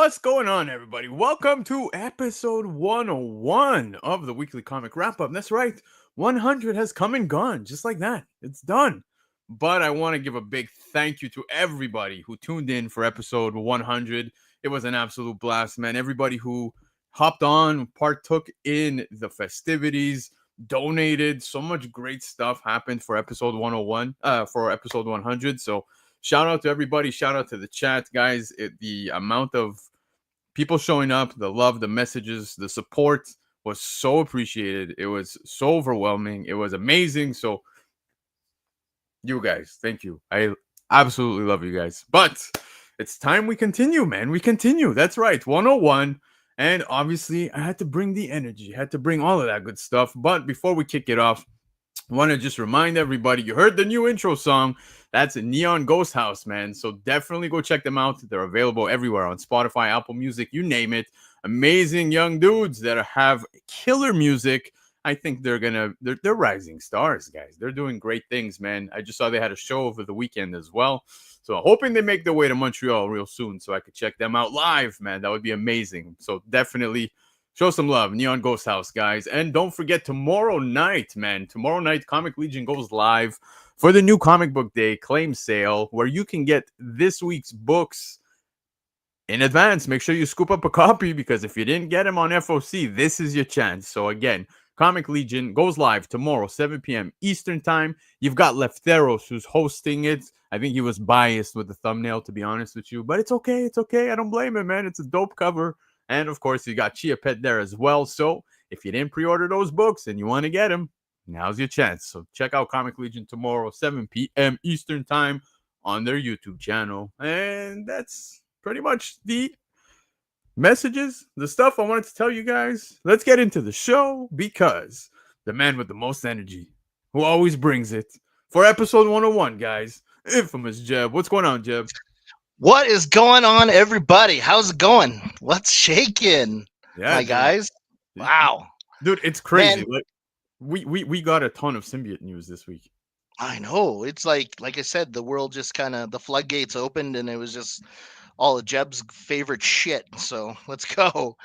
What's going on, everybody? Welcome to episode 101 of the weekly comic wrap up. That's right, 100 has come and gone just like that. It's done. But I want to give a big thank you to everybody who tuned in for episode 100. It was an absolute blast, man. Everybody who hopped on, partook in the festivities, donated. So much great stuff happened for episode 101, for episode 100. So shout out to everybody. Shout out to the chat, guys. The amount of people showing up, the love, the messages, the support was so appreciated. It was so overwhelming. It was amazing. So, you guys, thank you. I absolutely love you guys. But it's time we continue, man. We continue. That's right. 101. And obviously, I had to bring the energy, I had to bring all of that good stuff. But before we kick it off, I want to just remind everybody, you heard the new intro song. That's a Neon Ghosthouse, man. So definitely go check them out. They're available everywhere on Spotify, Apple Music, you name it. Amazing young dudes that have killer music. I think they're rising stars, guys. They're doing great things, man. I just saw they had a show over the weekend as well. So hoping they make their way to Montreal real soon so I could check them out live, man. That would be amazing. So definitely show some love, Neon Ghosthouse, guys. And don't forget, tomorrow night, man. Tomorrow night, Comic Legion goes live for the new Comic Book Day claim sale, where you can get this week's books in advance. Make sure you scoop up a copy, because if you didn't get them on FOC, this is your chance. So again, Comic Legion goes live tomorrow, 7 p.m. Eastern Time. You've got Lefteros, who's hosting it. I think he was biased with the thumbnail, to be honest with you. But it's okay. It's okay. I don't blame him, man. It's a dope cover. And, of course, you got Chia Pet there as well. So if you didn't pre-order those books and you want to get them, now's your chance. So check out Comic Legion tomorrow, 7 p.m. Eastern Time on their YouTube channel. And that's pretty much the messages, the stuff I wanted to tell you guys. Let's get into the show, because the man with the most energy, who always brings it, for episode 101, guys, infamous Jeb. What's going on, Jeb? What is going on, everybody? How's it going? What's shaking, my Dude. guys? Wow, dude, it's crazy. Man. Like we got a ton of symbiote news this week. I know. It's like I said, the world just kind of, the floodgates opened, and it was just all of Jeb's favorite shit. So let's go.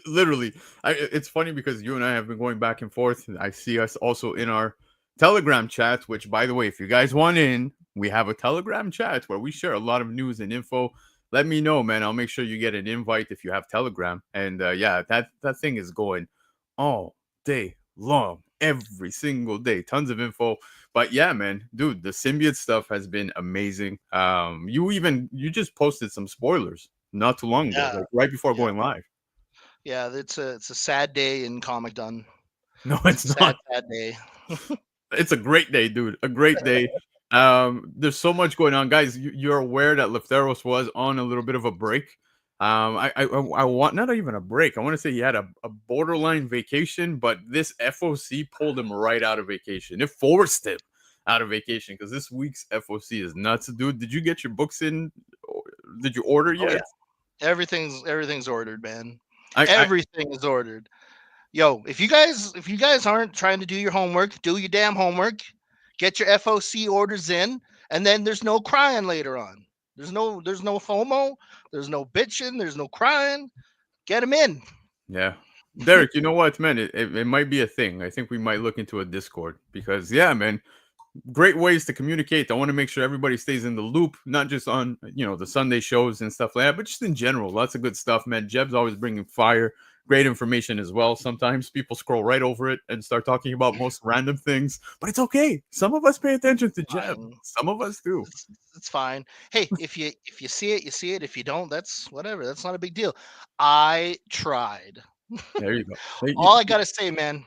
Literally, it's funny because you and I have been going back and forth, and I see us also in our Telegram chat. Which, by the way, if you guys want in, we have a Telegram chat where we share a lot of news and info. Let me know, man. I'll make sure you get an invite if you have Telegram. And yeah, that thing is going all day long, every single day. Tons of info. But yeah, man, dude, the symbiote stuff has been amazing. You just posted some spoilers not too long ago, like right before going live. Yeah, it's a sad day in Comic Done. No, it's not. Sad day. It's a great day, dude. A great day. There's so much going on, guys. You're aware that Lefteros was on a little bit of a break. I want, not even a break. I want to say he had a borderline vacation, but this FOC pulled him right out of vacation. It forced him out of vacation, because this week's FOC is nuts, dude. Did you get your books in? Did you order yet? Yeah. Everything's ordered, man. Everything is ordered. Yo, if you guys aren't trying to do your homework, do your damn homework. Get your FOC orders in, and then there's no crying later on. There's no FOMO. There's no bitching. There's no crying. Get them in. Yeah. Derek, you know what, man? It might be a thing. I think we might look into a Discord, because, yeah, man, great ways to communicate. I want to make sure everybody stays in the loop, not just on, the Sunday shows and stuff like that, but just in general. Lots of good stuff, man. Jeb's always bringing fire. Great information as well. Sometimes people scroll right over it and start talking about most random things, but it's okay. Some of us pay attention to Jeb. Some of us do. It's fine. Hey, if you see it, you see it. If you don't, that's whatever. That's not a big deal. I tried. There you go. All I gotta say, man.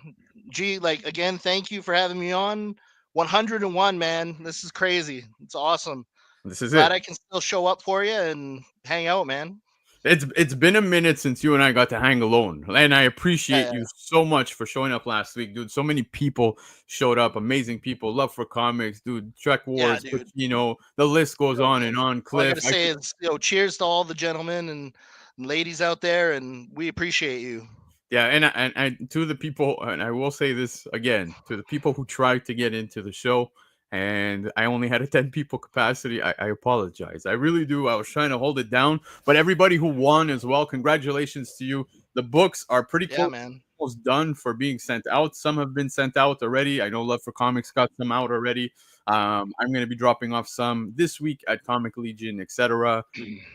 Gee, again, thank you for having me on. 101, man. This is crazy. It's awesome. This is Glad I can still show up for you and hang out, man. It's been a minute since you and I got to hang alone, and I appreciate you so much for showing up last week, dude. So many people showed up, amazing people, love for comics, dude. Trek Wars, the list goes on and on. Cliff, all I gotta say is, cheers to all the gentlemen and ladies out there, and we appreciate you. Yeah, and to the people, and I will say this again, to the people who tried to get into the show and I only had a 10 people capacity. I apologize. I really do. I was trying to hold it down, but everybody who won as well, congratulations to you. The books are pretty Yeah, close, man. almost done for being sent out. Some have been sent out already. I know Love for Comics got some out already. I'm going to be dropping off some this week at Comic Legion, etc.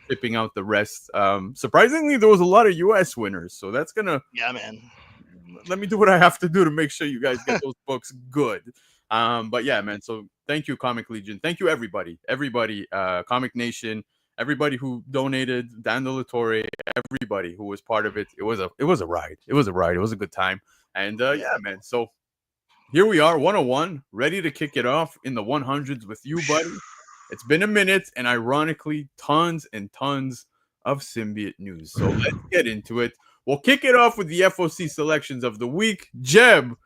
Shipping out the rest. Surprisingly, there was a lot of US winners, so that's gonna Yeah, man. let me do what I have to do to make sure you guys get those books good. But yeah, man. So thank you, Comic Legion. Thank you, everybody, Comic Nation, everybody who donated, Dan De La Torre, everybody who was part of it. It was a ride. It was a ride. It was a good time. And yeah, man. So here we are, 101, ready to kick it off in the 100s with you, buddy. It's been a minute, and ironically, tons and tons of symbiote news. So let's get into it. We'll kick it off with the FOC selections of the week. Jeb,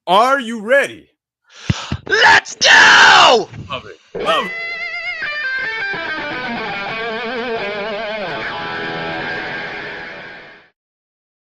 are you ready? Let's go! Love it. Love it.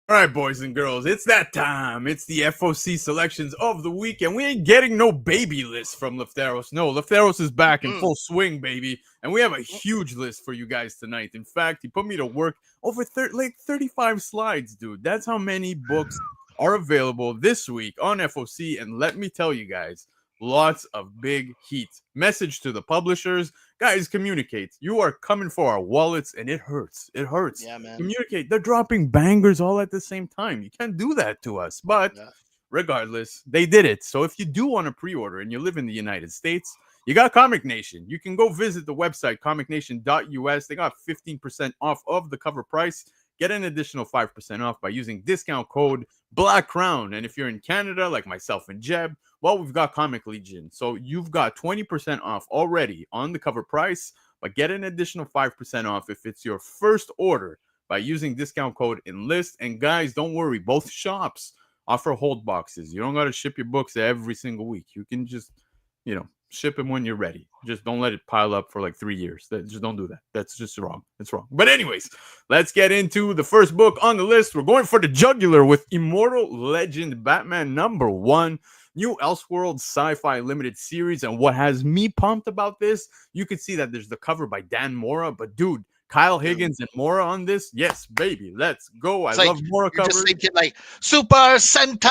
All right, boys and girls, it's that time. It's the FOC selections of the week, and we ain't getting no baby list from Lefteros. No, Lefteros is back in full swing, baby, and we have a huge list for you guys tonight. In fact, he put me to work over 35 slides, dude. That's how many books are available this week on FOC, and let me tell you guys, lots of big heat. Message to the publishers. Guys, communicate. You are coming for our wallets, and it hurts. It hurts. Yeah, man. Communicate. They're dropping bangers all at the same time. You can't do that to us. But regardless, they did it. So if you do want to pre-order and you live in the United States, you got Comic Nation. You can go visit the website, comicnation.us. They got 15% off of the cover price. Get an additional 5% off by using discount code Black Crown. And if you're in Canada, like myself and Jeb, well, we've got Comic Legion. So you've got 20% off already on the cover price, but get an additional 5% off if it's your first order by using discount code ENLIST. And guys, don't worry, both shops offer hold boxes. You don't got to ship your books every single week. You can just, ship them when you're ready. Just don't let it pile up for like 3 years. Just don't do that. That's just wrong. It's wrong. But anyways, let's get into the first book on the list. We're going for the jugular with Immortal Legend Batman #1. New Elseworld sci-fi limited series. And what has me pumped about this, you can see that there's the cover by Dan Mora. But dude, Kyle Higgins and Mora on this. Yes, baby. Let's go. I love Mora covers. Just thinking like Super Sentai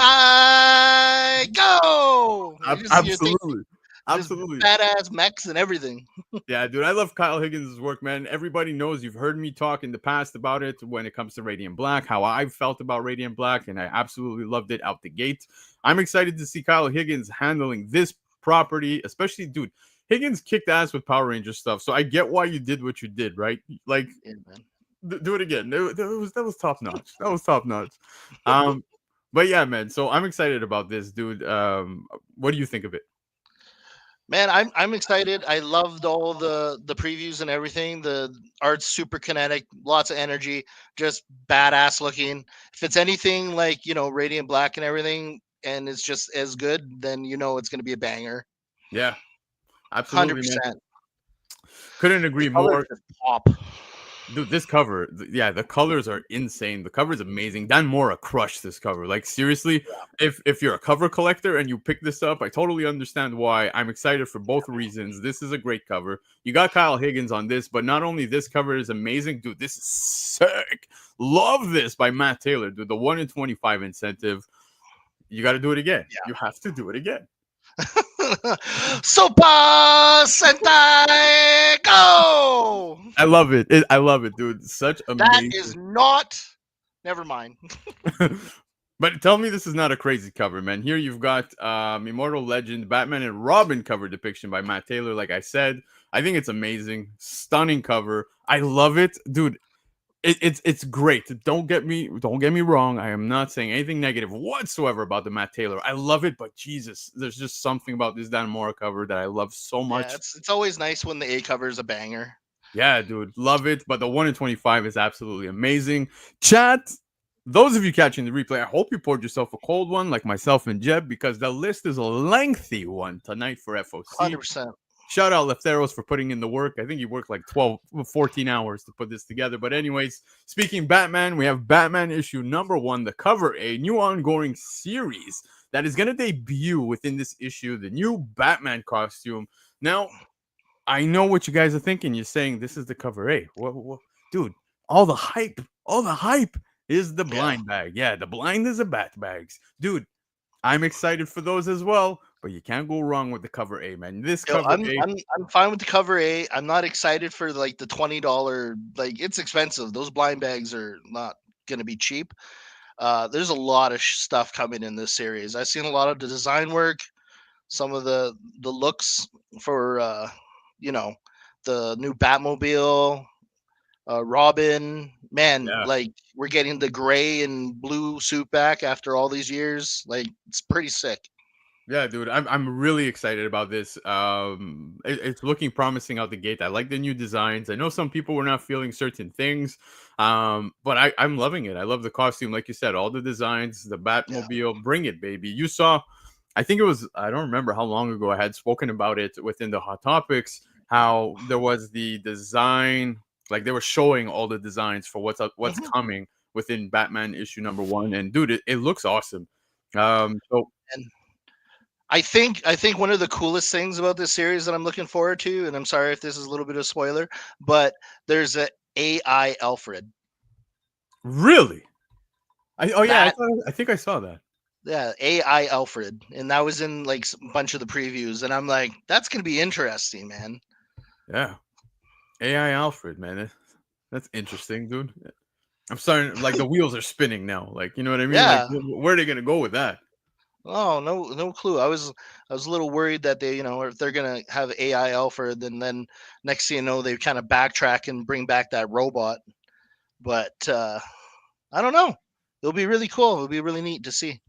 Go. Absolutely. Absolutely. Badass mechs and everything. Yeah, dude. I love Kyle Higgins' work, man. Everybody knows, you've heard me talk in the past about it when it comes to Radiant Black, how I felt about Radiant Black, and I absolutely loved it out the gate. I'm excited to see Kyle Higgins handling this property, especially, dude. Higgins kicked ass with Power Ranger stuff, so I get why you did what you did, right? Like, do it again. That was top notch. That was top notch. But yeah, man. So I'm excited about this, dude. What do you think of it? Man, I'm excited. I loved all the previews and everything. The art's super kinetic, lots of energy, just badass looking. If it's anything like, Radiant Black and everything, and it's just as good, then it's going to be a banger. Yeah, absolutely. 100%. Man. Couldn't agree more. Pop. Dude, this cover, the colors are insane. The cover is amazing. Dan Mora crushed this cover. Like, seriously, if you're a cover collector and you pick this up, I totally understand why. I'm excited for both reasons. This is a great cover. You got Kyle Higgins on this, but not only this cover is amazing, dude, this is sick. Love this by Matt Taylor, dude. The 1 in 25 incentive. You got to do it again. Yeah. You have to do it again. Super Sentai Go! I love it. I love it, dude. Such amazing. That is not. Never mind. But tell me this is not a crazy cover, man. Here you've got Immortal Legend, Batman and Robin cover depiction by Matt Taylor. Like I said, I think it's amazing. Stunning cover. I love it, dude. It's great. Don't get me wrong. I am not saying anything negative whatsoever about the Matt Taylor. I love it, but Jesus, there's just something about this Dan Mora cover that I love so much. Yeah, it's always nice when the A cover is a banger. Yeah, dude, love it. But the 1 in 25 is absolutely amazing. Chat, those of you catching the replay, I hope you poured yourself a cold one like myself and Jeb, because the list is a lengthy one tonight for FOC. 100%. Shout out Lefteros for putting in the work. I think he worked like 14 hours to put this together. But anyways, speaking Batman, we have Batman issue #1, the cover, a new ongoing series that is going to debut within this issue, the new Batman costume. Now, I know what you guys are thinking. You're saying this is the cover A. What? Dude, all the hype is the Yeah. blind bag. Yeah, the blind is the bat bags. Dude, I'm excited for those as well, but you can't go wrong with the cover A, man. This Yo, cover A, I'm fine with the cover A. I'm not excited for like the $20. Like it's expensive. Those blind bags are not gonna be cheap. There's a lot of stuff coming in this series. I've seen a lot of the design work, some of the looks for you know the new Batmobile, Robin. Man, yeah. like we're getting the gray and blue suit back after all these years. Like it's pretty sick. Yeah, dude, I'm really excited about this. It's looking promising out the gate. I like the new designs. I know some people were not feeling certain things, but I'm loving it. I love the costume, like you said, all the designs, the Yeah. Batmobile. Bring it, baby. You saw, I think it was, I don't remember how long ago I had spoken about it within the Hot Topics. How there was the design, like they were showing all the designs for what's Mhm. coming within Batman issue number 1, and dude, it looks awesome. So And I think one of the coolest things about this series that I'm looking forward to, and I'm sorry if this is a little bit of spoiler, but there's a AI Alfred. really. Oh yeah, That I think I saw that. Yeah, AI Alfred, and that was in like a bunch of the previews, and I'm like, that's gonna be interesting, man. Yeah, AI Alfred, man, that's interesting, dude. I'm starting like the wheels are spinning now. Like you know what I mean? Like Yeah. where are they gonna go with that? Oh, no clue. I was a little worried that they, if they're gonna have AI Alfred, then next thing you know, they kind of backtrack and bring back that robot. But I don't know. It'll be really cool. It'll be really neat to see.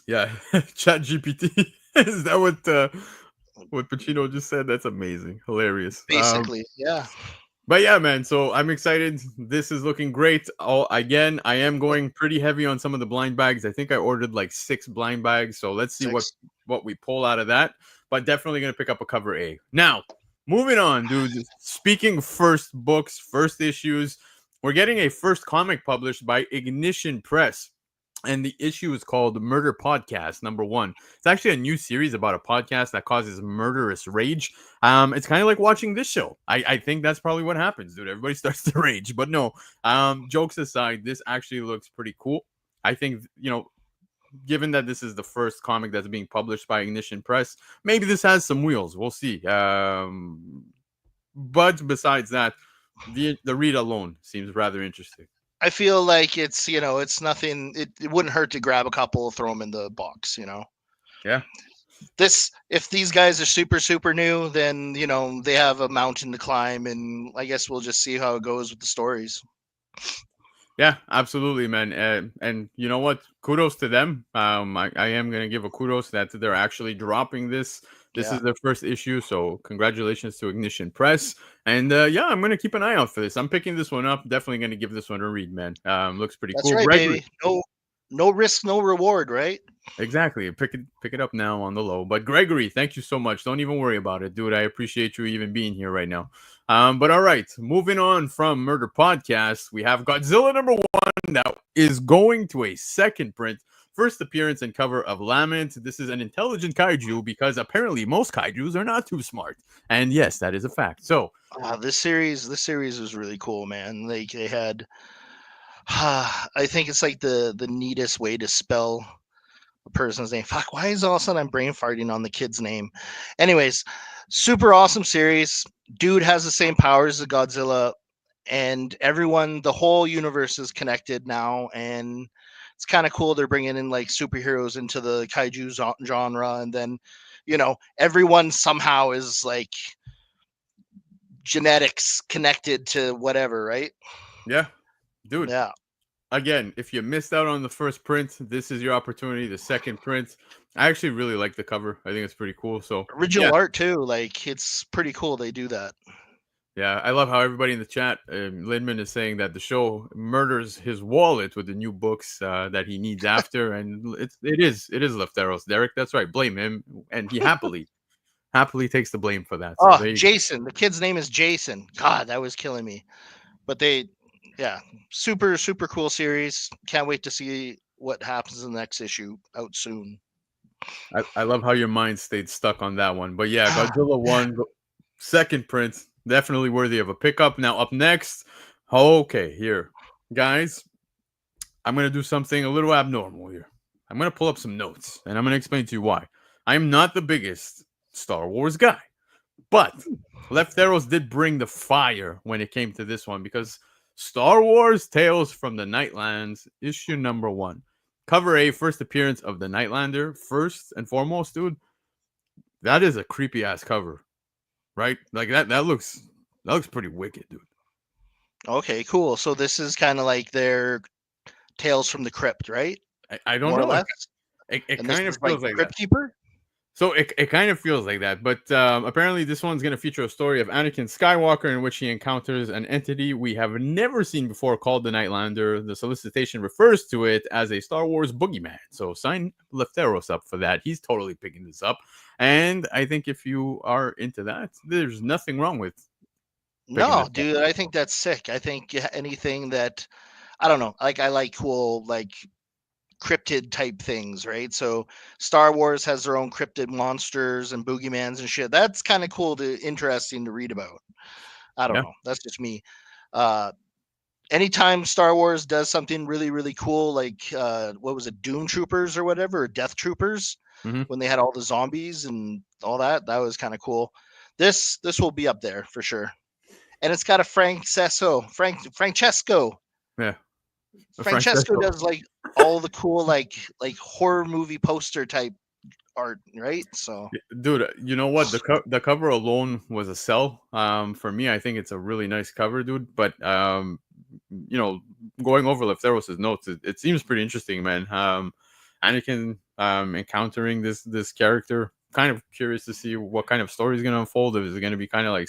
Yeah, Chat GPT. Is that what Pacino just said? That's amazing, hilarious. Basically, yeah. But yeah, man. So I'm excited. This is looking great. Oh, again, I am going pretty heavy on some of the blind bags. I think I ordered like 6 blind bags. So let's see what 6. we pull out of that. But definitely gonna pick up a cover A. Now, moving on, dude. Speaking first books, first issues, we're getting a first comic published by Ignition Press. And the issue is called Murder Podcast #1. It's actually a new series about a podcast that causes murderous rage. It's kind of like watching this show. I think that's probably what happens, dude. Everybody starts to rage. But no, jokes aside, this actually looks pretty cool. I think, given that this is the first comic that's being published by Ignition Press, maybe this has some wheels. We'll see. But besides that, the read alone seems rather interesting. I feel like it's nothing. It wouldn't hurt to grab a couple, throw them in the box. Yeah. If these guys are super new, then they have a mountain to climb, and I guess we'll just see how it goes with the stories. Yeah, absolutely, man. And you know what? Kudos to them. I am gonna give a kudos that they're actually dropping this. This Yeah, is their first issue, so congratulations to Ignition Press. And yeah, I'm gonna keep an eye out for this. I'm picking this one up. Definitely gonna give this one a read, man. Looks pretty that's cool. right, Gregory, baby. No risk, no reward, right? exactly. Pick it up now on the low. But Gregory, thank you so much. Don't even worry about it, dude. I appreciate you even being here right now. But all right, moving on from Murder Podcast, we have Godzilla #1 that is going to a second print. First appearance and cover of Lament. This is an intelligent kaiju because apparently most kaijus are not too smart. And yes, that is a fact. So This series was really cool, man. Like they had, I think it's like the neatest way to spell a person's name. Fuck, why is all of a sudden I'm brain farting on the kid's name? Anyways, super awesome series. Dude has the same powers as Godzilla, and the whole universe is connected now, and it's kind of cool. They're bringing in like superheroes into the kaiju genre, and then everyone somehow is like genetics connected to whatever, right? yeah, dude. Yeah. Again, if you missed out on the first print, this is your opportunity. The second print, I actually really like the cover. I think it's pretty cool. So yeah, Original art too. Like it's pretty cool they do that. yeah, I love how everybody in the chat, Lindman is saying that the show murders his wallet with the new books that he needs after, and it is Lefteros, Derek. That's right. Blame him, and he happily takes the blame for that. So Oh, there you go. Jason. The kid's name is Jason. God, that was killing me. But yeah, super cool series. Can't wait to see what happens in the next issue out soon. I love how your mind stayed stuck on that one. But yeah, Godzilla 1, second print, definitely worthy of a pickup. Now, up next, okay, here. Guys, I'm going to do something a little abnormal here. I'm going to pull up some notes, and I'm going to explain to you why. I'm not the biggest Star Wars guy, but Left Arrows did bring the fire when it came to this one because Star Wars Tales from the Nightlands, issue number 1. Cover A, first appearance of the Nightlander. First and foremost, dude, that is a creepy ass cover, right? Like that looks pretty wicked, dude. Okay, cool. So this is kind of like their Tales from the Crypt, right? I don't More or know. less. It And this kind of is like feels like that. Crypt Keeper. So it kind of feels like that, but apparently this one's going to feature a story of Anakin Skywalker in which he encounters an entity we have never seen before called the Nightlander. The solicitation refers to it as a Star Wars boogeyman. So sign Lefteros up for that. He's totally picking this up. And I think if you are into that, there's nothing wrong with picking No, this up. dude, I think that's sick. I think anything that I don't know, like I like cool like cryptid type things, right? So Star Wars has their own cryptid monsters and boogeymans and shit. That's kind of cool to interesting to read about. I don't Yeah. know. That's just me. Uh Anytime Star Wars does something really, really cool, like what was it, Doom Troopers or whatever, or Death Troopers, Mm-hmm. when they had all the zombies and all that, that was kind of cool. This will be up there for sure. And it's got a Francesco. Yeah. Francesco Francesco. does like all the cool like horror movie poster type art, right? So Dude, you know what? The cover alone was a sell. For me, I think it's a really nice cover, dude. But you know, going over Lefteros' notes, it seems pretty interesting, man. Anakin encountering this character, kind of curious to see what kind of story is gonna unfold. If it's gonna be kind of like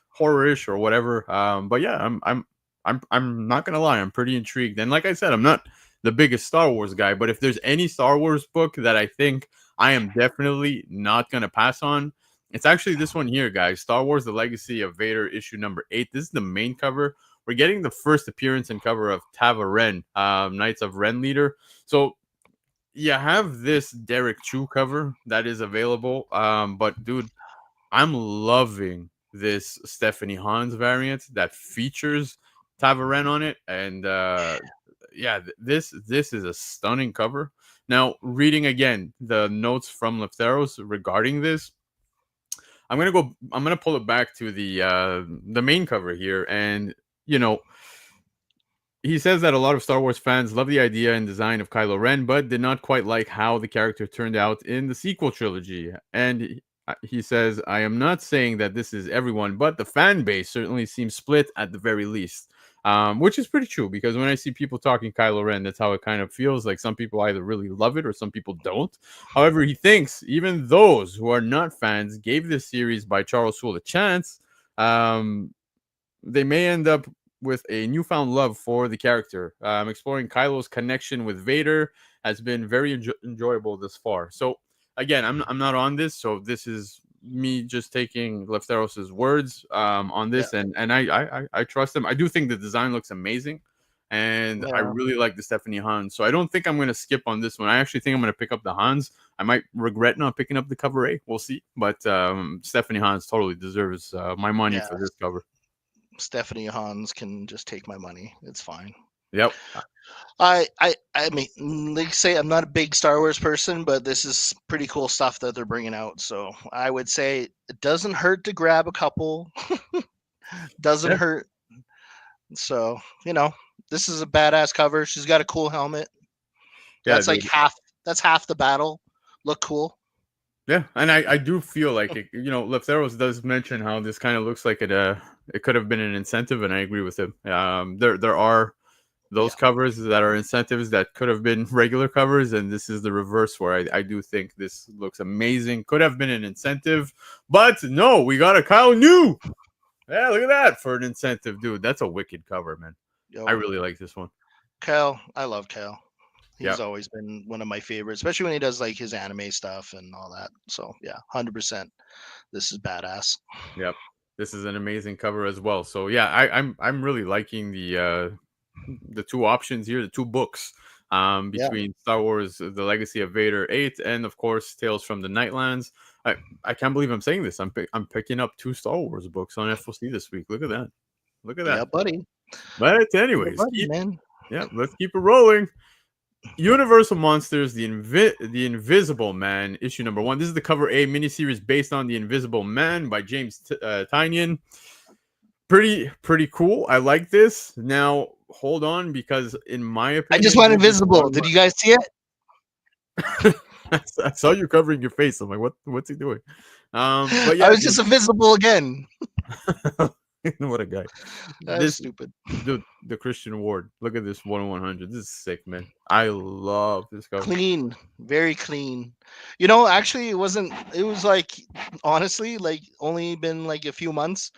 horror-ish or whatever. But yeah, I'm not gonna lie, I'm pretty intrigued. And like I said, I'm not the biggest Star Wars guy, but if there's any Star Wars book that I think I am definitely not going to pass on. It's actually this one here, guys. Star Wars: The Legacy of Vader, issue number 8. This is the main cover. We're getting the first appearance and cover of Tava Ren, Knights of Ren leader. So you have this Derek Chu cover that is available. But dude, I'm loving this Stephanie Hans variant that features Tava Ren on it, and yeah, this is a stunning cover. Now, reading again the notes from Lefteros regarding this, I'm gonna pull it back to the main cover here, and you know, he says that a lot of Star Wars fans love the idea and design of Kylo Ren, but did not quite like how the character turned out in the sequel trilogy. And he says, I am not saying that this is everyone, but the fan base certainly seems split at the very least. Which is pretty true because when I see people talking Kylo Ren, that's how it kind of feels like some people either really love it or some people don't. However, he thinks even those who are not fans gave this series by Charles Soule a chance. They may end up with a newfound love for the character. Exploring Kylo's connection with Vader has been very enjoyable this far. So again, I'm not on this, so this is me just taking Lefteros' words on yeah, this, and I trust him. I do think the design looks amazing, and I yeah, really like the Stephanie Hans. So I don't think I'm going to skip on this one. I actually think I'm going to pick up the Hans. I might regret not picking up the cover A. We'll see, but Stephanie Hans totally deserves my money yeah. for this cover. Stephanie Hans can just take my money. It's fine. Yep. I mean, like I say, I'm not a big Star Wars person, but this is pretty cool stuff that they're bringing out. So I would say it doesn't hurt to grab a couple. Doesn't Yeah. hurt. So this is a badass cover. She's got a cool helmet. Yeah, That's like dude. half. That's half the battle. Look cool. Yeah, and I do feel like it, Lefteros does mention how this kind of looks like it could have been an incentive, and I agree with him. There are those Yeah, covers that are incentives that could have been regular covers, and this is the reverse where I do think this looks amazing. Could have been an incentive, but no, we got a Kyle New. Yeah, look at that for an incentive, dude. That's a wicked cover, man. I yo, really like this one. Cal. I love Cal. Yeah, He's always been one of my favorites, especially when he does like his anime stuff and all that. So yeah, 100%. This is badass. yep. This is an amazing cover as well. So yeah, I'm really liking the two options here, the two books. Yeah. between Star Wars: The Legacy of Vader 8 and of course Tales from the Nightlands. I can't believe I'm saying this. I'm picking up 2 Star Wars books on FOC this week. Look at that. Look at Yeah, that. buddy. But Yeah, anyways, buddy, man. yeah, let's keep it rolling. Universal Monsters: The Invisible Man, issue number 1. This is the cover A miniseries based on The Invisible Man by James Tynion. Pretty cool. I like this. Now, hold on, because in my I just opinion, went dude, this invisible. Did you guys see it? I saw you covering your face. I'm like, what's he doing? But I yeah, was just invisible again. what a guy. That's This stupid. dude, the Christian Ward. Look at this 1/100. This is sick, man. I love this cover. Clean, very clean. You know, actually, it wasn't. It was like, honestly, like only been like a few months,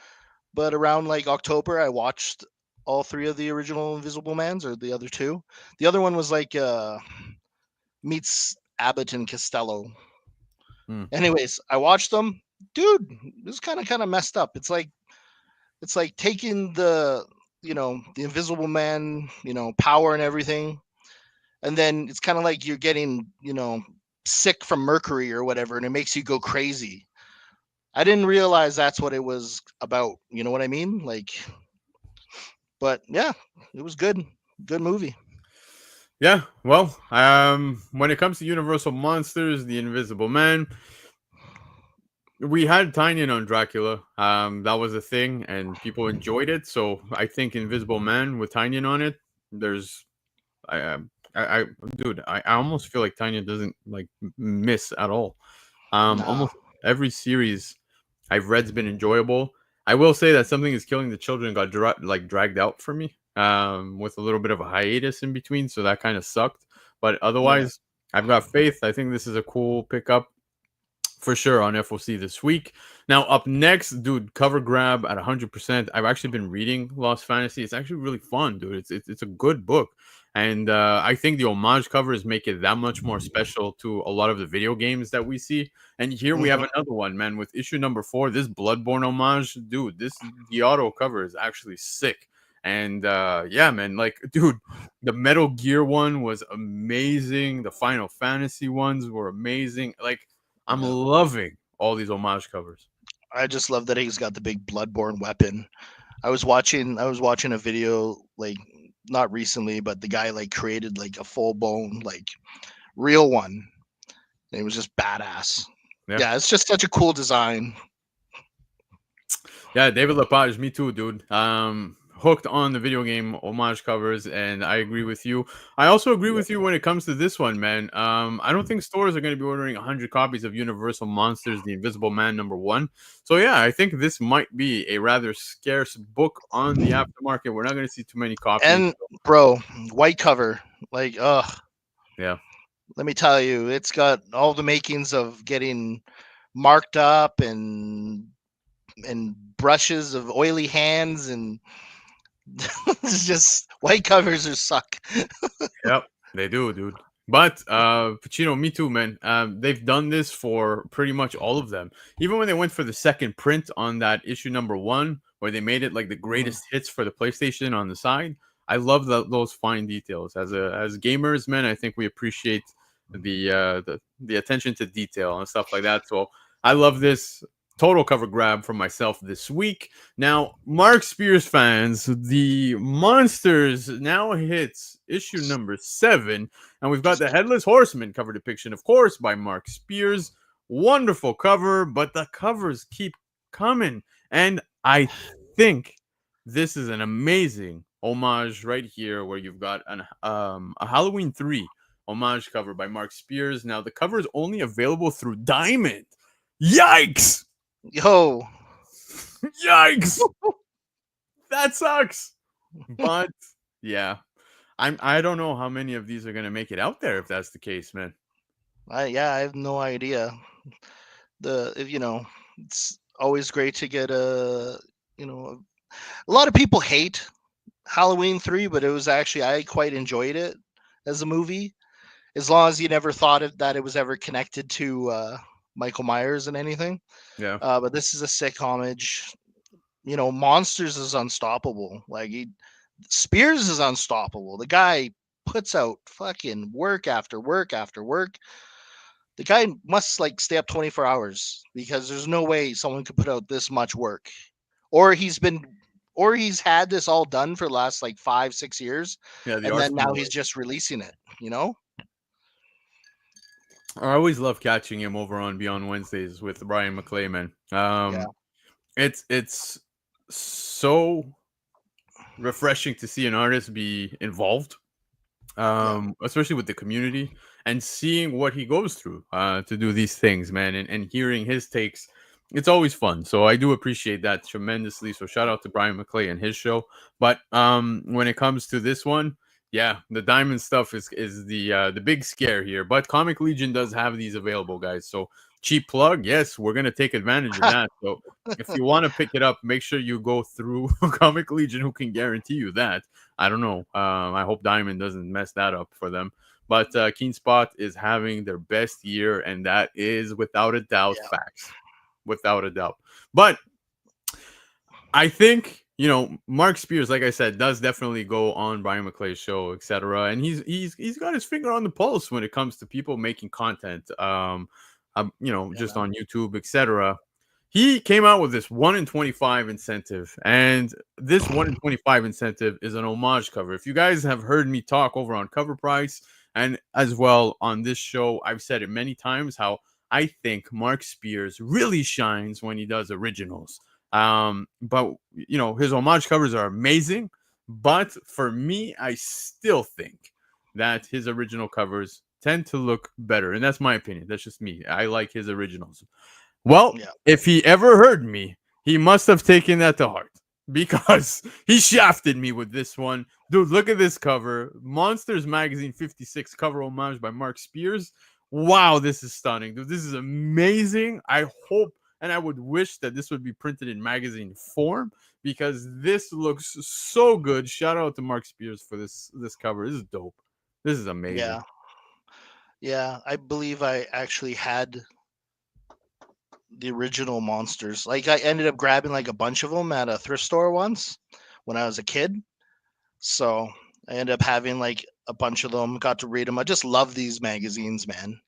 but around like October, I watched all three of the original Invisible Mans, or the other two. The other one was like meets Abbott and Costello. Hmm. Anyways, I watched them. Dude, this kind of messed up. It's like taking the Invisible Man, power and everything, and then it's kind of like you're getting sick from mercury or whatever, and it makes you go crazy. I didn't realize that's what it was about. You know what I mean? Like, but yeah, it was good movie. Yeah, well, when it comes to Universal Monsters, The Invisible Man, we had Tynion on Dracula. That was a thing, and people enjoyed it. So I think Invisible Man with Tynion on it, there's, I dude, I almost feel like Tynion doesn't like miss at all. Nah. Almost every series I've read's been enjoyable. I will say that Something Is Killing the Children got dragged out for me, with a little bit of a hiatus in between, so that kind of sucked. But Yeah. otherwise, I've got faith. I think this is a cool pickup for sure on FOC this week. Now, up next, dude, cover grab at 100%. I've actually been reading Lost Fantasy. It's actually really fun, dude. It's a good book. And I think the homage covers make it that much more special to a lot of the video games that we see. And here we have Hmm. another one, man, with issue number 4. This Bloodborne homage, dude. The auto cover is actually sick. And yeah, man, like, dude, the Metal Gear one was amazing. The Final Fantasy ones were amazing. Like, I'm Yeah. loving all these homage covers. I just love that he's got the big bloodborne weapon. I was watching a video like not recently, but the guy like created like a full bone like real one. And it was just badass. Yeah. Yeah, it's just such a cool design. Yeah, David Lepage, me too, dude. Hooked on the video game homage covers, and I agree with you. I also agree Yeah. with you when it comes to this one, man. I don't think stores are going to be ordering 100 copies of Universal Monsters: The Invisible Man #1. So yeah, I think this might be a rather scarce book on the aftermarket. We're not going to see too many copies. And bro, white cover. Like, Yeah. let me tell you, it's got all the makings of getting marked up and brushes of oily hands and it's just white covers are suck. Yep, they do, dude. But Pacino, me too, man. They've done this for pretty much all of them. Even when they went for the second print on that issue #1, where they made it like the Mhm. greatest hits for the PlayStation on the side. I love those fine details. As gamers, man, I think we appreciate the attention to detail and stuff like that. So I love this. Total cover grab for myself this week. Now, Mark Spears fans, the Monsters now hits issue number 7, and we've got the Headless Horseman cover depiction, of course, by Mark Spears. Wonderful cover, but the covers keep coming, and I think this is an amazing homage right here, where you've got a Halloween 3 homage cover by Mark Spears. Now, the cover is only available through Diamond. Yikes! Yo, Yikes! That sucks. But yeah, I don't know how many of these are gonna make it out there if that's the case, man. I have no idea. If it's always great to get a lot of people hate Halloween 3, but it was actually I quite enjoyed it as a movie, as long as you never thought that it was ever connected to Michael Myers and anything. Yeah. But this is a sick homage. Monsters is unstoppable. Like Spears is unstoppable. The guy puts out fucking work after work after work. The guy must like stay up 24 hours because there's no way someone could put out this much work. Or he's had this all done for the last like 5-6 years, Yeah, the and then art's now been he's work. just releasing it, you know? I always love catching him over on Beyond Wednesdays with Brian McClay, man. Yeah. It's so refreshing to see an artist be involved, Yeah. especially with the community, and seeing what he goes through to do these things, man, and hearing his takes. It's always fun. So I do appreciate that tremendously. So shout out to Brian McClay and his show. But when it comes to this one, yeah, the diamond stuff is the big scare here. But Comic Legion does have these available, guys. So cheap plug, yes, we're gonna take advantage of that. So if you want to pick it up, make sure you go through Comic Legion, who can guarantee you that. I don't know. I hope Diamond doesn't mess that up for them. But Keen Spot is having their best year, and that is without a doubt Yeah. facts. Without a doubt. But I think, Mark Spears, like I said, does definitely go on Brian McClay's show, etc. And he's got his finger on the pulse when it comes to people making content, just Yeah. on YouTube, etc. He came out with this 1 in 25 incentive, and this 1 in 25 incentive is an homage cover. If you guys have heard me talk over on Covrprice and as well on this show, I've said it many times how I think Mark Spears really shines when he does originals. But his homage covers are amazing. But for me, I still think that his original covers tend to look better, and that's my opinion. That's just me. I like his originals. Well, Yeah. if he ever heard me, he must have taken that to heart because he shafted me with this one. Dude, look at this cover. Monsters Magazine 56 cover homage by Mark Spears. Wow, this is stunning. Dude, this is amazing. I hope and I would wish that this would be printed in magazine form because this looks so good. Shout out to Mark Spears for this cover. This is dope. This is amazing. Yeah. Yeah. I believe I actually had the original monsters. Like I ended up grabbing like a bunch of them at a thrift store once when I was a kid. So I ended up having like a bunch of them, got to read them. I just love these magazines, man.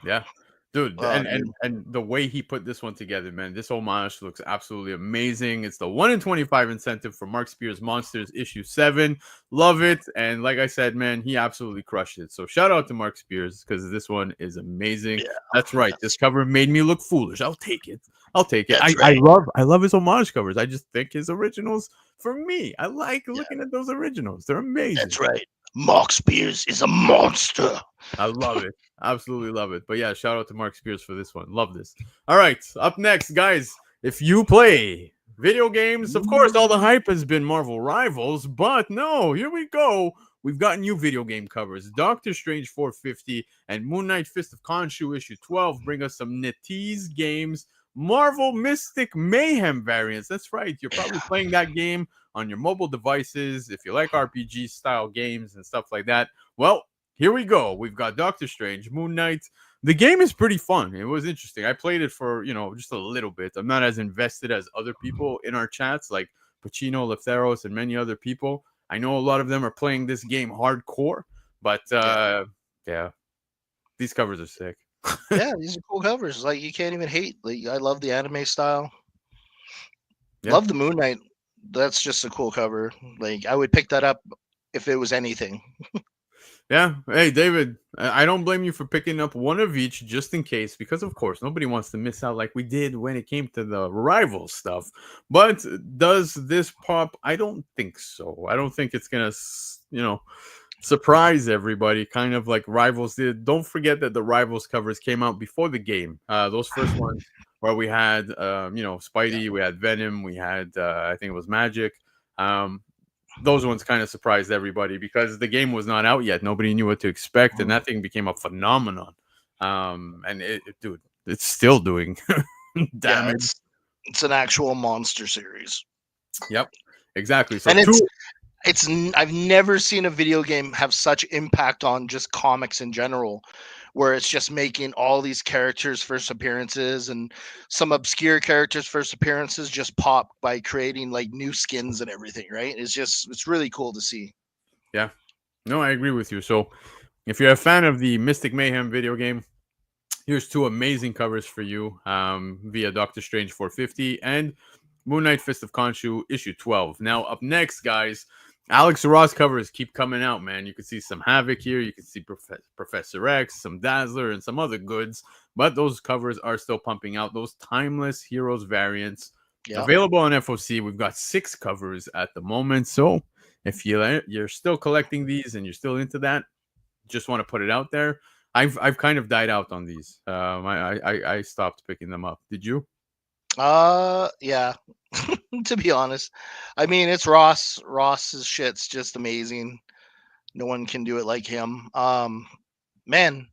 Yeah. Dude, Oh, and, dude. and and the way he put this one together, man, this homage looks absolutely amazing. It's the 1 in 25 incentive for Mark Spears Monsters issue 7. Love it. And like I said, man, he absolutely crushed it. So shout out to Mark Spears because this one is amazing. Yeah, That's right. This that's cover made me look foolish. I'll take it. I'll take it. that's I right. love his homage covers. I just think his originals for me. I like Yeah, looking at those originals. They're amazing. that's right. Mark Spears is a monster. I love it. Absolutely love it. But yeah, shout out to Mark Spears for this one. Love this. All right. Up next, guys, if you play video games, of course, all the hype has been Marvel Rivals, but no, here we go. We've got new video game covers. Doctor Strange 450 and Moon Knight Fist of Khonshu issue 12 bring us some NetEase games. Marvel Mystic Mayhem variants. That's right. You're probably playing that game on your mobile devices if you like RPG style games and stuff like that. Well, here we go. We've got Doctor Strange, Moon Knight. The game is pretty fun. It was interesting. I played it for, just a little bit. I'm not as invested as other people in our chats, like Pacino, Lefteros, and many other people. I know a lot of them are playing this game hardcore, but yeah, these covers are sick. Yeah, these are cool covers. Like you can't even hate. Like I love the anime style. Yeah. Love the Moon Knight. That's just a cool cover. Like I would pick that up if it was anything. Yeah. Hey, David, I don't blame you for picking up one of each just in case, because of course nobody wants to miss out like we did when it came to the rival stuff. But does this pop? I don't think so. I don't think it's gonna, surprise everybody, kind of like Rivals did. Don't forget that the Rivals covers came out before the game. Those first ones where we had, Spidey, Yeah. we had Venom, we had, I think it was Magic. Those ones kind of surprised everybody because the game was not out yet. Nobody knew what to expect, and that thing became a phenomenon. And dude, it's still doing Yeah, damage. it's an actual monster series. Yep, exactly. So And two, I've never seen a video game have such impact on just comics in general, where it's just making all these characters first appearances and some obscure characters first appearances just pop by creating like new skins and everything, right? It's really cool to see. yeah. No, I agree with you. So, if you're a fan of the Mystic Mayhem video game, here's two amazing covers for you via Doctor Strange 450 and Moon Knight Fist of Khonshu issue 12. Now, up next, guys, Alex Ross covers keep coming out, man. You can see some Havoc here. You can see Professor X, some Dazzler, and some other goods. But those covers are still pumping out. Those timeless Heroes variants Yeah. available on FOC. We've got 6 covers at the moment. So if you're still collecting these and you're still into that, just want to put it out there. I've kind of died out on these. I stopped picking them up. Did you? Yeah. To be honest, I mean, it's Ross. Ross's shit's just amazing. No one can do it like him. Man,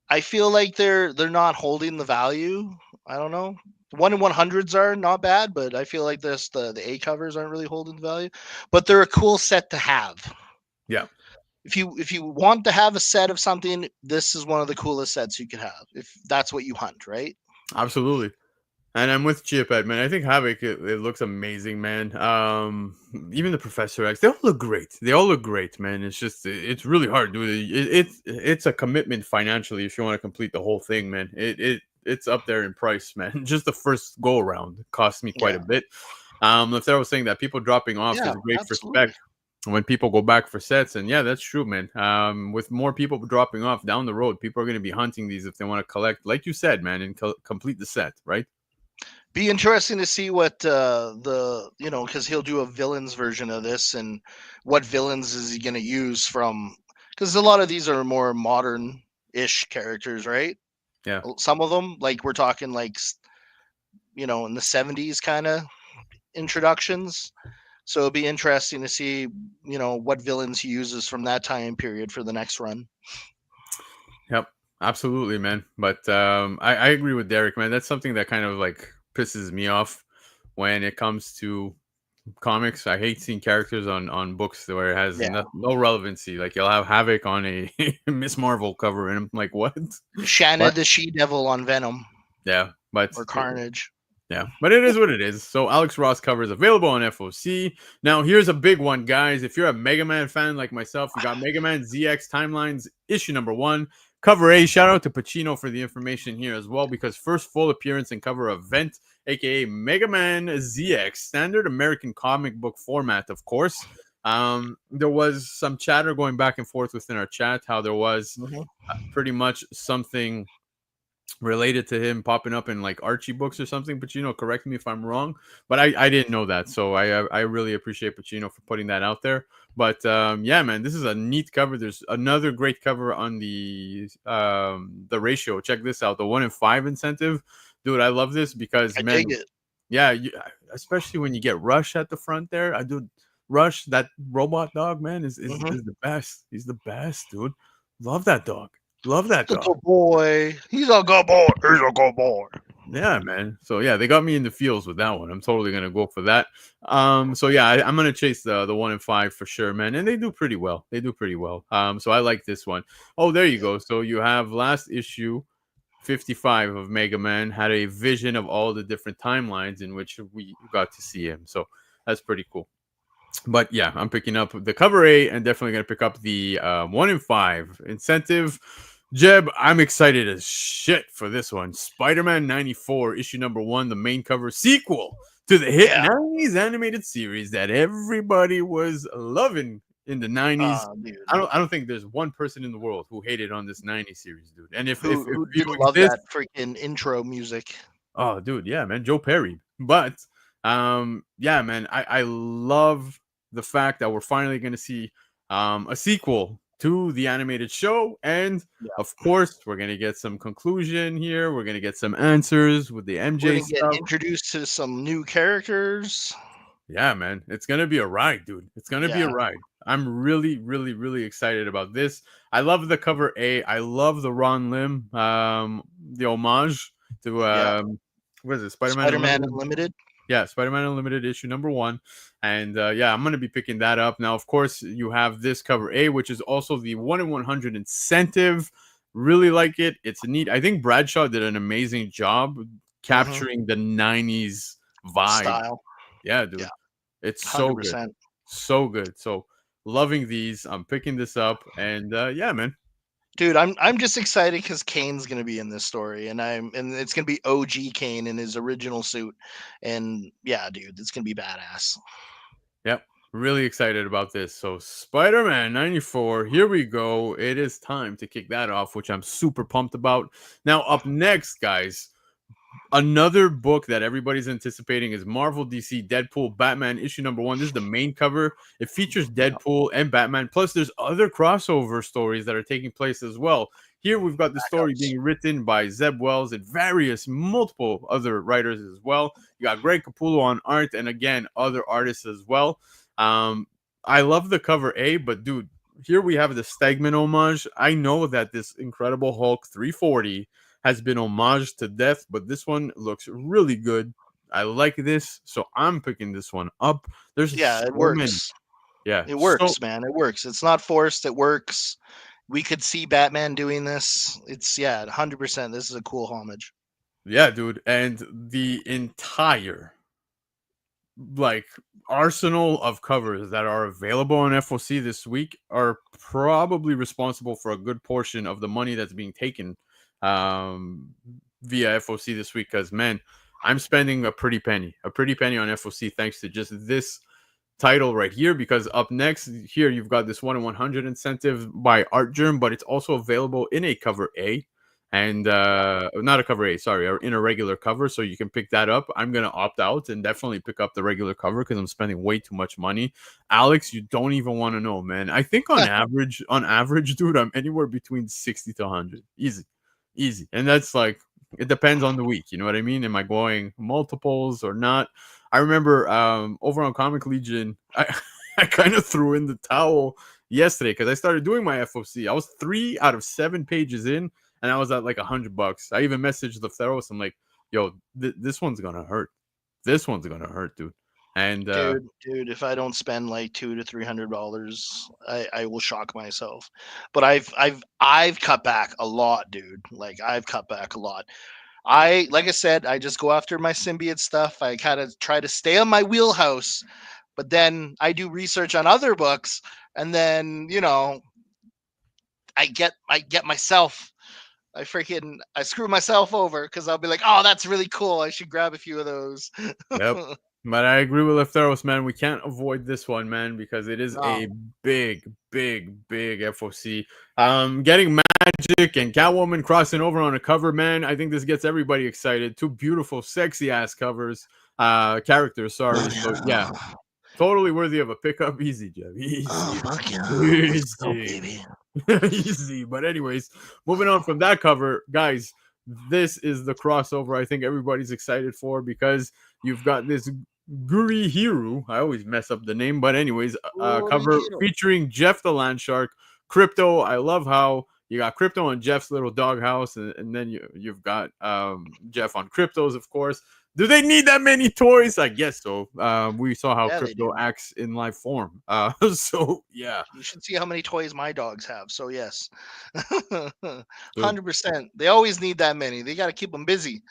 I feel like they're not holding the value. I don't know. 1 in 100s are not bad, but I feel like the A covers aren't really holding the value. But they're a cool set to have. Yeah. If you want to have a set of something, this is one of the coolest sets you could have. If that's what you hunt, right? Absolutely. And I'm with Chip Ed, man. I think Havoc, it looks amazing, man. Even the Professor X, they all look great. They all look great, man. It's just, it's really hard, dude. It's a commitment financially if you want to complete the whole thing, man. It's up there in price, man. Just the first go around cost me quite a bit. If I was saying that people dropping off is great for spec when people go back for sets, and yeah, that's true, man. With more people dropping off down the road, people are going to be hunting these if they want to collect, like you said, man, and complete the set, right? Be interesting to see what because he'll do a villains version of this, and what villains is he going to use from, because a lot of these are more modern ish characters, right? Yeah, some of them, like we're talking like in the 70s kind of introductions. So it'll be interesting to see what villains he uses from that time period for the next run. Yep, absolutely, man. But I agree with Derek, man. That's something that kind of like pisses me off when it comes to comics. I hate seeing characters on books where it has no relevancy. Like you'll have Havoc on a Miss Marvel cover, and I'm like, what? Shanna the She-Devil on Venom. Yeah, but or Carnage. Yeah, but it is what it is. So Alex Ross cover is available on FOC. Now here's a big one, guys. If you're a Mega Man fan like myself, we got Mega Man ZX Timelines issue number 1. Cover A. Shout out to Pacino for the information here as well, because first full appearance and cover event, aka Mega Man ZX, standard American comic book format, of course. There was some chatter going back and forth within our chat, how there was pretty much something related to him popping up in like Archie books or something. Pacino, correct me if I'm wrong, but I didn't know that, so I really appreciate Pacino for putting that out there. But yeah, man, this is a neat cover. There's another great cover on the ratio. Check this out, the 1 in 5 incentive, dude. I love this because I dig it. Yeah, especially when you get Rush at the front there. I do. Rush, that robot dog, man, is the best. He's the best, dude. Love that dog. Love that dog. Good boy. He's a good boy. He's a good boy. Yeah, man. So yeah, they got me in the feels with that one. I'm totally gonna go for that. So yeah, I'm gonna chase the 1 in 5 for sure, man. And they do pretty well. So I like this one. Oh, there you go. So you have last issue 55 of Mega Man had a vision of all the different timelines in which we got to see him. So that's pretty cool. But yeah, I'm picking up the cover A and definitely going to pick up the 1 in 5 incentive. Jeb, I'm excited as shit for this one. Spider-Man 94, issue number 1, the main cover sequel to the hit 90s animated series that everybody was loving in the 90s. I don't think there's one person in the world who hated on this 90s series, dude. And if you love that freaking intro music. Oh, dude, yeah, man, Joe Perry. But yeah, man, I love the fact that we're finally going to see a sequel to the animated show, and of course we're going to get some conclusion here. We're going to get some answers with the MJ stuff. Get introduced to some new characters. Yeah, man, it's going to be a ride, dude. It's going to be a ride. I'm really, really, really excited about this. I love the cover A. I love the Ron Lim, the homage to what is it, Spider-Man Unlimited? Yeah, Spider-Man Unlimited issue number 1. And yeah, I'm going to be picking that up. Now, of course, you have this cover A, which is also the 1 in 100 incentive. Really like it. It's neat. I think Bradshaw did an amazing job capturing the 90s vibe. Style. Yeah, dude. It's so 100%. Good. So good. So Loving these. I'm picking this up, and yeah, man. Dude, I'm just excited because Kane's gonna be in this story, and it's gonna be OG Kane in his original suit, and yeah, dude, it's gonna be badass. Yep. Really excited about this. So, Spider Man 94, here we go. It is time to kick that off, which I'm super pumped about. Now, up next, guys, another book that everybody's anticipating is Marvel DC Deadpool Batman issue number 1. This is the main cover. It features Deadpool and Batman. Plus, there's other crossover stories that are taking place as well. Here we've got the story being written by Zeb Wells and various multiple other writers as well. You got Greg Capullo on art, and again, other artists as well. I love the cover A, but dude, here we have the Stegman homage. I know that this Incredible Hulk 340 has been homaged to death, but this one looks really good. I like this, so I'm picking this one up. There's it works. Yeah, it works, man. It works. It's not forced. It works. We could see Batman doing this. It's 100%. This is a cool homage. Yeah, dude, and the entire arsenal of covers that are available on FOC this week are probably responsible for a good portion of the money that's being taken via FOC this week, because man, I'm spending a pretty penny on FOC thanks to just this title right here. Because up next here you've got this 1 in 100 incentive by Art Germ, but it's also available in a cover A, and not a cover A, sorry, or in a regular cover, so you can pick that up. I'm gonna opt out and definitely pick up the regular cover because I'm spending way too much money. Alex, you don't even want to know, man. I think on average, dude, I'm anywhere between 60 to 100, easy, and that's like, it depends on the week, you know what I mean? Am I going multiples or not? I remember over on Comic Legion, I kind of threw in the towel yesterday because I started doing my FOC. I was 3 out of 7 pages in, and I was at like $100. I even messaged the Theros. I'm like, yo, this one's gonna hurt. This one's gonna hurt, dude. And dude, if I don't spend like $200 to $300, I will shock myself. But I've cut back a lot, dude. Like, I've cut back a lot. Like I said, I just go after my symbiote stuff. I kind of try to stay on my wheelhouse, but then I do research on other books, and then I get myself. I screw myself over because I'll be like, oh, that's really cool. I should grab a few of those. Yep. But I agree with Lefteros, man. We can't avoid this one, man, because it is a big FOC. Getting Magic and Catwoman crossing over on a cover, man. I think this gets everybody excited. 2 beautiful, sexy ass covers, characters. Sorry, so yeah, totally worthy of a pickup. Easy, Jeff. Easy. Oh, fuck yeah. Let's go, baby. Easy. But anyways, moving on from that cover, guys. This is the crossover I think everybody's excited for, because you've got this Guri Hiru. I always mess up the name, but anyways, cover featuring Jeff the Land Shark, Crypto. I love how you got Crypto on Jeff's little doghouse, and then you've got Jeff on Crypto's, of course. Do they need that many toys? I guess so. We saw how Crypto acts in live form. So yeah, you should see how many toys my dogs have. So yes, 100%. They always need that many. They got to keep them busy.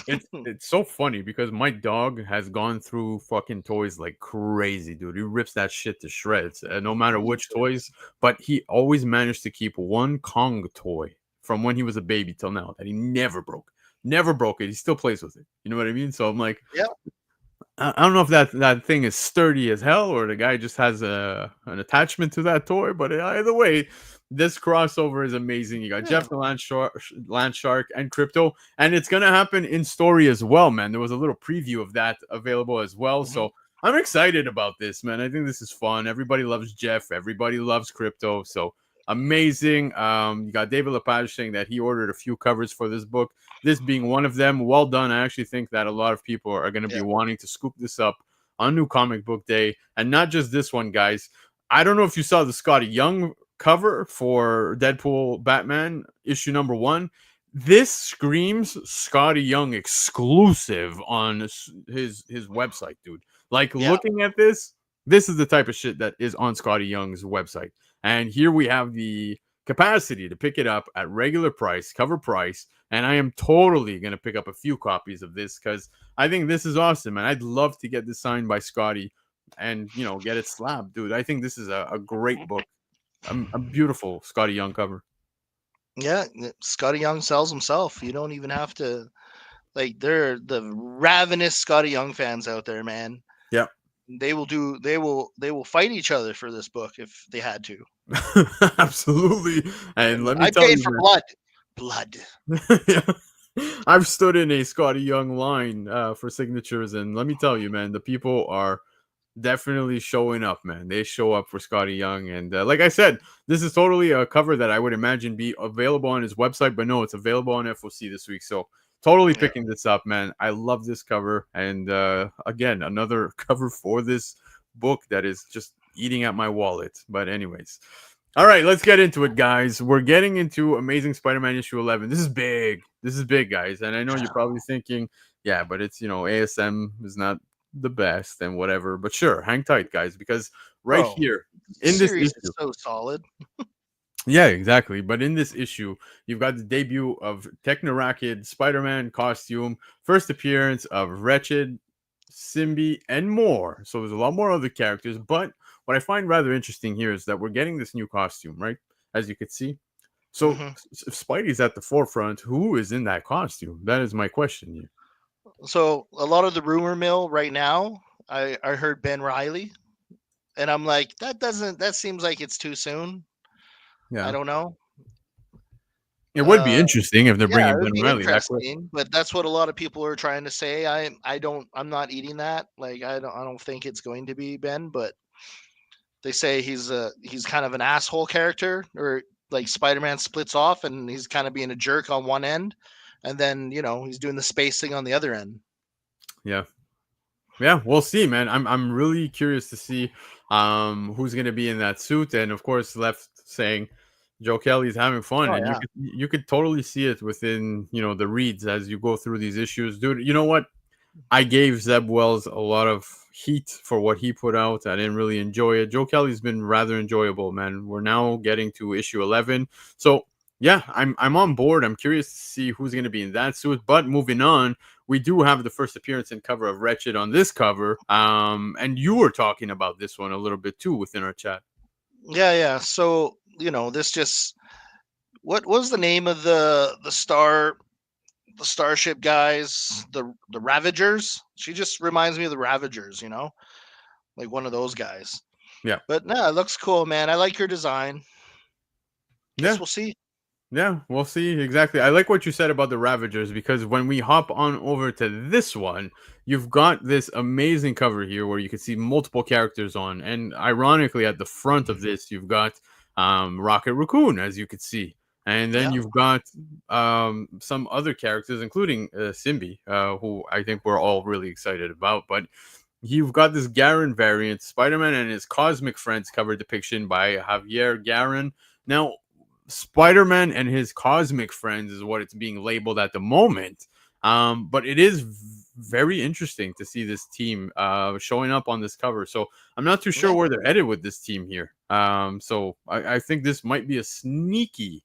It's so funny because my dog has gone through fucking toys like crazy, dude. He rips that shit to shreds, no matter which toys. But he always managed to keep one Kong toy from when he was a baby till now that he never broke. Never broke it. He still plays with it. You know what I mean? So I'm like, yeah. I don't know if that thing is sturdy as hell or the guy just has an attachment to that toy. But either way, this crossover is amazing. You got Jeff the Land Shark and Crypto, and it's gonna happen in story as well, man. There was a little preview of that available as well. So I'm excited about this, man. I think this is fun. Everybody loves Jeff. Everybody loves Crypto. So amazing. You got David Lepage saying that he ordered a few covers for this book, this being one of them. Well done. I actually think that a lot of people are going to be wanting to scoop this up on New Comic Book Day. And not just this one, guys. I don't know if you saw the Scotty Young cover for Deadpool Batman issue number 1. This screams Scotty Young exclusive on his website, dude. Like, looking at this is the type of shit that is on Scotty Young's website. And here we have the capacity to pick it up at regular price, cover price. And I am totally going to pick up a few copies of this because I think this is awesome. And I'd love to get this signed by Scotty. and get it slapped, dude. I think this is a great book. A beautiful Scotty Young cover. Yeah, Scotty Young sells himself. You don't even have to like. They're the ravenous Scotty Young fans out there, man. Yeah. They will do. They will fight each other for this book if they had to. Absolutely. And let me I tell paid you, for man. blood. Yeah. I've stood in a Scotty Young line for signatures, and let me tell you, man, the people are definitely showing up, man. They show up for Scotty Young, and like I said, this is totally a cover that I would imagine be available on his website, but no, it's available on FOC this week. So totally Yeah. picking this up, man. I love this cover, and again, another cover for this book that is just eating at my wallet. But anyways. All right, let's get into it, guys. We're getting into Amazing Spider-Man issue 11. This is big. This is big, guys. And I know you're probably thinking, yeah, but it's, ASM is not the best and whatever. But sure, hang tight, guys, because right Bro, here the in this series issue, is so solid. yeah, exactly. But in this issue, you've got the debut of Technorakid Spider-Man costume, first appearance of Wretched, Simbi, and more. So there's a lot more other characters. But what I find rather interesting here is that we're getting this new costume, right? As you could see. So Hmm. if Spidey's at the forefront, who is in that costume? That is my question here. So a lot of the rumor mill right now, I heard Ben Riley, and I'm like, that seems like it's too soon. I Yeah. don't know. It would be Uh, interesting if they're yeah, bringing it would Ben be Riley that quick. interesting, but that's what a lot of people are trying to say. I'm not eating that. Like I don't think it's going to be Ben, but they say he's kind of an asshole character, or like Spider-Man splits off and he's kind of being a jerk on one end, and then he's doing the space thing on the other end. Yeah. Yeah, we'll see, man. I'm really curious to see who's gonna be in that suit. And of course, left saying Joe Kelly's having fun, Oh and yeah. you could totally see it within the reads as you go through these issues, dude. You know what? I gave Zeb Wells a lot of heat for what he put out. I didn't really enjoy it. Joe Kelly's been rather enjoyable, man. We're now getting to issue 11, so yeah, I'm on board. I'm curious to see who's going to be in that suit. But moving on, we do have the first appearance and cover of Wretched on this cover. And you were talking about this one a little bit too within our chat. Yeah. So this just what was the name of the starship guys, the Ravagers? She just reminds me of the Ravagers, like one of those guys. Yeah, But no, it looks cool, man. I like your design. Guess yeah. we'll see. Yeah, we'll see. Exactly. I like what you said about the Ravagers because when we hop on over to this one, you've got this amazing cover here where you can see multiple characters on. And ironically, at the front of this, you've got Rocket Raccoon, as you could see. And then Yeah. you've got some other characters, including Simbi, who I think we're all really excited about. But you've got this Garen variant, Spider-Man and his Cosmic Friends cover depiction by Javier Garen. Now, Spider-Man and his Cosmic Friends is what it's being labeled at the moment. But it is very interesting to see this team showing up on this cover. So I'm not too sure Yeah. where they're headed with this team here. So I think this might be a sneaky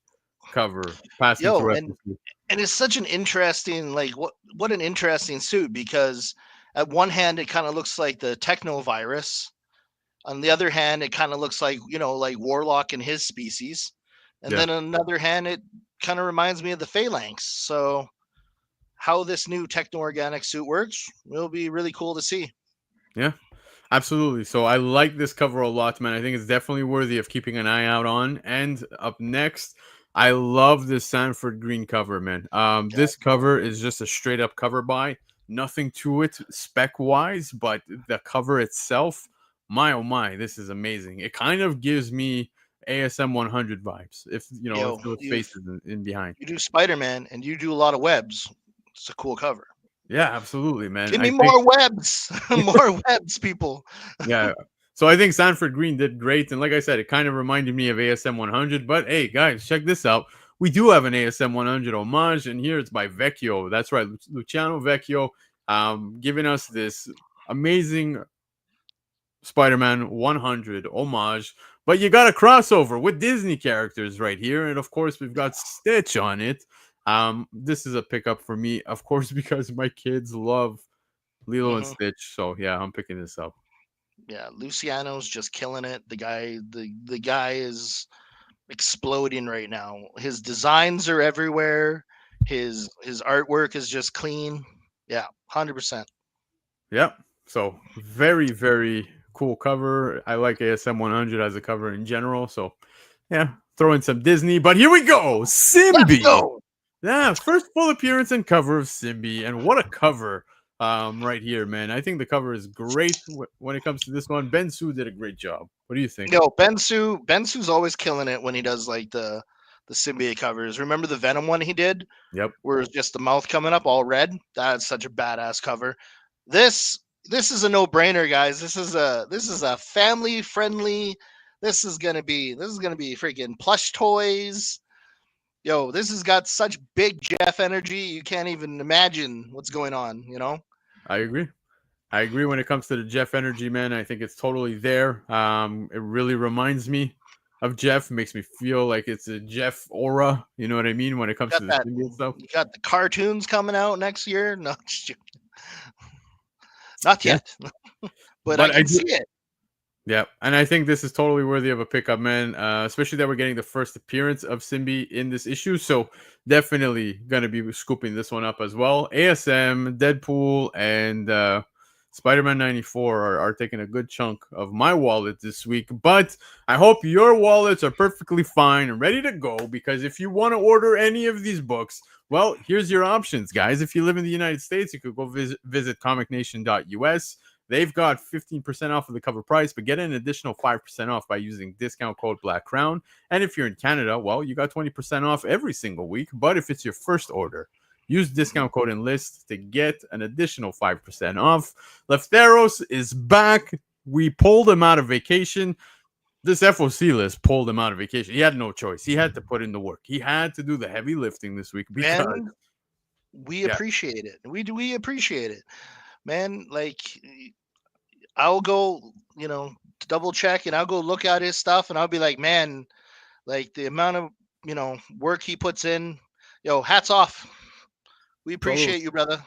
cover passing Yo, through and FFC. and it's such an interesting, like, what an interesting suit, because at one hand it kind of looks like the techno virus. On the other hand, it kind of looks like, like Warlock and his species. And Yeah. then on another hand, it kind of reminds me of the Phalanx. So how this new techno organic suit works will be really cool to see. Yeah. Absolutely. So I like this cover a lot, man. I think it's definitely worthy of keeping an eye out on. And up next, I love this Sanford Green cover, man. Yeah. This cover is just a straight up cover buy. Nothing to it spec wise, but the cover itself, my oh my, this is amazing. It kind of gives me ASM 100 vibes. If Yo, those faces in behind. you do Spider-Man and you do a lot of webs. It's a cool cover. Yeah, absolutely, man. Give I me think more webs. More webs, people. Yeah. So I think Sanford Green did great. And like I said, it kind of reminded me of ASM 100. But hey, guys, check this out. We do have an ASM 100 homage, and here it's by Vecchio. That's right, Luciano Vecchio, giving us this amazing Spider-Man 100 homage. But you got a crossover with Disney characters right here. And of course, we've got Stitch on it. This is a pickup for me, of course, because my kids love Lilo and Hmm. Stitch. So yeah, I'm picking this up. Yeah, Luciano's just killing it. The guy is exploding right now. His designs are everywhere. His artwork is just clean. Yeah, 100%. Yep. So very, very cool cover. I like ASM 100 as a cover in general. So yeah, throw in some Disney. But here we go. Let's Simbi. go. Yeah, first full appearance and cover of Simbi. And what a cover right here, man. I think the cover is great when it comes to this one. Ben Su did a great job. What do you think? Yo, Bensu's always killing it when he does like the symbiote covers. Remember the Venom one he did, Yep. where it's just the mouth coming up all red? That's such a badass cover. This is a no brainer, guys. This is a family friendly. This is gonna be freaking plush toys. Yo, this has got such big Jeff energy. You can't even imagine what's going on. I agree. I agree when it comes to the Jeff energy, man. I think it's totally there. It really reminds me of Jeff. Makes me feel like it's a Jeff aura. You know what I mean when it comes Got to the that. symbiote stuff. You got the cartoons coming out next year. No, not Yeah, yet, but I but I can do. see it. Yeah, and I think this is totally worthy of a pickup, man. Especially that we're getting the first appearance of Simbi in this issue, so definitely gonna be scooping this one up as well. ASM, Deadpool, and Spider-Man 94 are taking a good chunk of my wallet this week. But I hope your wallets are perfectly fine and ready to go, because if you want to order any of these books, well, here's your options, guys. If you live in the United States, you could go visit comicnation.us. They've got 15% off of the cover price, but get an additional 5% off by using discount code Black Crown. And if you're in Canada, well, you got 20% off every single week. But if it's your first order, use discount code Enlist to get an additional 5% off. Lefteros is back. We pulled him out of vacation. This FOC list pulled him out of vacation. He had no choice. He had to put in the work. He had to do the heavy lifting this week because, Man, we yeah, appreciate it. We appreciate it, man. Like I'll go, double check and I'll go look at his stuff and I'll be like, man, like the amount of work he puts in. Yo, hats off. We salute. appreciate you, brother.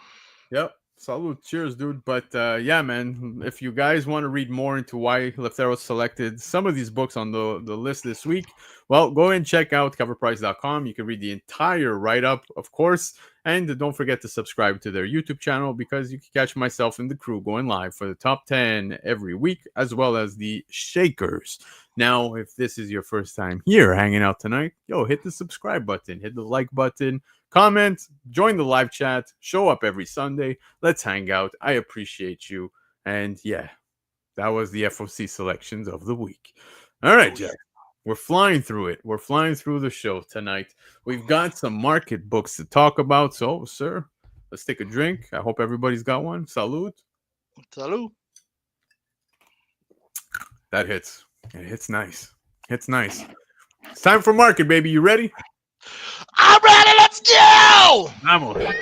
Yep. Salute. Cheers, dude. But yeah, man, if you guys want to read more into why Lefteros selected some of these books on the list this week, well, go and check out coverprice.com. You can read the entire write up, of course. And don't forget to subscribe to their YouTube channel, because you can catch myself and the crew going live for the top 10 every week, as well as the Shakers. Now, if this is your first time here hanging out tonight, yo, hit the subscribe button, hit the like button, comment, join the live chat, show up every Sunday. Let's hang out. I appreciate you. And yeah, that was the FOC selections of the week. All right, Jeff. We're flying through it. We're flying through the show tonight. We've got some market books to talk about. So, sir, let's take a drink. I hope everybody's got one. Salute. Salud. That hits. It hits nice. Hits nice. It's time for market, baby. You ready? I'm ready. Let's go. Vamos.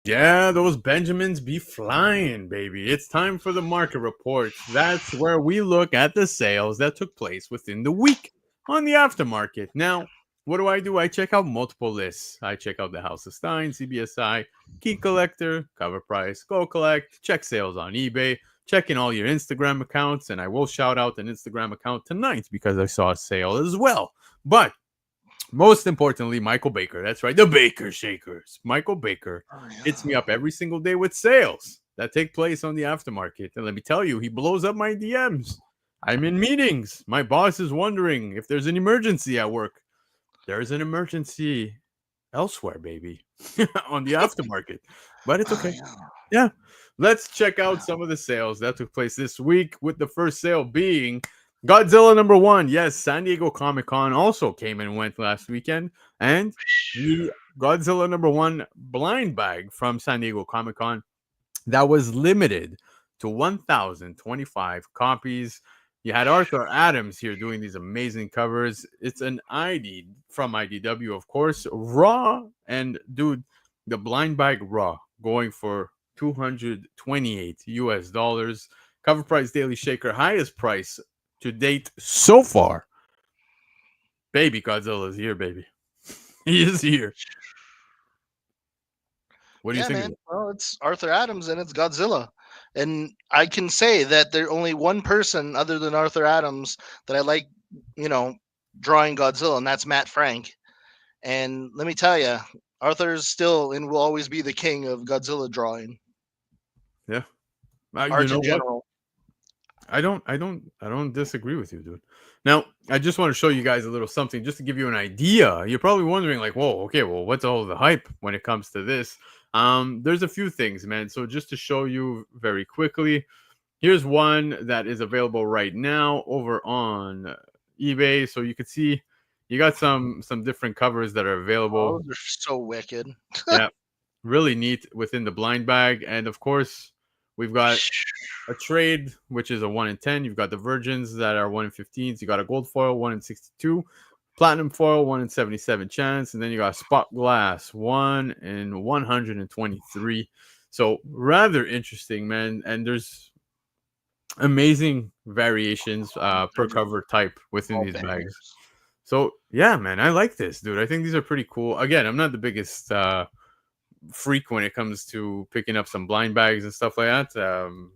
Yeah, those Benjamins be flying, baby. It's time for the market report. That's where we look at the sales that took place within the week on the aftermarket. Now, what do? I check out multiple lists. I check out the House of Stein, CBSI, Key Collector, Cover Price, Go Collect, check sales on eBay, check in all your Instagram accounts, and I will shout out an Instagram account tonight because I saw a sale as well. But most importantly, Michael Baker. That's right, the Baker Shakers. Michael Baker hits me up every single day with sales that take place on the aftermarket. And let me tell you, he blows up my DMs. I'm in meetings. My boss is wondering if there's an emergency at work. There's an emergency elsewhere, baby, on the aftermarket. But it's okay. Yeah. Let's check out some of the sales that took place this week, with the first sale being Godzilla #1. Yes, San Diego Comic-Con also came and went last weekend. And the Godzilla #1 blind bag from San Diego Comic-Con that was limited to 1,025 copies. You had Arthur Adams here doing these amazing covers. It's an ID from IDW, of course. Raw. And dude, the blind bag raw going for $228 US. Cover price Daily Shaker, highest price to date so far. Baby Godzilla is here, baby. He is here. What do you think man. of it? Well, it's Arthur Adams and it's Godzilla. And I can say that there's only one person other than Arthur Adams that I like, drawing Godzilla, and that's Matt Frank. And let me tell you, Arthur's still and will always be the king of Godzilla drawing. Yeah. You Art know in what? general. I don't disagree with you, dude. Now, I just want to show you guys a little something just to give you an idea. You're probably wondering, like, whoa, okay, well, what's all the hype when it comes to this? There's a few things, man. So just to show you very quickly, here's one that is available right now over on eBay. So you can see you got some different covers that are available. Oh, they're so wicked. Yeah, really neat within the blind bag. And of course, we've got a trade, which is a 1 in 10. You've got the virgins that are 1 in 15s. You got a gold foil, 1 in 62. Platinum foil, 1 in 77 chance. And then you got spot glass, 1 in 123. So rather interesting, man. And there's amazing variations per cover type within these bags. So yeah, man, I like this, dude. I think these are pretty cool. Again, I'm not the biggest freak when it comes to picking up some blind bags and stuff like that.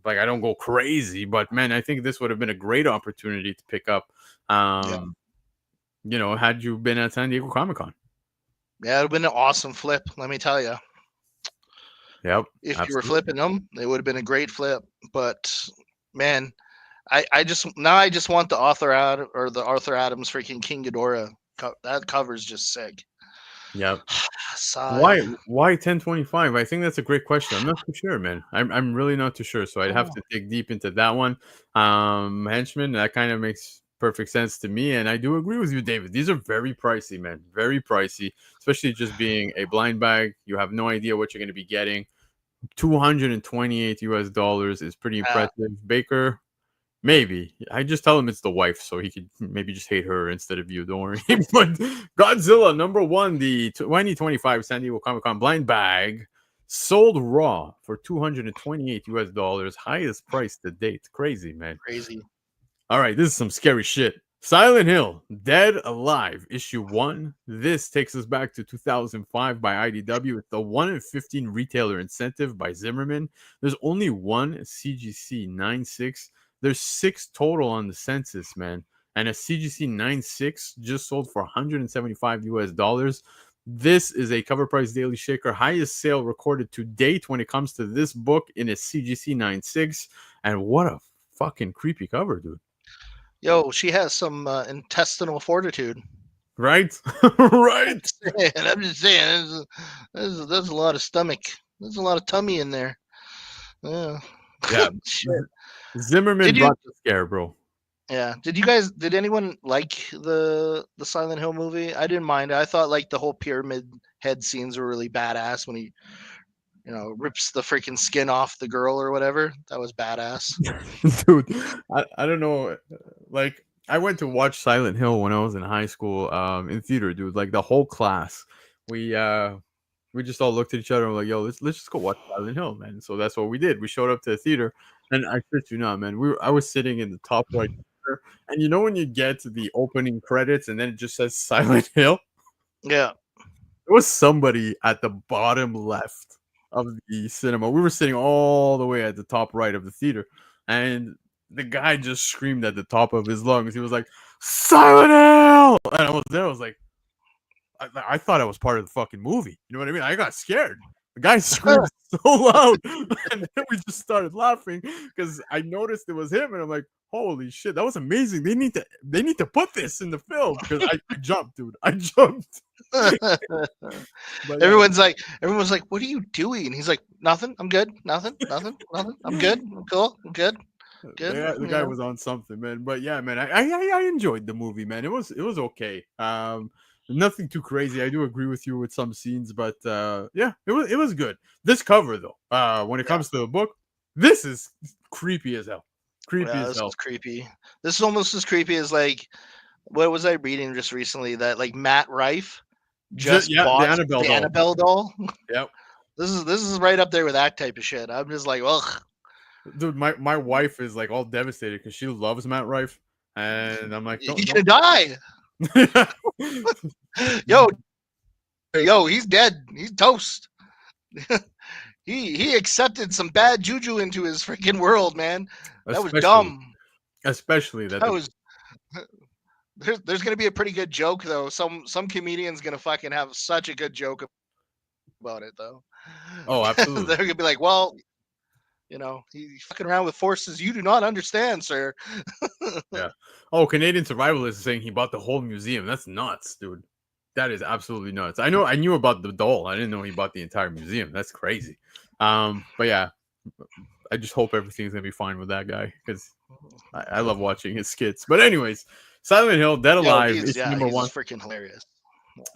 Like I don't go crazy, but man, I think this would have been a great opportunity to pick up. Had you been at San Diego Comic-Con. Yeah, it would have been an awesome flip, let me tell you. Yep. If you were flipping them, it would have been a great flip. But man, I just want the Arthur Adams freaking King Ghidorah. That cover's just sick. Yep. Why 1025? I think that's a great question. I'm not too sure, man. I'm really not too sure. So I'd have to dig deep into that one. Henchman, that kind of makes perfect sense to me. And I do agree with you, David. These are very pricey, man. Very pricey, especially just being a blind bag. You have no idea what you're going to be getting. $228 is pretty impressive. Baker, maybe. I just tell him it's the wife, so he could maybe just hate her instead of you. Don't worry. But Godzilla #1, the 2025 San Diego Comic-Con blind bag, sold raw for $228, highest price to date. Crazy, man. Crazy. All right, this is some scary shit. Silent Hill, Dead Alive, issue 1. This takes us back to 2005 by IDW. It's the 1 in 15 retailer incentive by Zimmerman. There's only one CGC 96. There's 6 total on the census, man. And a CGC 96 just sold for $175. This is a cover price daily shaker, highest sale recorded to date when it comes to this book in a CGC 96. And what a fucking creepy cover, dude. Yo, she has some intestinal fortitude. Right? Right. I'm just saying, there's a lot of stomach. There's a lot of tummy in there. Yeah. Shit. Zimmerman brought the scare, bro. Yeah. Did anyone like the Silent Hill movie? I didn't mind it. I thought like the whole pyramid head scenes were really badass when he rips the freaking skin off the girl or whatever. That was badass. Dude, I don't know. Like, I went to watch Silent Hill when I was in high school in theater, dude. Like, the whole class. We just all looked at each other and were like, yo, let's just go watch Silent Hill, man. So that's what we did. We showed up to the theater, and I shit you not, man. I was sitting in the top right corner, and you know when you get to the opening credits and then it just says Silent Hill? Yeah. There was somebody at the bottom left of the cinema. We were sitting all the way at the top right of the theater, and the guy just screamed at the top of his lungs. He was like, Silent Hill! And I was there. I was like, I thought I was part of the fucking movie. You know what I mean? I got scared. The guy screamed so loud, and then we just started laughing because I noticed it was him, and I'm like, holy shit, that was amazing. They need to put this in the film because I jumped, dude. I jumped. Everyone's like, what are you doing? And he's like, nothing. I'm good. Nothing. I'm good. I'm cool. I'm good. Good. The guy was on something, man. But yeah, man, I enjoyed the movie, man. It was okay. Nothing too crazy. I do agree with you with some scenes, but yeah, it was good. This cover though, when it comes to the book, this is creepy as hell. This is creepy. This is almost as creepy as like, what was I reading just recently that like Matt Rife just bought the Annabelle doll. Yep. This is right up there with that type of shit. I'm just like, ugh. Dude, my wife is like all devastated because she loves Matt Rife, and I'm like, he's gonna die. Yo, he's dead. He's toast. He accepted some bad juju into his freaking world, man. That was especially dumb. especially that That the was. There's gonna be a pretty good joke though. Some comedian's gonna fucking have such a good joke about it though. oh, absolutely. They're gonna be like, well, he's fucking around with forces you do not understand, sir. Yeah. Oh, Canadian Survivalist is saying he bought the whole museum. That's nuts, dude. That is absolutely nuts. I knew about the doll. I didn't know he bought the entire museum. That's crazy. But yeah, I just hope everything's gonna be fine with that guy because I love watching his skits. But anyways, Silent Hill, Dead Yo, Alive, he's issue number he's one. freaking hilarious.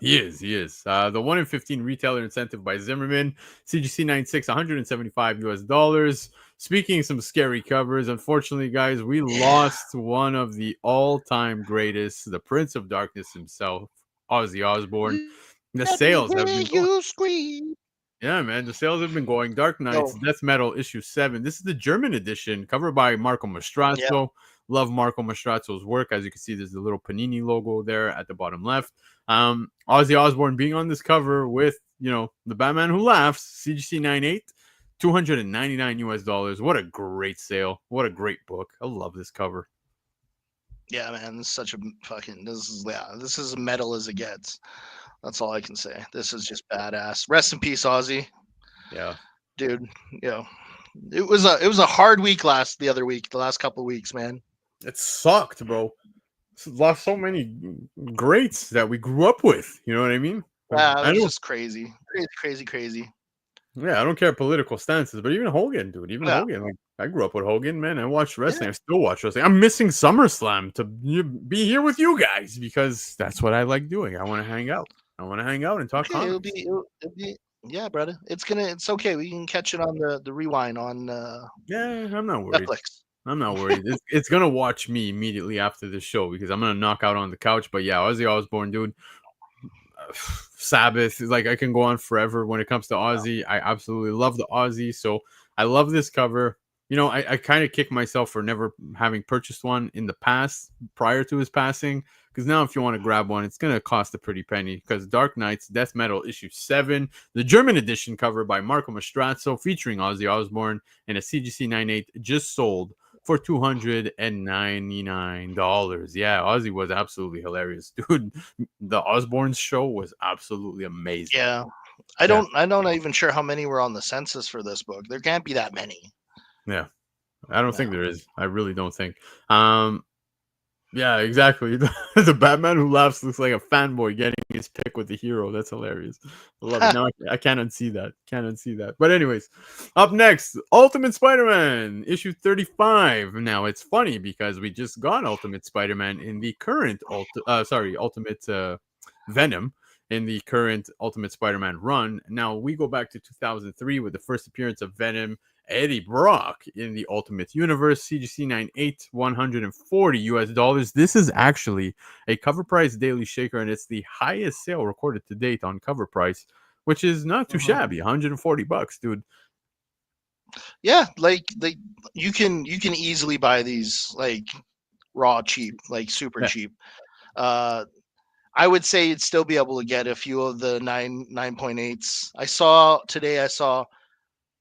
He is, he is. The 1 in 15 retailer incentive by Zimmerman, CGC 96, $175. Speaking of some scary covers, unfortunately, guys, we lost one of the all-time greatest, the Prince of Darkness himself, Ozzy Osbourne. The Let me sales have hear been going. you scream. Yeah, man, the sales have been going. Dark Knights, Yo, Death Metal, issue 7. This is the German edition, covered by Marco yeah, Mastrazzo. Love Marco Mastrazzo's work. As you can see, there's a little Panini logo there at the bottom left. Ozzy Osbourne being on this cover with, the Batman Who Laughs, CGC 98, $299. What a great sale. What a great book. I love this cover. yeah, man, this is such a fucking. This is metal as it gets. That's all I can say. This is just badass. Rest in peace, Ozzy. Yeah. Dude, it was a hard week the last couple of weeks, man. It sucked, bro. Lost so many greats that we grew up with. You know what I mean? Yeah, it I was don't. just crazy, crazy. Yeah, I don't care political stances, but even Hogan, dude, even Yeah, Hogan. Like, I grew up with Hogan, man. I watched wrestling. yeah. I still watch wrestling. I'm missing SummerSlam to be here with you guys because that's what I like doing. I want to hang out. I want to hang out and talk Okay, comics. it'll be. Yeah, brother. It's okay. We can catch it on the rewind on Yeah, I'm not worried. Netflix. I'm not worried. It's gonna watch me immediately after the show because I'm gonna knock out on the couch. But yeah, Ozzy Osbourne, dude. Sabbath, like I can go on forever when it comes to Ozzy. I absolutely love the Ozzy, so I love this cover. I kind of kick myself for never having purchased one in the past prior to his passing. Because now, if you want to grab one, it's going to cost a pretty penny. Because Dark Knights, Death Metal, issue 7, the German edition cover by Marco Mastrazzo featuring Ozzy Osbourne and a CGC 98 just sold for $299. Yeah, Ozzy was absolutely hilarious. Dude, the Osbourne show was absolutely amazing. Yeah, I'm not even sure how many were on the census for this book. There can't be that many. Yeah. I don't think there is. I really don't think. Yeah, exactly. The Batman Who Laughs looks like a fanboy getting his pick with the hero. That's hilarious. I love it. Now I can't unsee that. Can't unsee that. But anyways, up next, Ultimate Spider-Man, issue 35. Now it's funny because we just got Ultimate Spider-Man in the current Ultimate Venom in the current Ultimate Spider-Man run. Now we go back to 2003 with the first appearance of Venom, Eddie Brock in the Ultimate Universe, CGC 98, $140. This is actually a cover price daily shaker, and it's the highest sale recorded to date on cover price, which is not too shabby. $140, dude. Yeah, like you can easily buy these like raw cheap, like super cheap. I would say you'd still be able to get a few of the 9.8s. I saw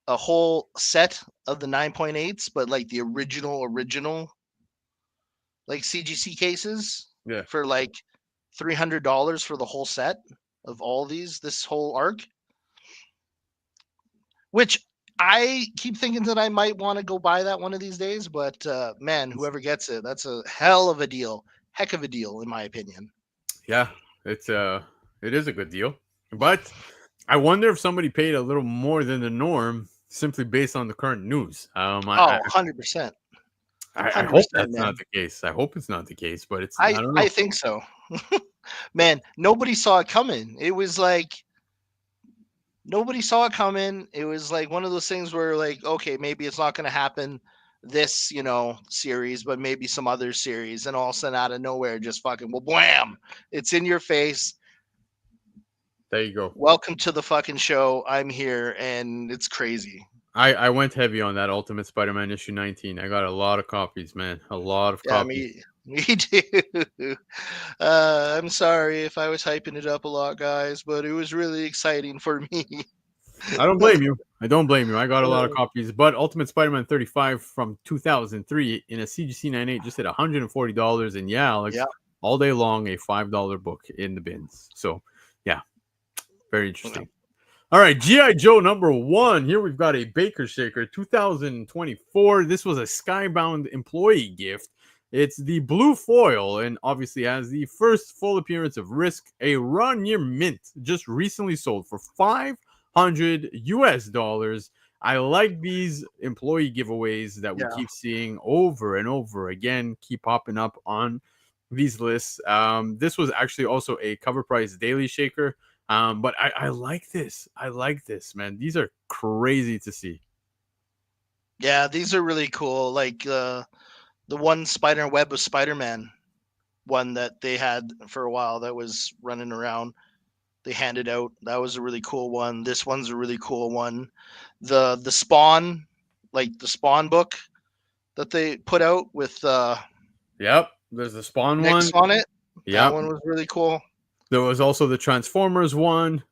a whole set of the 9.8s, but like the original like CGC cases for like $300 for the whole set of all this whole arc. Which I keep thinking that I might want to go buy that one of these days, but man, whoever gets it, that's a hell of a deal. Heck of a deal, in my opinion. Yeah, it is a good deal. But I wonder if somebody paid a little more than the norm simply based on the current news. 100%. I hope that's not the case. I hope it's not the case, but I don't know. I think so. Man, nobody saw it coming. It was like nobody saw it coming. It was like one of those things where like, okay, maybe it's not going to happen this, series, but maybe some other series, and all of a sudden out of nowhere, just fucking, well, blam, it's in your face. There you go. Welcome to the fucking show. I'm here, and it's crazy. I went heavy on that Ultimate Spider-Man issue 19. I got a lot of copies, man. A lot of copies. Me too. I'm sorry if I was hyping it up a lot, guys, but it was really exciting for me. I don't blame you. I don't blame you. I got a lot of copies, but Ultimate Spider-Man 35 from 2003 in a CGC 98 just hit $140, and yeah, Alex, all day long a $5 book in the bins. So yeah, very interesting. All right, G.I. Joe #1. Here we've got a Baker Shaker 2024. This was a Skybound employee gift. It's the blue foil and obviously has the first full appearance of Risk, a run near mint, just recently sold for $500. I like these employee giveaways that we keep seeing over and over again, keep popping up on these lists. This was actually also a Covrprice daily shaker. But I like this. I like this, man. These are crazy to see. Yeah, these are really cool. Like the one Spider Web of Spider-Man one that they had for a while that was running around. They handed out. That was a really cool one. This one's a really cool one. The Spawn, like the Spawn book that they put out with Yep, there's the Spawn Nick's one on it. Yeah, that one was really cool. There was also the Transformers one,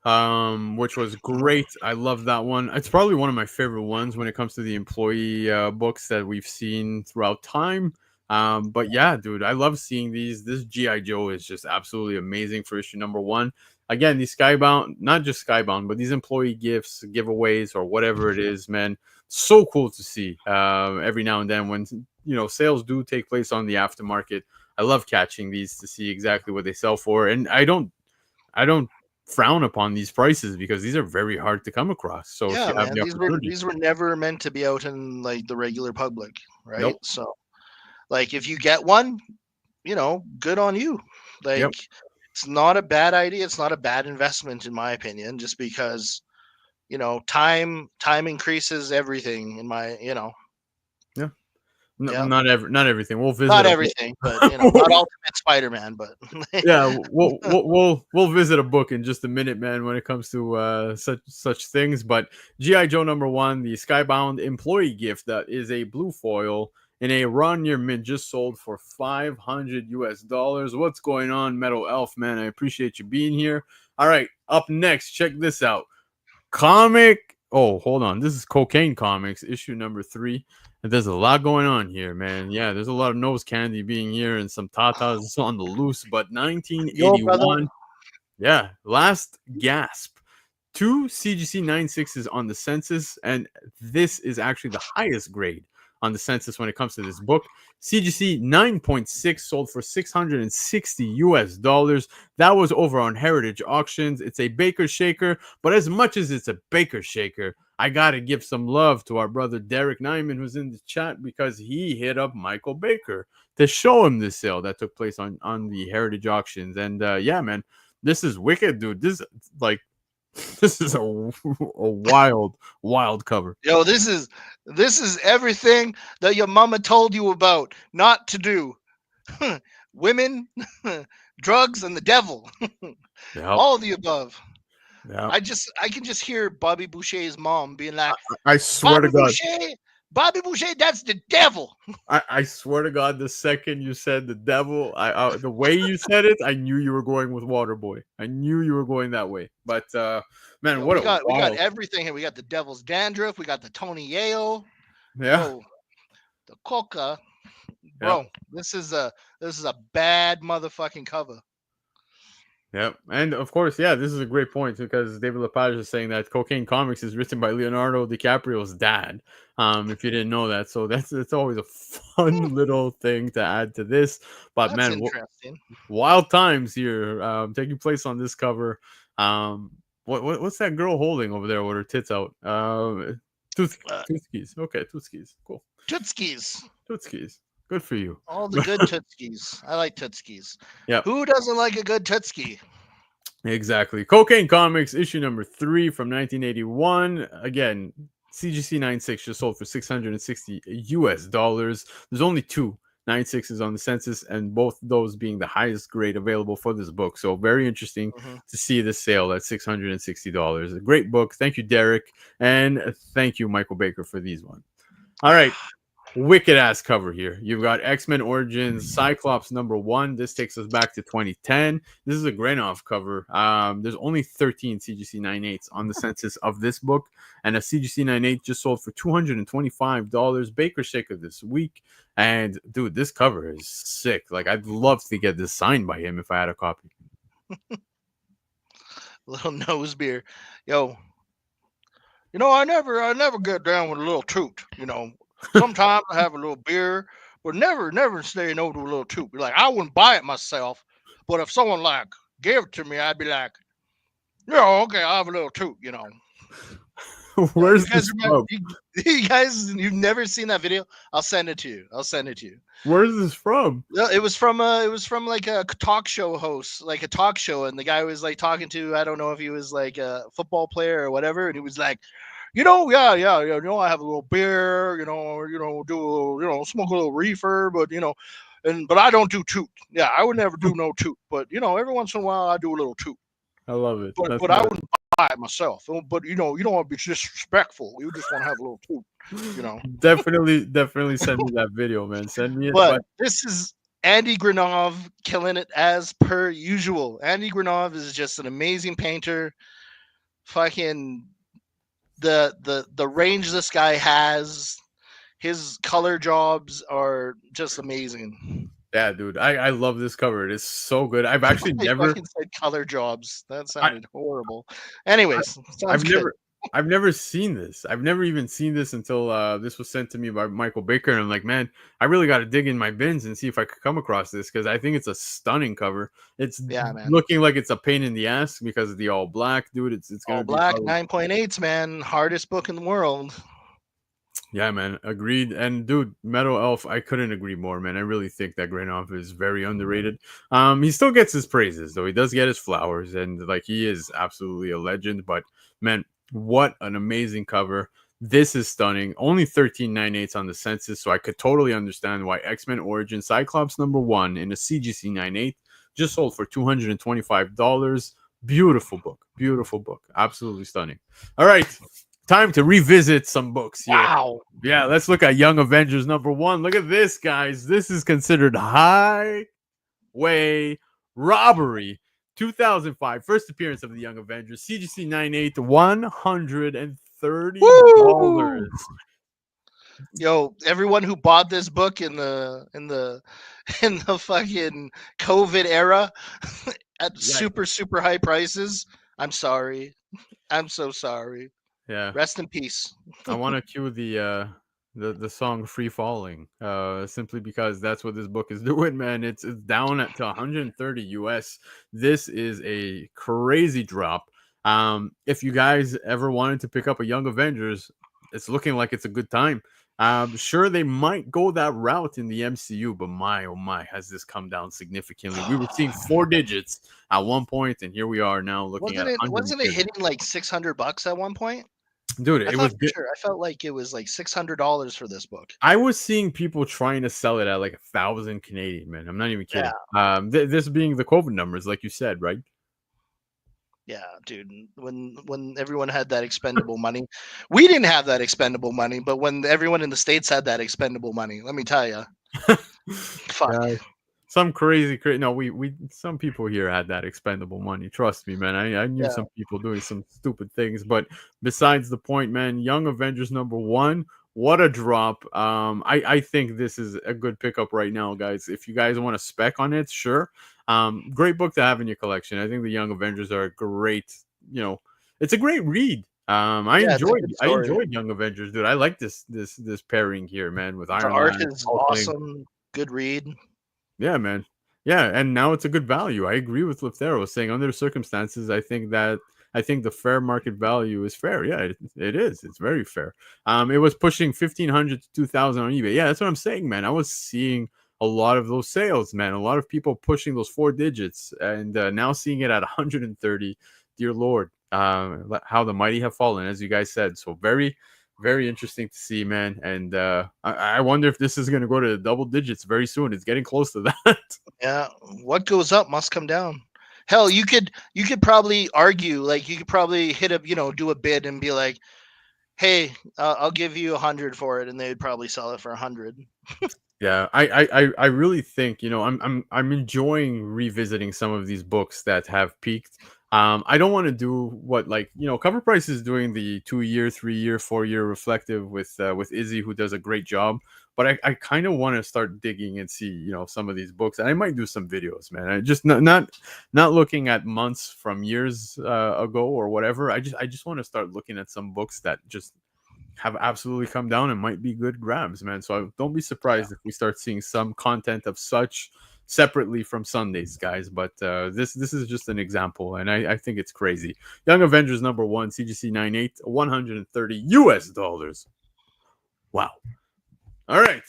which was great. I love that one. It's probably one of my favorite ones when it comes to the employee books that we've seen throughout time. But yeah, dude, I love seeing these. This G.I. Joe is just absolutely amazing for issue #1. Again, these Skybound, not just Skybound, but these employee gifts, giveaways, or whatever it is, man. So cool to see every now and then when, sales do take place on the aftermarket. I love catching these to see exactly what they sell for, and I don't frown upon these prices because these are very hard to come across. So yeah, if you have man, the opportunity, these were never meant to be out in like the regular public, right? Nope. So, like, if you get one, good on you. Like, Yep. It's not a bad idea. It's not a bad investment, in my opinion, just because time increases everything. In my Yeah. Not everything. We'll visit. Not everything, but not Ultimate Spider-Man, but yeah, we'll visit a book in just a minute, man. When it comes to such things, but G.I. Joe #1, the Skybound employee gift that is a blue foil in a run near mint, just sold for $500. What's going on, Metal Elf, man? I appreciate you being here. All right, up next, check this out. Comic. Oh, hold on. This is Cocaine Comics, issue #3. And there's a lot going on here, man. Yeah, there's a lot of nose candy being here and some tatas on the loose. But 1981, yeah, last gasp. 2 CGC 96s on the census, and this is actually the highest grade on the census when it comes to this book. CGC 9.6 sold for $660. That was over on Heritage Auctions. It's a Baker Shaker, but as much as it's a Baker Shaker, I gotta give some love to our brother Derek Nyman, who's in the chat, because he hit up Michael Baker to show him this sale that took place on the Heritage Auctions. And yeah, man, this is wicked, dude. This is a wild cover. Yo, this is everything that your mama told you about not to do. Women, drugs, and the devil. Yep. All the above. Yep. I can just hear Bobby Boucher's mom being like, I swear to God. Bobby Boucher, that's the devil. I swear to God, the second you said the devil, the way you said it, I knew you were going with Waterboy. I knew you were going that way. But man, we got everything here. We got the Devil's Dandruff. We got the Tony Yale. Yeah. Bro, the Coca. Bro, yeah. This is a bad motherfucking cover. Yep, and of course, yeah, this is a great point because David Lepage is saying that Cocaine Comics is written by Leonardo DiCaprio's dad. If you didn't know that, so it's always a fun little thing to add to this. But that's man, wild times here taking place on this cover. What's that girl holding over there with her tits out? Tootskies. Okay, Tootskies. Cool. Tootskies. Good for you. All the good Tootskies. I like Tootskies. Yeah. Who doesn't like a good Tootski? Exactly. Cocaine Comics, issue #3 from 1981. Again, CGC 96 just sold for $660. There's only 2 96s on the census, and both those being the highest grade available for this book. So very interesting to see this sale at $660. A great book. Thank you, Derek. And thank you, Michael Baker, for these ones. All right. wicked ass cover here. You've got X-Men Origins Cyclops #1. This takes us back to 2010. This is a Granoff cover. There's only 13 CGC 98s on the census of this book, and a CGC 98 just sold for $225. Baker Shaker this week. And dude, this cover is sick. Like, I'd love to get this signed by him if I had a copy. Little nose beer. Yo, I never get down with a little toot. Sometimes I have a little beer, but never say no to a little toot. Like, I wouldn't buy it myself, but if someone like gave it to me, I'd be like, okay, I'll have a little toot. Where's this from? You guys, you've never seen that video? I'll send it to you. Where's this from? It was from like a talk show host, like a talk show, and the guy was like talking to, I don't know if he was like a football player or whatever, and he was like, yeah, I have a little beer, smoke a little reefer, but but I don't do toot. Yeah, I would never do no toot, but every once in a while I do a little toot. I love it. But I wouldn't buy it myself. But you don't want to be disrespectful. You just want to have a little toot. Definitely send me that video, man. Send me it. But this is Andy Granov killing it as per usual. Andy Granov is just an amazing painter. Fucking the range this guy has, his color jobs are just amazing. Yeah, dude, I love this cover. It is so good. I've actually never said color jobs. That sounded horrible. Anyways, I've never seen this. I've never even seen this until this was sent to me by Michael Baker, and I'm like, man, I really got to dig in my bins and see if I could come across this, because I think it's a stunning cover. It's looking like it's a pain in the ass because of the all black, dude. It's gonna all black 9.8s, man. Hardest book in the world. Yeah, man, agreed. And dude, Metal Elf, I couldn't agree more, man. I really think that Granoff is very underrated. He still gets his praises, though. He does get his flowers, and like, he is absolutely a legend. But man, what an amazing cover. This is stunning. Only 13.98s on the census, so I could totally understand why X-Men Origin Cyclops #1 in a CGC 98 just sold for $225. Beautiful book, absolutely stunning. All right, time to revisit some books here. Wow. Yeah, let's look at Young Avengers #1. Look at this, guys. This is considered highway robbery. 2005, first appearance of the Young Avengers. CGC 98, $130. Yo, everyone who bought this book in the fucking COVID era at super high prices, I'm sorry. I'm so sorry. Yeah. Rest in peace. I want to cue the song Free Falling, simply because that's what this book is doing, man. It's down to 130 US. This is a crazy drop. If you guys ever wanted to pick up a Young Avengers, it's looking like it's a good time. Sure, they might go that route in the MCU, but my, oh my, has this come down significantly. We were seeing 4 digits at one point, and here we are now looking wasn't it hitting like $600 at one point? Dude, I felt like it was like $600 for this book. I was seeing people trying to sell it at like 1,000 Canadian, man. I'm not even kidding. Yeah. This being the COVID numbers, like you said, right? Yeah, dude. When everyone had that expendable money, we didn't have that expendable money, but when everyone in the States had that expendable money, let me tell you, fuck. Yeah. Some crazy. No, we some people here had that expendable money. Trust me, man. I knew some people doing some stupid things, but besides the point, man. Young Avengers #1. What a drop. I think this is a good pickup right now, guys. If you guys want to spec on it, sure. Great book to have in your collection. I think the Young Avengers are a great. It's a great read. I enjoyed Young Avengers, dude. I like this pairing here, man. With Iron Man. The art is awesome. Good read. Yeah, man. Yeah, and now it's a good value. I agree with Leftero saying under the circumstances, I think the fair market value is fair. Yeah, it is. It's very fair. It was pushing 1,500 to 2,000 on eBay. Yeah, that's what I'm saying, man. I was seeing a lot of those sales, man. A lot of people pushing those 4 digits, and now seeing it at 130. Dear Lord, how the mighty have fallen, as you guys said. So very, very interesting to see, man. And I wonder if this is going to go to double digits very soon. It's getting close to that. Yeah, what goes up must come down. Hell, you could probably argue, like you could probably hit do a bid and be like, hey, I'll give you 100 for it, and they'd probably sell it for 100. Yeah, I really think, I'm enjoying revisiting some of these books that have peaked. I don't want to do what, like, Cover Price is doing the 2 year, 3 year, 4 year reflective with Izzy, who does a great job. But I kind of want to start digging and see, some of these books, and I might do some videos, man. I just not looking at months from years ago or whatever. I just want to start looking at some books that just have absolutely come down and might be good grabs, man. So don't be Yeah. surprised if we start seeing some content of such separately from Sundays, guys. But this is just an example, and I think it's crazy. Young Avengers #1, CGC 98, $130. Wow. All right.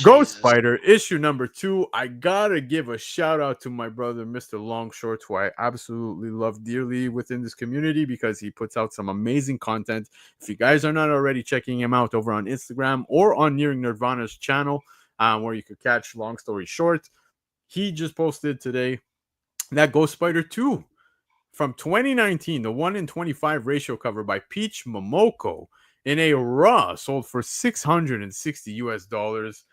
Ghost Jesus. Spider issue #2. I gotta give a shout out to my brother, Mr. Longshort, who I absolutely love dearly within this community because he puts out some amazing content. If you guys are not already checking him out over on Instagram or on Nearing Nirvana's channel, where you could catch Long Story Short, he just posted today that Ghost Spider 2 from 2019, the 1 in 25 ratio cover by Peach Momoko in a raw sold for $660.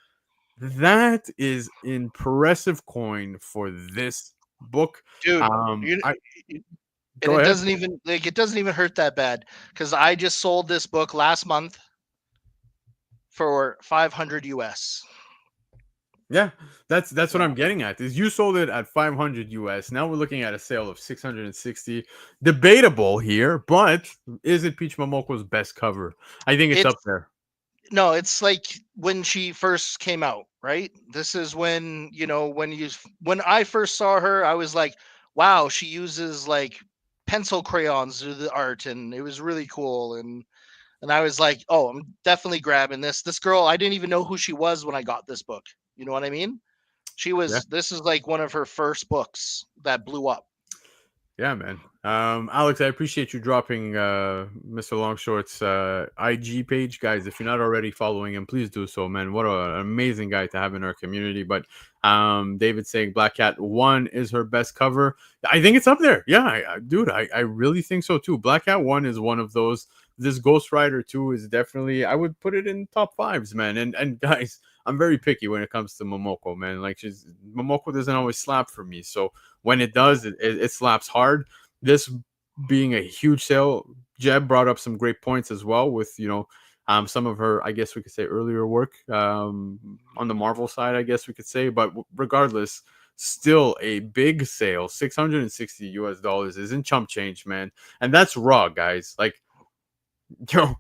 That is impressive coin for this book. Dude, Um, you, I and Go it ahead. doesn't even hurt that bad because I just sold this book last month for 500 US. Yeah, that's what Yeah. I'm getting at. Is you sold it at 500 US. Now we're looking at a sale of 660. Debatable here, but is it Peach Momoko's best cover? I think it's It's up there. no, it's like when she first came out, right? This is when, when I first saw her, I was like, wow, she uses like pencil crayons to do the art, and it was really cool. And I was like, oh, I'm definitely grabbing this. This girl, I didn't even know who she was when I got this book. You know what I mean? Yeah. This is like one of her first books that blew up. Yeah, man. Alex, I appreciate you dropping Mr. Longshort's IG page, guys. If you're not already following him, please do so, man. What an amazing guy to have in our community. But David saying Black Cat 1 is her best cover. I think it's up there. Yeah, dude, I really think so too. Black Cat 1 is one of those. This Ghost Rider 2 is definitely, I would put it in top fives, man. And guys, I'm very picky when it comes to Momoko, man. Like, Momoko doesn't always slap for me, so when it does, it slaps hard. This being a huge sale, Jeb brought up some great points as well with, some of her, I guess we could say, earlier work on the Marvel side, I guess we could say. But regardless, still a big sale. $660 isn't chump change, man. And that's raw, guys. Like, yo,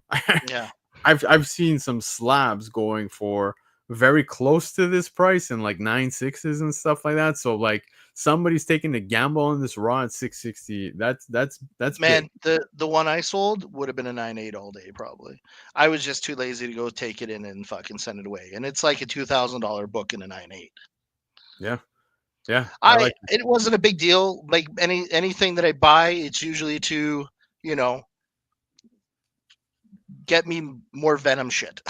Yeah. I've seen some slabs going for very close to this price and like 9.6s and stuff like that. So like somebody's taking the gamble on this raw at 660. That's big. Man, the one I sold would have been a 9.8 all day probably. I was just too lazy to go take it in and fucking send it away. And it's like a $2,000 book in a 9.8. Yeah. Yeah. I like it. It wasn't a big deal. Like anything that I buy, it's usually to, you know, get me more Venom shit.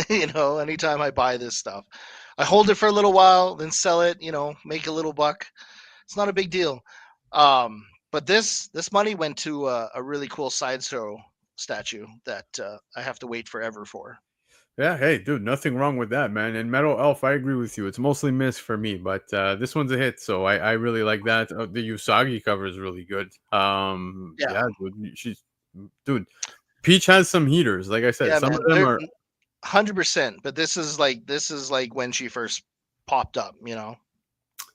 Anytime I buy this stuff. I hold it for a little while, then sell it, make a little buck. It's not a big deal. But this money went to a really cool sideshow statue that I have to wait forever for. Yeah, hey, dude, nothing wrong with that, man. And Metal Elf, I agree with you. It's mostly miss for me, but this one's a hit, so I really like that. The Usagi cover is really good. Yeah, Yeah, dude. Peach has some heaters. Like I said, yeah, some of man. them They're are. 100%. But this is like when she first popped up.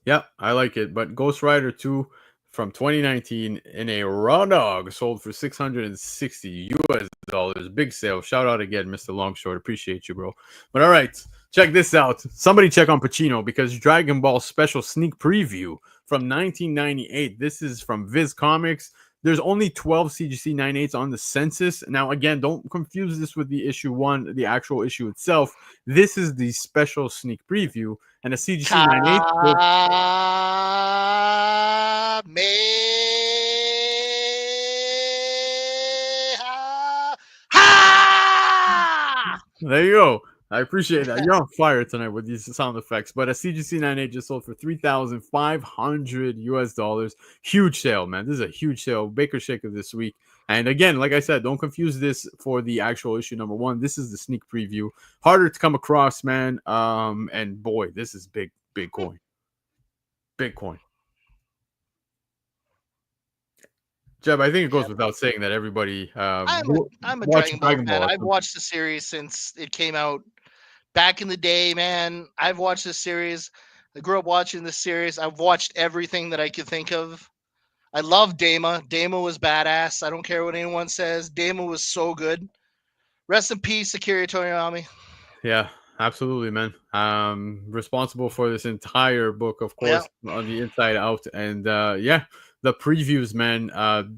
Yeah, I like it. But Ghost Rider 2 from 2019 in a raw dog sold for $660. Big sale. Shout out again, Mr. Longshort. Appreciate you, bro. But all right, check this out. Somebody check on Pacino because Dragon Ball special sneak preview from 1998. This is from Viz Comics. There's only 12 CGC 98s on the census. Now, again, don't confuse this with the issue 1, the actual issue itself. This is the special sneak preview. And a CGC 98. There you go. I appreciate that. You're on fire tonight with these sound effects. But a CGC 98 just sold for $3,500 US. Huge sale, man. This is a huge sale. Baker Shaker this week. And again, like I said, don't confuse this for the actual issue number 1. This is the sneak preview. Harder to come across, man. And boy, this is big, big coin. Big coin. Jeb, I think it goes without saying that everybody I'm a Dragon Ball fan. I've watched the series since it came out back in the day, man. I've watched this series. I grew up watching this series. I've watched everything that I could think of. I love Dama. Dama was badass. I don't care what anyone says. Dama was so good. Rest in peace, Akira Toriyama. Yeah, absolutely, man. Responsible for this entire book, of course, on the inside out, and yeah, the previews, man.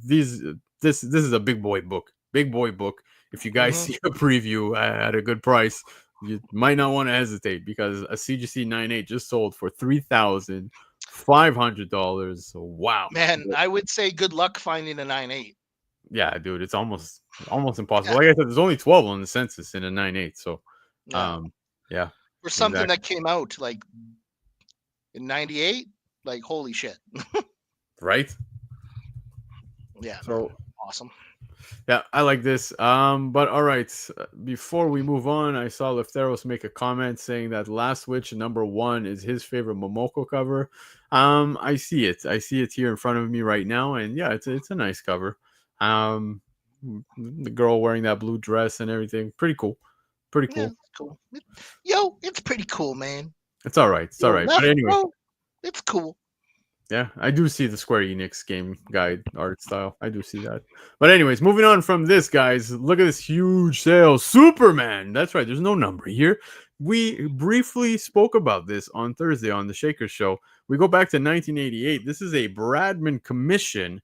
This is a big boy book. If you guys see a preview at a good price, you might not want to hesitate because a CGC 98 just sold for $3,500. Wow, man, I would say good luck finding a 98. Yeah, dude, it's almost impossible. Like I said, there's only 12 on the census in a 98, so yeah. For something that came out like in 98, like holy shit. Right? Yeah. So man. Awesome. Yeah, I like this. But all right, before we move on, I saw Lefteros make a comment saying that Last Witch number 1 is his favorite Momoko cover. I see it here in front of me right now, and yeah, it's a nice cover. The girl wearing that blue dress and everything, pretty cool. Yeah, it's cool. Yo, it's pretty cool, man. It's all right. It's all right. But anyway, it's cool. Yeah, I do see the Square Enix game guide art style. I do see that. But anyways, moving on from this, guys, look at this huge sale. Superman. That's right. There's no number here. We briefly spoke about this on Thursday on the Shaker Show. We go back to 1988. This is a Bradman commission.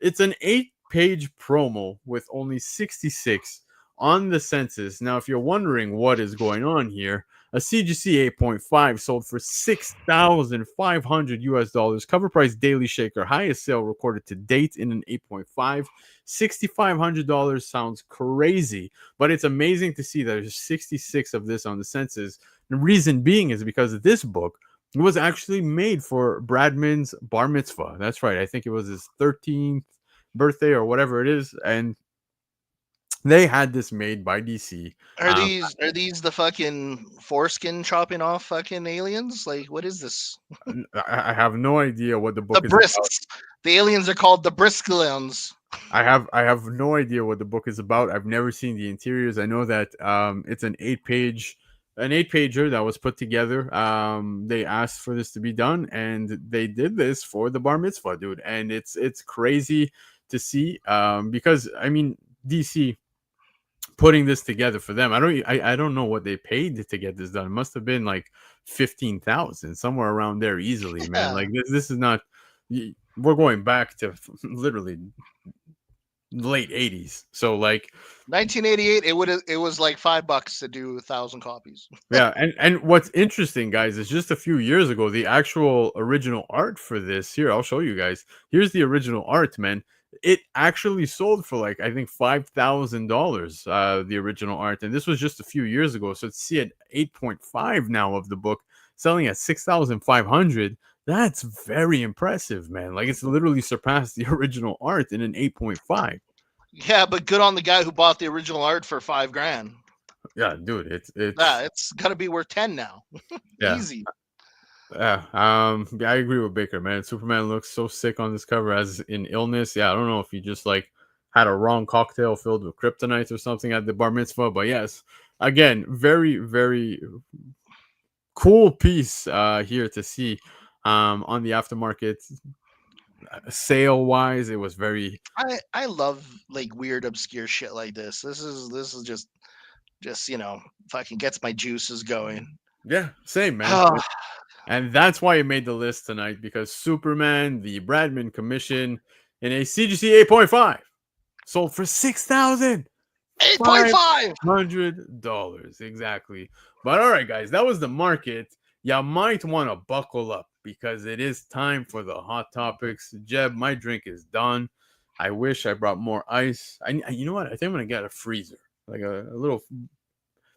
It's an 8-page promo with only 66 on the census. Now, if you're wondering what is going on here, a CGC 8.5 sold for $6,500. Cover price daily shaker, highest sale recorded to date in an 8.5. $6,500 sounds crazy, but it's amazing to see that there's 66 of this on the census. The reason being is because this book was actually made for Bradman's bar mitzvah. That's right. I think it was his 13th birthday or whatever it is, and they had this made by DC. Are these the fucking foreskin chopping off fucking aliens? Like, what is this? I have no idea what the book is Brisks. About. The aliens are called the Brisklians. I have no idea what the book is about. I've never seen the interiors. I know that it's an 8-pager that was put together. They asked for this to be done, and they did this for the bar mitzvah, dude. And it's crazy to see because I mean DC putting this together for them. I don't know what they paid to get this done. It must have been like 15,000, somewhere around there easily, man. Like this is not. We're going back to literally late 80s. So like 1988, it was like $5 to do 1,000 copies. Yeah, and what's interesting, guys, is just a few years ago, the actual original art for this. Here, I'll show you guys. Here's the original art, man. It actually sold for like I think $5,000, the original art, and this was just a few years ago. So to see at 8.5 now of the book selling at 6,500, that's very impressive, man. Like it's literally surpassed the original art in an 8.5. Yeah, but good on the guy who bought the original art for $5,000. Yeah, dude, it's got to be worth 10 now. Yeah. Easy. Yeah, I agree with Baker, man. Superman looks so sick on this cover as in illness. Yeah, I don't know if he just like had a wrong cocktail filled with kryptonite or something at the bar mitzvah, but yes, again, very, very cool piece here to see on the aftermarket sale wise. It was very. I love like weird obscure shit like this. This is just fucking gets my juices going. Yeah, same, man. And that's why it made the list tonight, because Superman, the Bradman commission, in a CGC 8.5, sold for $6,500. Exactly. But all right, guys, that was the market. You might want to buckle up because it is time for the hot topics. Jeb, my drink is done. I wish I brought more ice. You know what? I think I'm going to get a freezer, like a little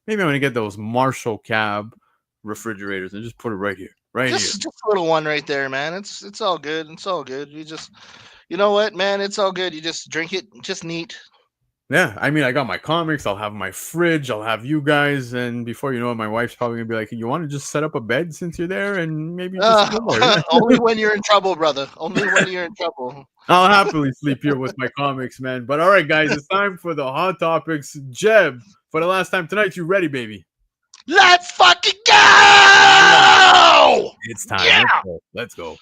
Maybe I'm gonna get those Marshall cab refrigerators and just put it right here, right here. Just a little one right there, man. It's all good. It's all good. You know what, man? It's all good. You just drink it, just neat. Yeah, I mean, I got my comics. I'll have my fridge. I'll have you guys, and before you know it, my wife's probably gonna be like, "You want to just set up a bed since you're there, and maybe just sleep there." Yeah. Only when you're in trouble, brother. Only when you're in trouble. I'll happily sleep here with my comics, man. But all right, guys, it's time for the hot topics. Jeb, for the last time tonight, you ready, baby? Let's fucking go! It's time. Yeah! Let's go.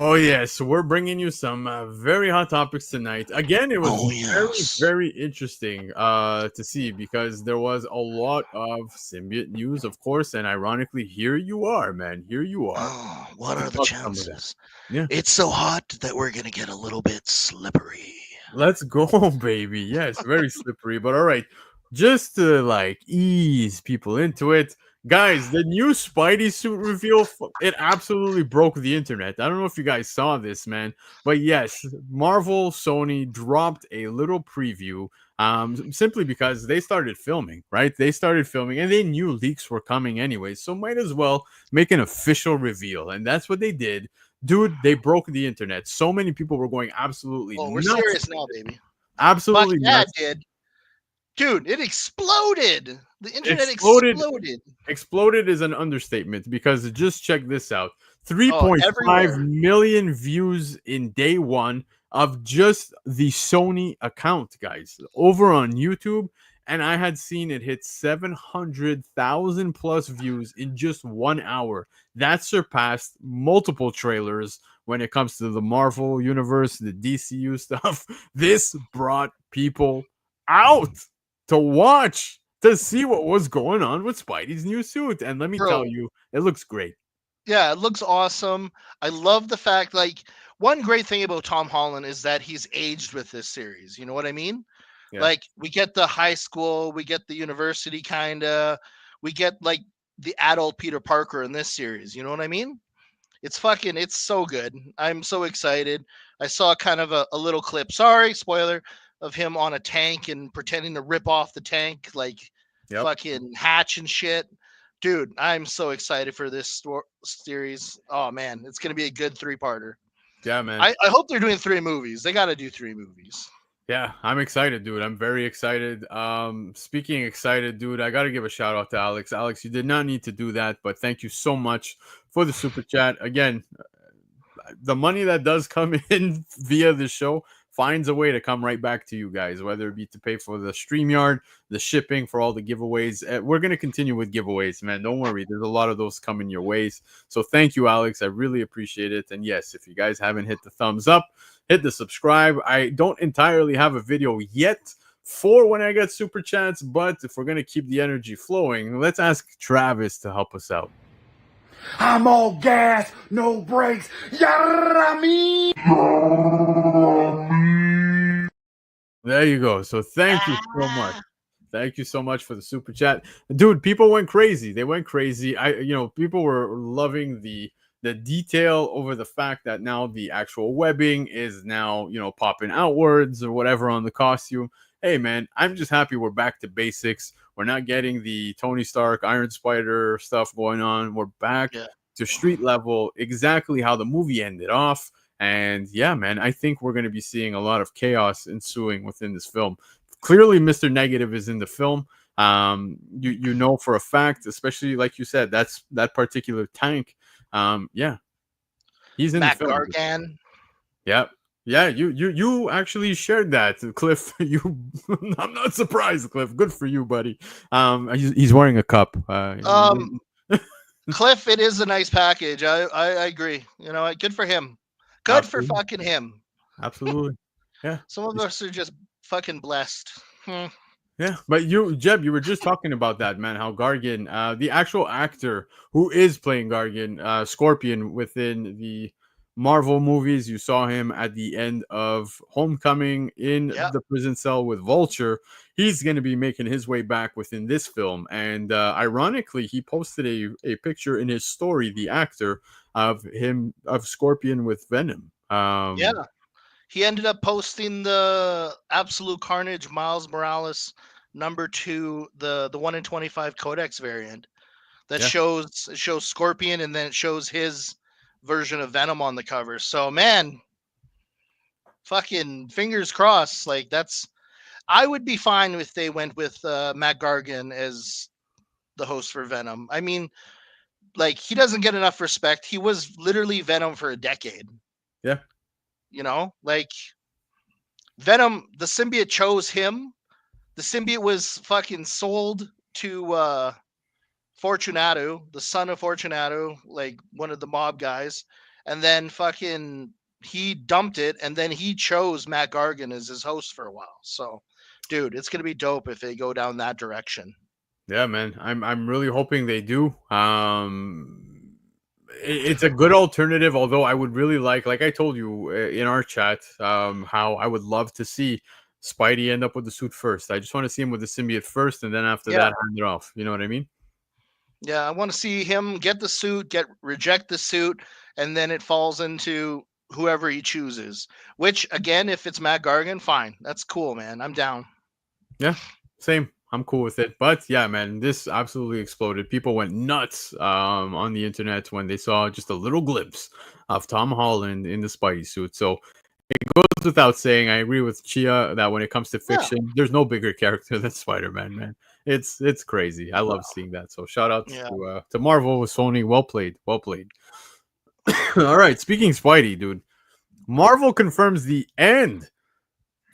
Oh yes, so we're bringing you some very hot topics tonight. Again, it was very interesting to see because there was a lot of symbiote news, of course, and ironically, here you are, man. Here you are. Oh, what are the chances? Yeah, it's so hot that we're gonna get a little bit slippery. Let's go, baby. Yes, very slippery, but all right. Just to like ease people into it. Guys, the new Spidey suit reveal, it absolutely broke the internet. I don't know if you guys saw this, man. But yes, Marvel, Sony dropped a little preview simply because they started filming, right? They started filming and they knew leaks were coming anyway. So might as well make an official reveal. And that's what they did. Dude, they broke the internet. So many people were going absolutely nuts. We're serious now, baby. Absolutely nuts. Yeah, did. Dude, it exploded. The internet exploded. Exploded is an understatement because just check this out. 3.5 million views in day one of just the Sony account, guys, over on YouTube. And I had seen it hit 700,000 plus views in just 1 hour. That surpassed multiple trailers when it comes to the Marvel universe, the DCU stuff. This brought people out to watch, to see what was going on with Spidey's new suit. And let me tell you, it looks great. Yeah, it looks awesome. I love the fact, like, one great thing about Tom Holland is that he's aged with this series. You know what I mean? Yeah. Like, we get the high school, we get the university kind of, we get like the adult Peter Parker in this series. You know what I mean? It's so good. I'm so excited. I saw kind of a little clip. Sorry, spoiler, of him on a tank and pretending to rip off the tank, like fucking Hatch and shit. Dude, I'm so excited for this series. Oh man, it's gonna be a good 3-parter. Yeah, man. I hope they're doing 3 movies. They got to do 3 movies. Yeah, I'm excited, dude. I'm very excited. Speaking excited, dude, I got to give a shout out to Alex. Alex, you did not need to do that, but thank you so much for the super chat. Again, the money that does come in via the show finds a way to come right back to you guys, whether it be to pay for the StreamYard, the shipping, for all the giveaways. We're going to continue with giveaways, man. Don't worry. There's a lot of those coming your ways. So thank you, Alex. I really appreciate it. And yes, if you guys haven't hit the thumbs up, hit the subscribe. I don't entirely have a video yet for when I get super chats, but if we're going to keep the energy flowing, let's ask Travis to help us out. I'm all gas, no brakes. Yarami. There you go. So thank you so much. Thank you so much for the super chat. Dude, people went crazy. They went crazy. People were loving the detail over the fact that now the actual webbing is now, popping outwards or whatever on the costume. Hey, man, I'm just happy we're back to basics. We're not getting the Tony Stark, Iron Spider stuff going on. We're back to street level, exactly how the movie ended off. And yeah, man, I think we're going to be seeing a lot of chaos ensuing within this film. Clearly, Mr. Negative is in the film. You know for a fact, especially like you said, that's that particular tank. He's in the film. Gargan. Yep. Yeah, you actually shared that, Cliff. I'm not surprised, Cliff. Good for you, buddy. He's wearing a cup. Cliff, it is a nice package. I agree. Good for him. Good Absolutely. For fucking him. Absolutely. Yeah. Some of us are just fucking blessed. Yeah, but Jeb, you were just talking about that, man. How Gargan, the actual actor who is playing Gargan, Scorpion within the Marvel movies, you saw him at the end of Homecoming in the prison cell with Vulture. He's going to be making his way back within this film. And ironically, he posted a picture in his story, the actor, of Scorpion with Venom. he ended up posting the Absolute Carnage Miles Morales #2, the 1 in 25 Codex variant that shows Scorpion, and then it shows his version of Venom on the cover. So man, fucking fingers crossed. Like I would be fine if they went with Matt Gargan as the host for Venom. I mean, like, he doesn't get enough respect. He was literally Venom for a decade. Yeah. You know, like Venom, the symbiote chose him. The symbiote was fucking sold to Fortunato, the son of Fortunato, like one of the mob guys, and then fucking he dumped it, and then he chose Matt Gargan as his host for a while. So, dude, it's gonna be dope if they go down that direction. Yeah, man. I'm really hoping they do. It's a good alternative, although I would really like I told you in our chat, how I would love to see Spidey end up with the suit first. I just want to see him with the symbiote first, and then after that, hand it off. You know what I mean? Yeah, I want to see him get the suit, reject the suit, and then it falls into whoever he chooses. Which, again, if it's Matt Gargan, fine. That's cool, man. I'm down. Yeah, same. I'm cool with it. But yeah, man, this absolutely exploded. People went nuts on the internet when they saw just a little glimpse of Tom Holland in the Spidey suit. So it goes without saying, I agree with Chia that when it comes to fiction, there's no bigger character than Spider-Man, man. It's crazy. I love seeing that. So shout out to Marvel with Sony. Well played. Well played. All right. Speaking Spidey, dude. Marvel confirms the end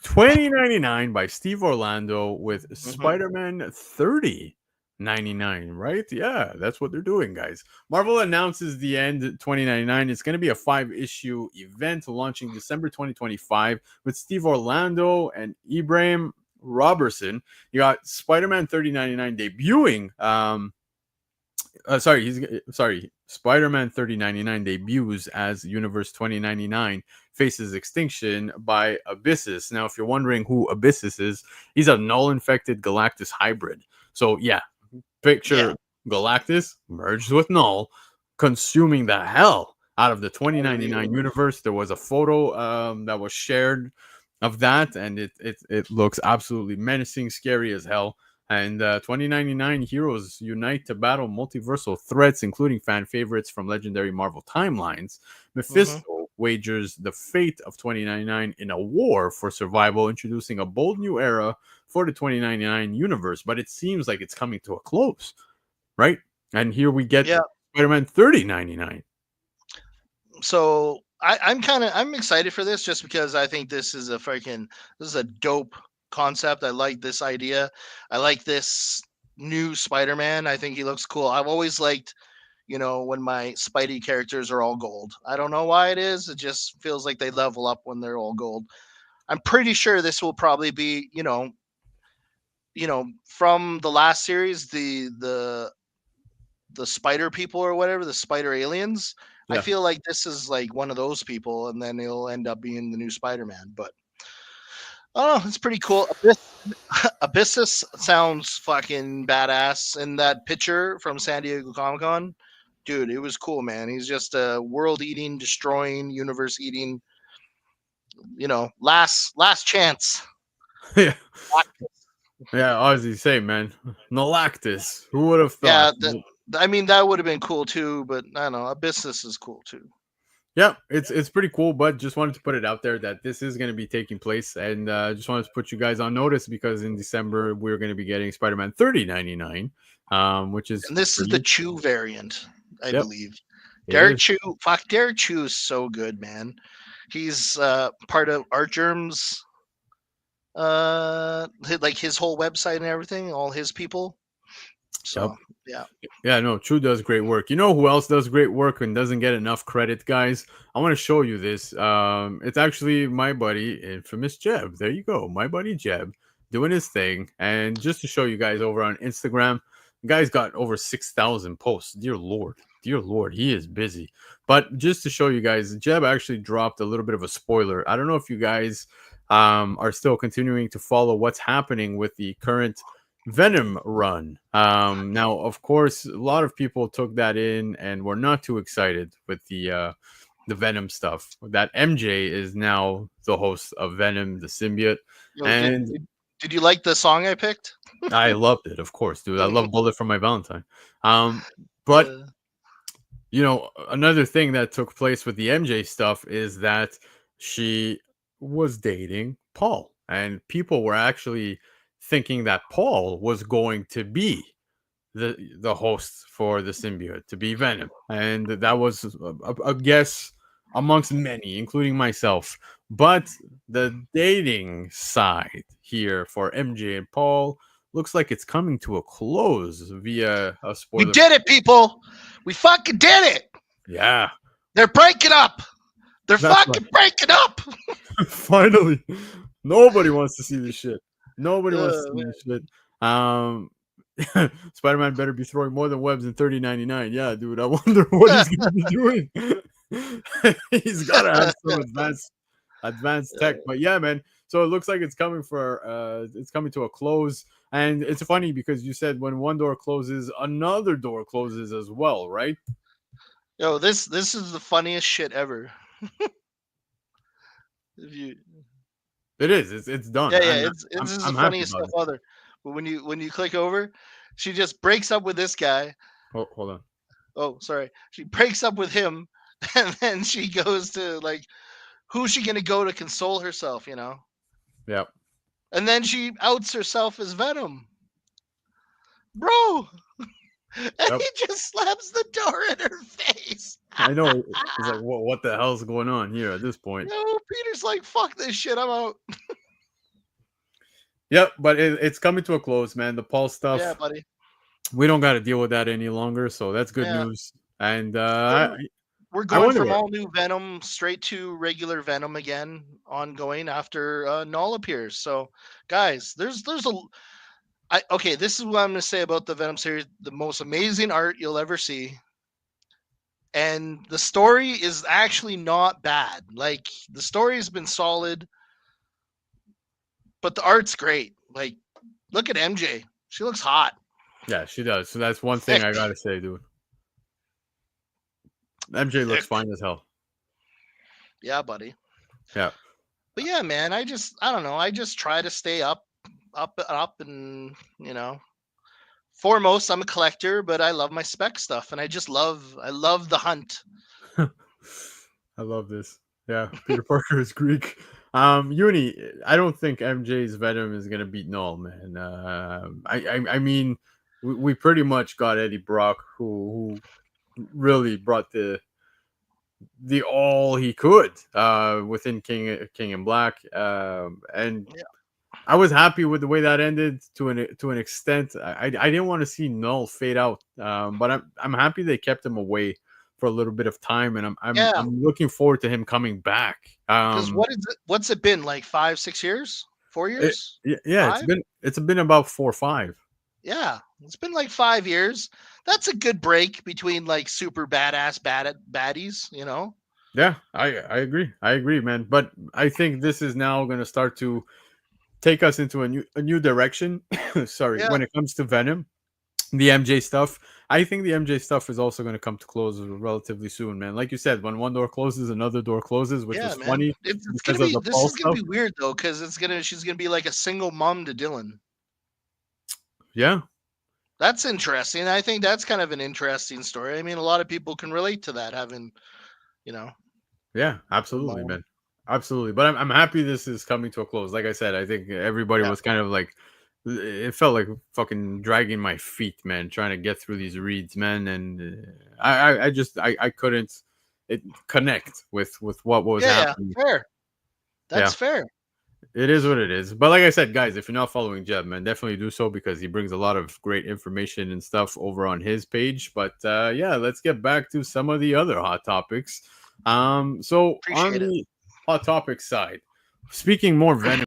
2099 by Steve Orlando with Spider-Man 3099, right? Yeah, that's what they're doing, guys. Marvel announces the end 2099. It's going to be a 5-issue event launching December 2025 with Steve Orlando and Ibrahim Robertson. You got Spider-Man 3099 debuting. Spider-Man 3099 debuts as Universe 2099 faces extinction by Abyssus. Now, if you're wondering who Abyssus is, he's a null-infected Galactus hybrid. So, yeah, picture Galactus merged with Null, consuming the hell out of the 2099 universe. There was a photo that was shared of that, and it looks absolutely menacing, scary as hell. And 2099 heroes unite to battle multiversal threats, including fan favorites from legendary Marvel timelines. Mephisto wagers the fate of 2099 in a war for survival, introducing a bold new era for the 2099 universe. But it seems like it's coming to a close, right? And here we get Spider-Man 3099. So I'm excited for this just because I think this is a dope concept. I like this idea. I like this new Spider-Man. I think he looks cool. I've always liked, when my Spidey characters are all gold. I don't know why it is. It just feels like they level up when they're all gold. I'm pretty sure this will probably be, from the last series, the spider people or whatever, the spider aliens. I feel like this is like one of those people, and then he'll end up being the new Spider-Man. But oh, it's pretty cool. Abyssus sounds fucking badass in that picture from San Diego Comic-Con. Dude, it was cool, man. He's just a world-eating, destroying, universe-eating, last chance. Yeah. Yeah, Ozzy, say, man. Galactus. Who would have thought? Yeah, that would have been cool too, but I don't know. Abyssus is cool too. Yeah, it's pretty cool, but just wanted to put it out there that this is going to be taking place, and just wanted to put you guys on notice because in December we're going to be getting Spider-Man 3099, which is and this is the Chew variant, I believe. Derek Chew is so good, man. He's part of Art Germ's, like his whole website and everything, all his people. So yeah, no, Chew does great work. You know who else does great work and doesn't get enough credit, guys? I want to show you this. It's actually my buddy, Infamous Jeb. There you go, my buddy Jeb, doing his thing. And just to show you guys over on Instagram, the guy's got over 6,000 posts. Dear Lord, he is busy. But just to show you guys, Jeb actually dropped a little bit of a spoiler. I don't know if you guys are still continuing to follow what's happening with the current Venom run. Now, of course, a lot of people took that in and were not too excited with the the Venom stuff. That MJ is now the host of Venom, the symbiote, Yo, and did you like the song I picked? I loved it, of course, dude. I love Bullet for my Valentine. But Uh, you know, another thing that took place with the MJ stuff is that she was dating Paul, and people were actually thinking that Paul was going to be the host for the symbiote, to be Venom, and that was a guess amongst many, including myself. But the dating side here for MJ and Paul looks like it's coming to a close via a we spoiler. did it, people. We fucking did it. Yeah, They're breaking up. They're that's right. fucking breaking up. Finally, nobody wants to see this shit. Nobody wants to see Man. this shit. Spider-Man better be throwing more than webs in 3099. Yeah, dude. I wonder what he's gonna be doing. He's gotta have some advanced tech. But yeah, man. So it looks like it's coming to a close. And it's funny because you said when one door closes, another door closes as well, right? Yo, this is the funniest shit ever. If you, It is. It's done. yeah, I'm, it's this is the I'm happy funniest about stuff it. other. But when you click over, she just breaks up with this guy. Hold on. Oh, sorry. She breaks up with him, and then she goes to like, who's she gonna go to console herself? You know. Yep. And then she outs herself as Venom, bro. And Yep. he just slaps the door in her face. I know. It's like, what the hell's going on here at this point? No, Peter's like, fuck this shit, I'm out. Yep, but it's coming to a close, man. The Paul stuff, Yeah, buddy. we don't got to deal with that any longer, so that's good Yeah. news. And We're going wonder from what- all new Venom straight to regular Venom again, ongoing after Null appears. So, guys, there's okay, this is what I'm going to say about the Venom series: the most amazing art you'll ever see, and the story is actually not bad. Like the story has been solid, but the art's great. Like, look at MJ; she looks hot. yeah, she does. So that's one thing I gotta say, dude. MJ looks fine as hell. Yeah, buddy. Yeah. But yeah, man, I don't know. I just try to stay up, and foremost, I'm a collector, but I love my spec stuff, and I love the hunt. I love this. Yeah, Peter Parker is Greek. Uni, I don't think MJ's Venom is gonna beat Null, man. I mean, we pretty much got Eddie Brock, who really brought the all he could within King in Black, and Yeah. I was happy with the way that ended to an extent. I didn't want to see Null fade out, but I'm happy they kept him away for a little bit of time, and I'm looking forward to him coming back. Because what's it been, like 5-6 years, 4 years? Yeah, it's been about 4 or 5. Yeah, it's been like 5 years. That's a good break between like super badass baddies, you know. Yeah, I agree, man. But I think this is now going to start to take us into a new direction. Sorry, Yeah. when it comes to Venom, the MJ stuff. I think the MJ stuff is also going to come to close relatively soon, man. Like you said, when one door closes, another door closes, which is funny. It's because gonna of be, the this Paul is gonna stuff. be weird though, because she's gonna be like a single mom to Dylan. Yeah, That's interesting. I think that's kind of an interesting story. I mean, a lot of people can relate to that, having, you know. yeah, absolutely, man, absolutely. But I'm happy this is coming to a close. Like I said, I think everybody was kind of like, it felt like fucking dragging my feet, man, trying to get through these reads, man, and I couldn't connect with what was happening. Yeah, fair. That's fair. It is what it is. But like I said, guys, if you're not following Jeb, man, definitely do so, because he brings a lot of great information and stuff over on his page. But yeah, let's get back to some of the other hot topics. So Appreciate on the hot topic side, speaking more Venom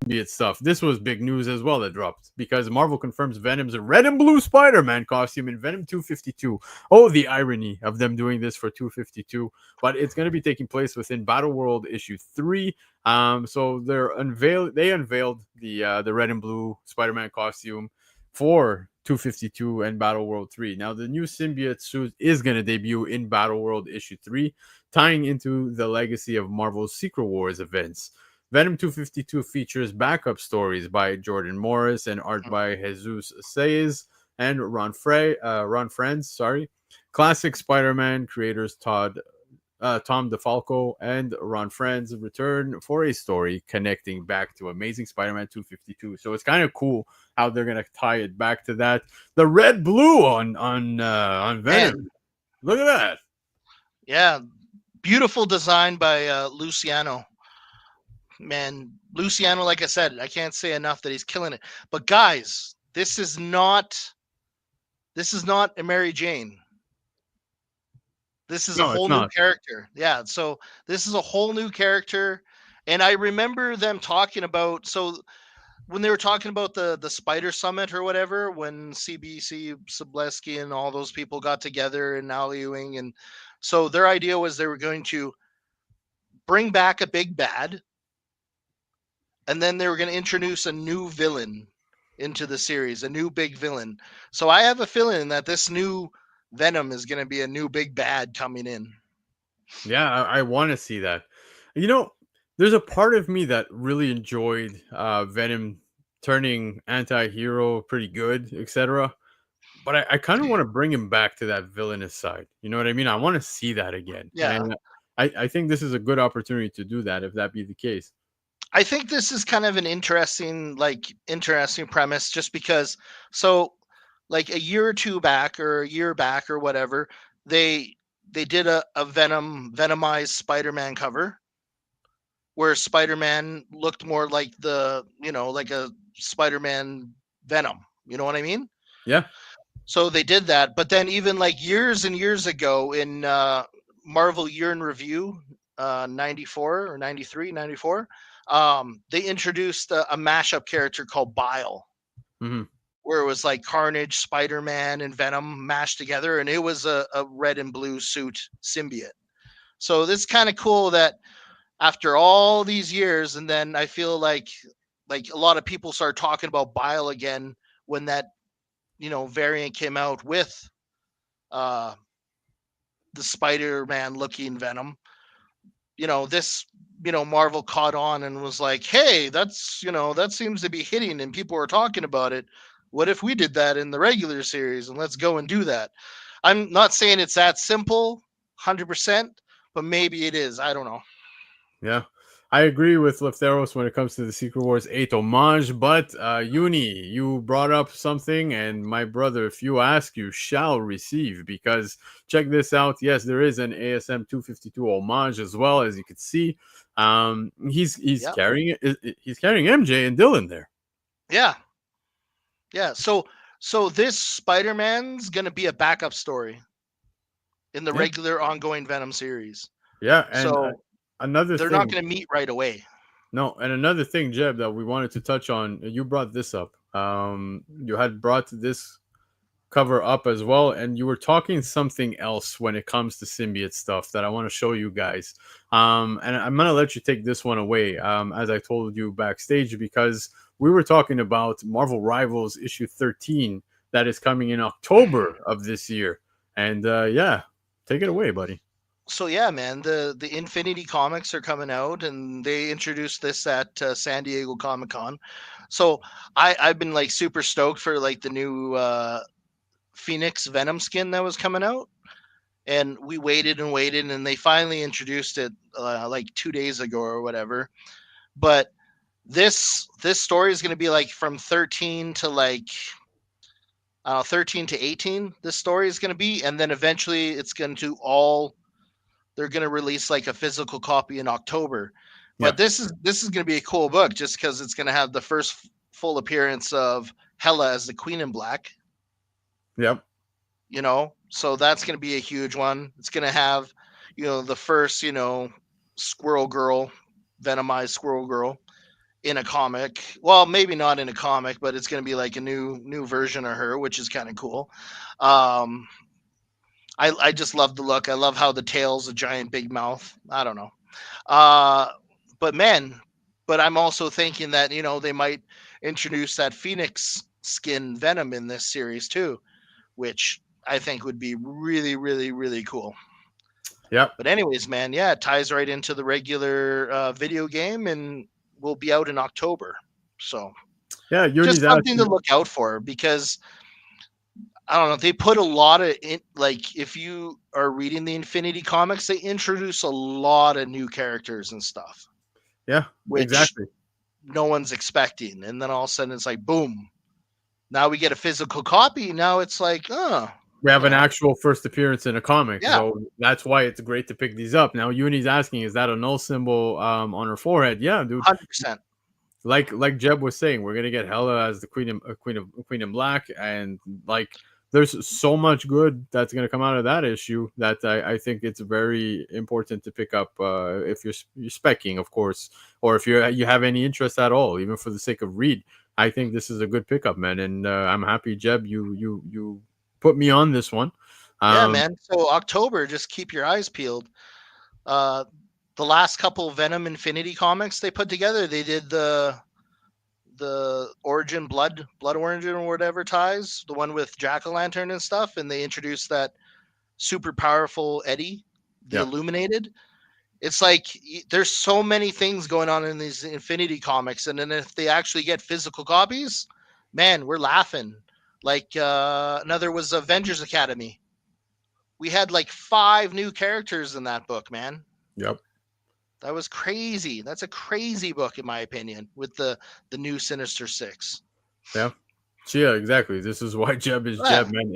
symbiote stuff, this was big news as well that dropped, because Marvel confirms Venom's red and blue Spider-Man costume in Venom 252. Oh, the irony of them doing this for 252, but it's going to be taking place within Battle World issue 3. So they unveiled the red and blue Spider-Man costume for 252 and Battle World 3. Now, the new symbiote suit is going to debut in Battle World issue 3, tying into the legacy of Marvel's Secret Wars events. Venom 252 features backup stories by Jordan Morris and art by Jesus Saez and Ron Friends. Sorry, classic Spider-Man creators Tom DeFalco and Ron Friends return for a story connecting back to Amazing Spider-Man 252. So it's kind of cool how they're gonna tie it back to that. The red blue on Venom. Man. Look at that. Yeah, beautiful design by Luciano. Man, Luciano, like I said, I can't say enough that he's killing it. But guys, this is not a Mary Jane. This is a whole new character. Yeah, so this is a whole new character. And I remember them talking about, so when they were talking about the Spider Summit or whatever, when CBC, Sobleski, and all those people got together and Al Ewing, and so their idea was they were going to bring back a big bad, and then they were going to introduce a new villain into the series, a new big villain. So I have a feeling that this new Venom is going to be a new big bad coming in. Yeah, I want to see that. You know, there's a part of me that really enjoyed Venom turning anti-hero pretty good, etc. But I kind of want to bring him back to that villainous side. You know what I mean? I want to see that again. Yeah. And I think this is a good opportunity to do that if that be the case. I think this is kind of an interesting premise, just because, so like a year or two back or a year back or whatever, they did a Venomized Spider-Man cover where Spider-Man looked more like like a Spider-Man Venom. You know what I mean? Yeah. So they did that. But then even like years and years ago in Marvel Year in Review, 94 or 93, 94, they introduced a mashup character called Bile. Mm-hmm. Where it was like Carnage, Spider-Man, and Venom mashed together, and it was a red and blue suit symbiote. So this kind of cool that after all these years, and then I feel like a lot of people start talking about Bile again when that variant came out with the Spider-Man looking Venom. Marvel caught on and was like, hey, that's that seems to be hitting, and people are talking about it. What if we did that in the regular series, and let's go and do that? I'm not saying it's that simple, 100%, but maybe it is. I don't know. Yeah, I agree with Lefteros when it comes to the Secret Wars 8 homage, but Uni, you brought up something, and my brother, if you ask, you shall receive, because check this out. Yes, there is an ASM 252 homage as well, as you can see. He's carrying MJ and Dylan there. Yeah. Yeah, so this Spider-Man's going to be a backup story in the regular ongoing Venom series. Yeah, and so they're not going to meet right away. No, and another thing, Jeb, that we wanted to touch on, you brought this up. You had brought this cover up as well, and you were talking something else when it comes to symbiote stuff that I want to show you guys. And I'm going to let you take this one away, as I told you backstage, because we were talking about Marvel Rivals issue 13 that is coming in October of this year. And yeah, take it away, buddy. So yeah, man, the Infinity comics are coming out, and they introduced this at San Diego Comic-Con. So I've been like super stoked for like the new Phoenix Venom skin that was coming out, and we waited and waited, and they finally introduced it like 2 days ago or whatever. But this story is going to be like from 13 to like 13 to 18. This story is going to be, and then eventually it's going to they're going to release like a physical copy in October. But this is going to be a cool book, just because it's going to have the first full appearance of Hela as the Queen in Black. Yep. So that's going to be a huge one. It's going to have, the first, Squirrel Girl, Venomized Squirrel Girl in a comic. Well, maybe not in a comic, but it's going to be like a new version of her, which is kind of cool. I just love the look. I love how the tail's a giant big mouth. I don't know. But I'm also thinking that, they might introduce that Phoenix skin Venom in this series too, which I think would be really, really, really cool. Yep. But anyways, man, yeah, it ties right into the regular video game and will be out in October. So yeah, just something to look out for, because I don't know, they put a lot of like, if you are reading the Infinity comics, they introduce a lot of new characters and stuff. Yeah, which exactly. no one's expecting. And then all of a sudden it's like, boom. Now we get a physical copy. Now it's like, we have an actual first appearance in a comic. Yeah. So that's why it's great to pick these up. Now Uni's asking, is that a null symbol on her forehead? Yeah, dude. 100%. Like Jeb was saying, we're gonna get Hela as the Queen in Black, and like there's so much good that's gonna come out of that issue that I think it's very important to pick up if you're specking, of course, or if you have any interest at all, even for the sake of read. I think this is a good pickup, man, and I'm happy, Jeb, you put me on this one. Yeah, man. So October, just keep your eyes peeled. The last couple Venom Infinity comics they put together, they did the Origin Blood Origin or whatever ties, the one with Jack-o'-lantern and stuff, and they introduced that super powerful Eddie, the Illuminated. It's like there's so many things going on in these Infinity comics, and then if they actually get physical copies, man, we're laughing. Like another was Avengers Academy. We had like 5 new characters in that book, man. Yep. That was crazy. That's a crazy book, in my opinion, with the new Sinister Six. Yeah, exactly. This is why Jeb is Jeb, man.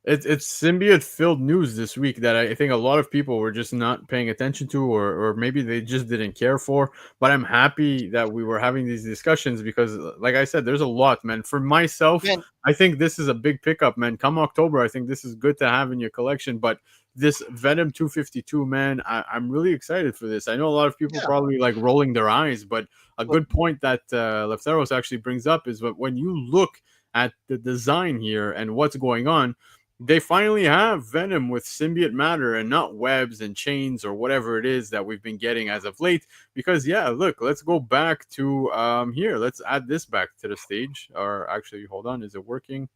It's symbiote filled news this week that I think a lot of people were just not paying attention to, or maybe they just didn't care for. But I'm happy that we were having these discussions because, like I said, there's a lot, man. For myself, I think this is a big pickup, man. Come October, I think this is good to have in your collection. But this Venom 252, man, I'm really excited for this. I know a lot of people probably like rolling their eyes, but a good point that Lefteros actually brings up is that when you look at the design here and what's going on, they finally have Venom with symbiote matter and not webs and chains or whatever it is that we've been getting as of late. Because look, let's go back to here. Let's add this back to the stage. Or actually, hold on, is it working?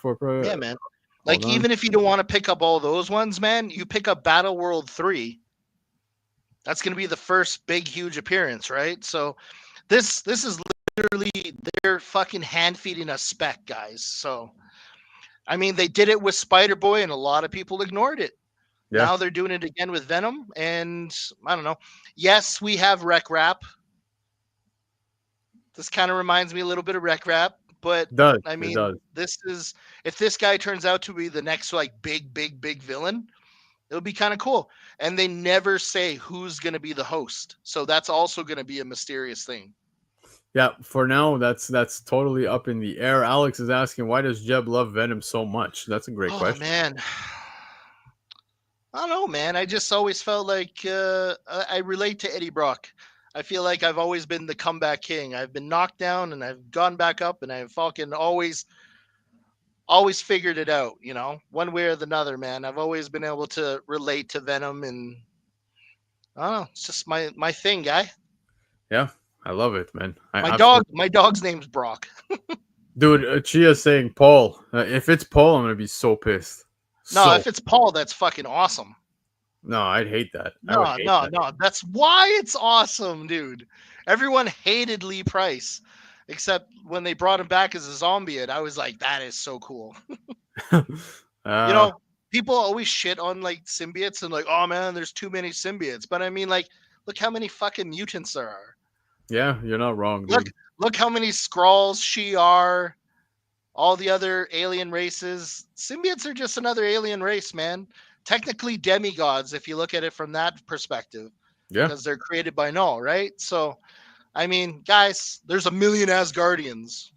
Yeah, man. Like even if you don't want to pick up all those ones, man, you pick up Battle World 3. That's going to be the first big huge appearance, right? So this is literally they're fucking hand feeding us spec, guys. So I mean, they did it with Spider-Boy, and a lot of people ignored it. Yeah. Now they're doing it again with Venom, and I don't know. Yes, we have Rec Rap. This kind of reminds me a little bit of Rec Rap, but I mean, this is if this guy turns out to be the next like big villain, it'll be kind of cool. And they never say who's going to be the host, so that's also going to be a mysterious thing. Yeah, for now, that's totally up in the air. Alex is asking, why does Jeb love Venom so much? That's a great question. Man. I don't know, man. I just always felt like I relate to Eddie Brock. I feel like I've always been the comeback king. I've been knocked down and I've gone back up, and I've fucking always figured it out, you know, one way or another, man. I've always been able to relate to Venom, and I don't know, it's just my thing, guy. Yeah. I love it, man. My dog's name's Brock. Dude, Chia's saying Paul. If it's Paul, I'm gonna be so pissed. No, if it's Paul, that's fucking awesome. No, I'd hate that. No. That's why it's awesome, dude. Everyone hated Lee Price, except when they brought him back as a zombie. I was like, that is so cool. You know, people always shit on like symbiotes and like, oh man, there's too many symbiotes. But I mean, like, look how many fucking mutants there are. Yeah, you're not wrong, dude. Look how many Skrulls, Shi'ar, all the other alien races. Symbiotes are just another alien race, man. Technically demigods, if you look at it from that perspective. Yeah. Because they're created by Null, right? So, I mean, guys, there's a million Asgardians.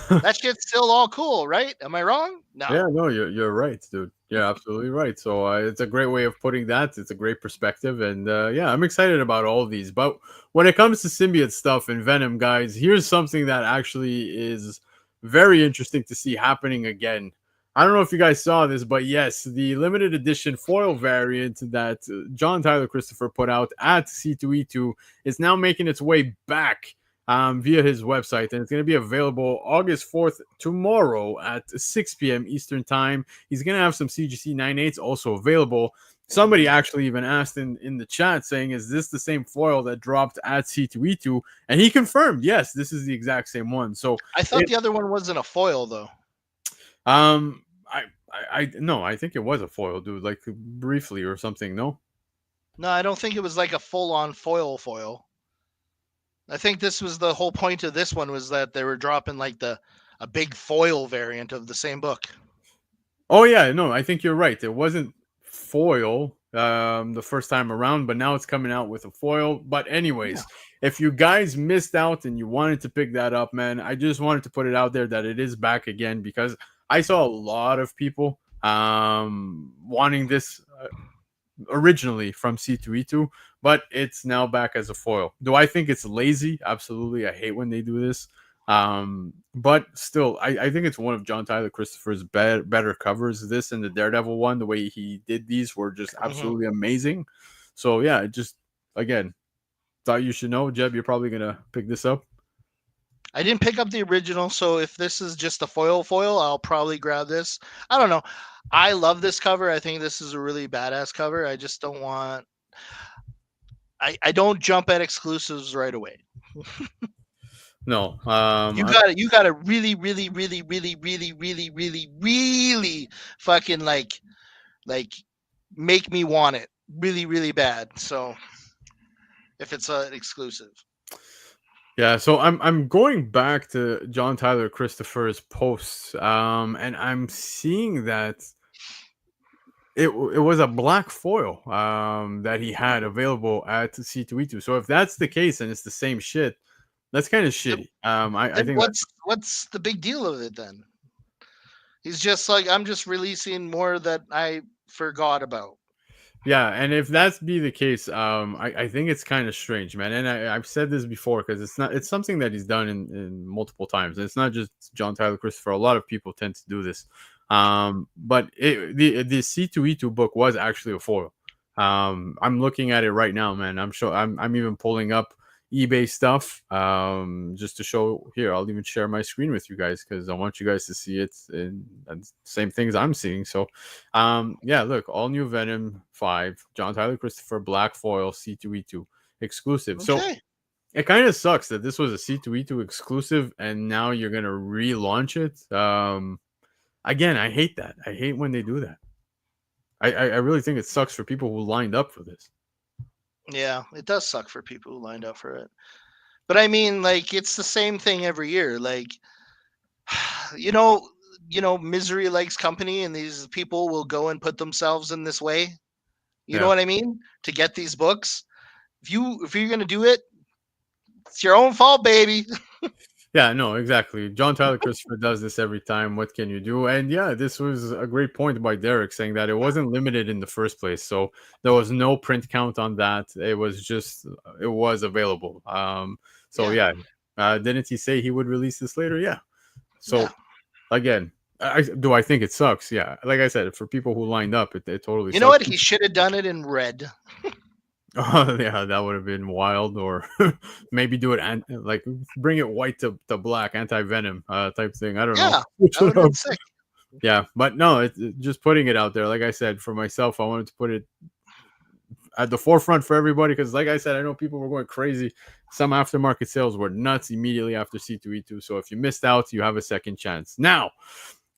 That shit's still all cool, right? Am I wrong? No. Yeah, no, you're right, dude. You're absolutely right. So it's a great way of putting that. It's a great perspective, and I'm excited about all of these. But when it comes to symbiote stuff and Venom, guys, here's something that actually is very interesting to see happening again. I don't know if you guys saw this, but yes, the limited edition foil variant that John Tyler Christopher put out at C2E2 is now making its way back via his website, and it's going to be available August 4th, tomorrow at 6 p.m. Eastern Time. He's going to have some CGC 9/8s also available. Somebody actually even asked in the chat saying, is this the same foil that dropped at C2E2? And he confirmed, yes, this is the exact same one. So I thought the other one wasn't a foil, though. No, I think it was a foil, dude, like briefly or something, no? No, I don't think it was like a full-on foil. I think this was the whole point of this one, was that they were dropping like a big foil variant of the same book. Oh yeah, no, I think you're right. It wasn't foil the first time around, but now it's coming out with a foil. But anyways, if you guys missed out and you wanted to pick that up, man, I just wanted to put it out there that it is back again, because I saw a lot of people wanting this originally from C2E2, but it's now back as a foil. Do I think it's lazy? Absolutely. I hate when they do this. But still, I think it's one of John Tyler Christopher's better covers. This and the Daredevil one, the way he did these were just absolutely amazing. So yeah, just again, thought you should know. Jeb, you're probably gonna pick this up. I didn't pick up the original, so if this is just a foil, I'll probably grab this. I don't know. I love this cover. I think this is a really badass cover. I just don't want. I don't jump at exclusives right away. No, you got to really fucking like make me want it really bad. So if it's an exclusive. Yeah, so I'm going back to John Tyler Christopher's posts, and I'm seeing that it was a black foil that he had available at C2E2. So if that's the case and it's the same shit, that's kind of shitty. I think what's the big deal of it then? He's just like, I'm just releasing more that I forgot about. Yeah, and if that's be the case, I think it's kind of strange, man. And I've said this before, because it's something that he's done in multiple times. And it's not just John Tyler Christopher. A lot of people tend to do this. But the C2E2 book was actually a foil. I'm looking at it right now, man. I'm even pulling up eBay stuff just to show here. I'll even share my screen with you guys, because I want you guys to see it and same things I'm seeing. So yeah, look, all new Venom 5, John Tyler Christopher, black foil, C2E2 exclusive. Okay. So it kind of sucks that this was a C2E2 exclusive and now you're gonna relaunch it. Again, I hate that. I hate when they do that. I really think it sucks for people who lined up for this. Yeah, it does suck for people who lined up for it. But I mean, like, it's the same thing every year. Like, you know, misery likes company, and these people will go and put themselves in this way. You know what I mean? To get these books. If you're gonna do it, it's your own fault, baby. Yeah, no, exactly. John Tyler Christopher does this every time. What can you do? And yeah, this was a great point by Derek, saying that it wasn't limited in the first place. So there was no print count on that. It was available. So yeah. Didn't he say he would release this later? Yeah. So again, do I think it sucks? Yeah. Like I said, for people who lined up, it totally sucks. You know what? He should have done it in red. Oh yeah, that would have been wild. Or maybe do it and like bring it white to black, anti-venom type thing. I don't know. That would have been sick. Yeah, but no, it's just putting it out there. Like I said, for myself, I wanted to put it at the forefront for everybody, because like I said, I know people were going crazy. Some aftermarket sales were nuts immediately after C2E2. So if you missed out, you have a second chance. Now,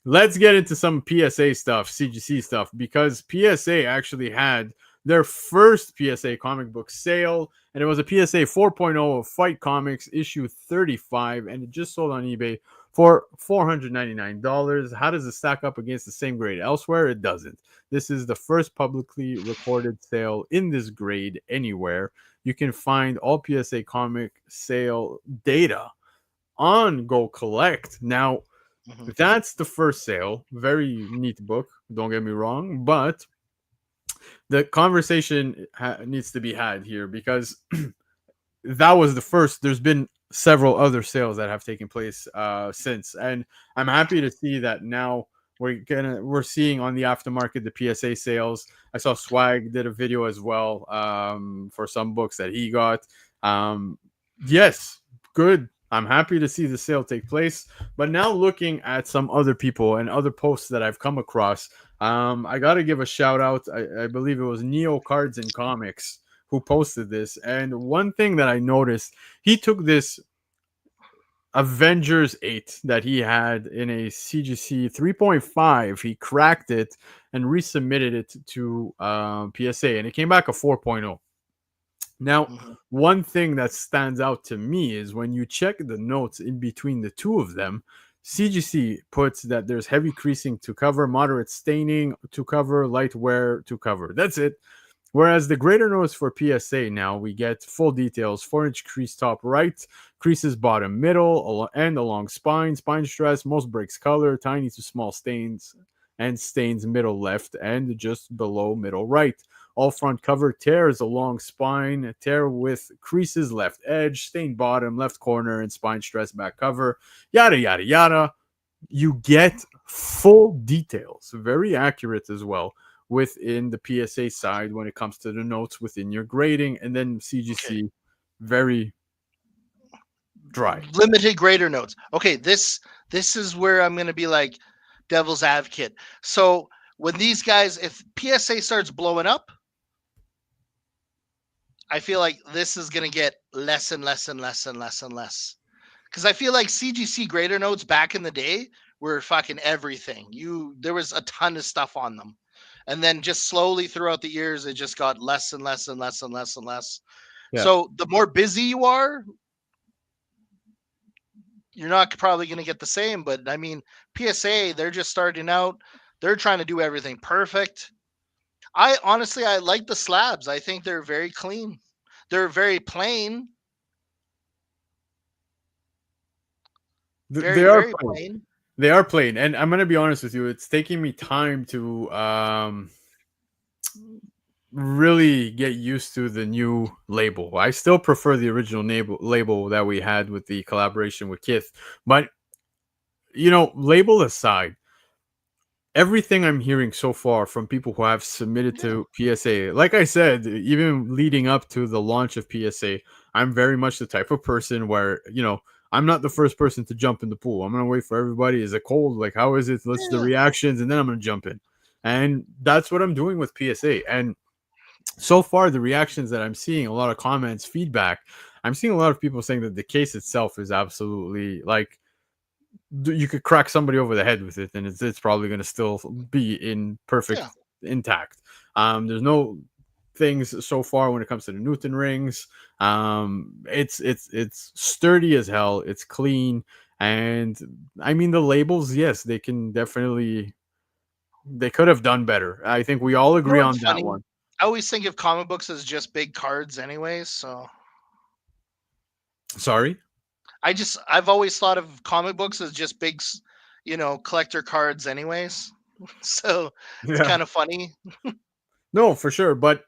let's get into some PSA stuff, CGC stuff, because PSA actually had their first PSA comic book sale, and it was a PSA 4.0 of Fight Comics issue 35, and it just sold on eBay for $499. How does it stack up against the same grade elsewhere? It doesn't. This is the first publicly recorded sale in this grade anywhere. You can find all PSA comic sale data on Go Collect. Now, that's the first sale. Very neat book, don't get me wrong, but the conversation needs to be had here, because that was the first. There's been several other sales that have taken place since, and I'm happy to see that now we're seeing on the aftermarket the PSA sales. I saw Swag did a video as well for some books that he got. Yes, good. I'm happy to see the sale take place. But now looking at some other people and other posts that I've come across, I got to give a shout out. I believe it was Neo Cards and Comics who posted this. And one thing that I noticed, he took this Avengers 8 that he had in a CGC 3.5. He cracked it and resubmitted it to PSA, and it came back a 4.0. Now, one thing that stands out to me is when you check the notes in between the two of them, CGC puts that there's heavy creasing to cover, moderate staining to cover, light wear to cover. That's it. Whereas the greater notes for PSA now, we get full details: 4-inch crease top right, creases bottom middle, and along spine, spine stress, most breaks color, tiny to small stains, and stains middle left and just below middle right. All front cover tears along spine, tear with creases left edge, stained bottom, left corner, and spine stress back cover, yada, yada, yada. You get full details, very accurate as well, within the PSA side when it comes to the notes within your grading, and then CGC, very dry. Limited grader notes. Okay, this is where I'm going to be like devil's advocate. So when these guys, if PSA starts blowing up, I feel like this is going to get less and less and less and less and less. Because I feel like CGC grader notes back in the day were fucking everything. There was a ton of stuff on them. And then just slowly throughout the years, it just got less and less and less and less and less. Yeah. So the more busy you are, you're not probably going to get the same. But I mean, PSA, they're just starting out. They're trying to do everything perfect. I like the slabs. I think they're very clean. They're very plain. They are plain. They are plain. And I'm going to be honest with you. It's taking me time to really get used to the new label. I still prefer the original label that we had with the collaboration with Kith. But, label aside, everything I'm hearing so far from people who have submitted to PSA, like I said, even leading up to the launch of PSA, I'm very much the type of person where, I'm not the first person to jump in the pool. I'm going to wait for everybody. Is it cold? Like, how is it? Let's the reactions, and then I'm going to jump in. And that's what I'm doing with PSA. And so far, the reactions that I'm seeing, a lot of comments, feedback, I'm seeing a lot of people saying that the case itself is absolutely like, you could crack somebody over the head with it, and it's probably going to still be in perfect intact. There's no things so far when it comes to the Newton rings. It's sturdy as hell. It's clean, and I mean the labels. Yes, they can definitely. They could have done better. I think we all agree on that one. I always think of comic books as just big cards, anyways. So, sorry. I've always thought of comic books as just big, collector cards anyways. So it's kind of funny. No, for sure. But,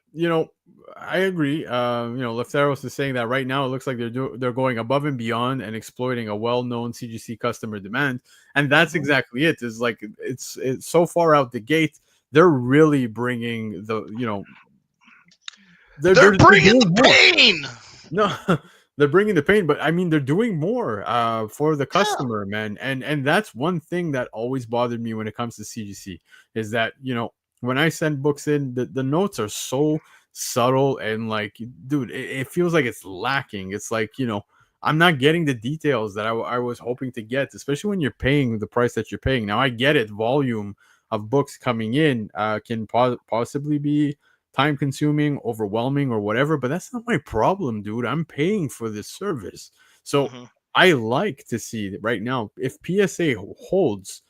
I agree. Lefteros is saying that right now it looks like they're going above and beyond and exploiting a well-known CGC customer demand. And that's exactly it. Is like, it's so far out the gate. They're really bringing the, they're bringing the pain. No, they're bringing the pain, but I mean, they're doing more for the customer, man. And that's one thing that always bothered me when it comes to CGC is that, when I send books in, the notes are so subtle and like, dude, it feels like it's lacking. It's like, I'm not getting the details that I was hoping to get, especially when you're paying the price that you're paying. Now, I get it. Volume of books coming in can possibly be time consuming, overwhelming, or whatever, but that's not my problem, dude. I'm paying for this service. So I like to see that right now, if PSA holds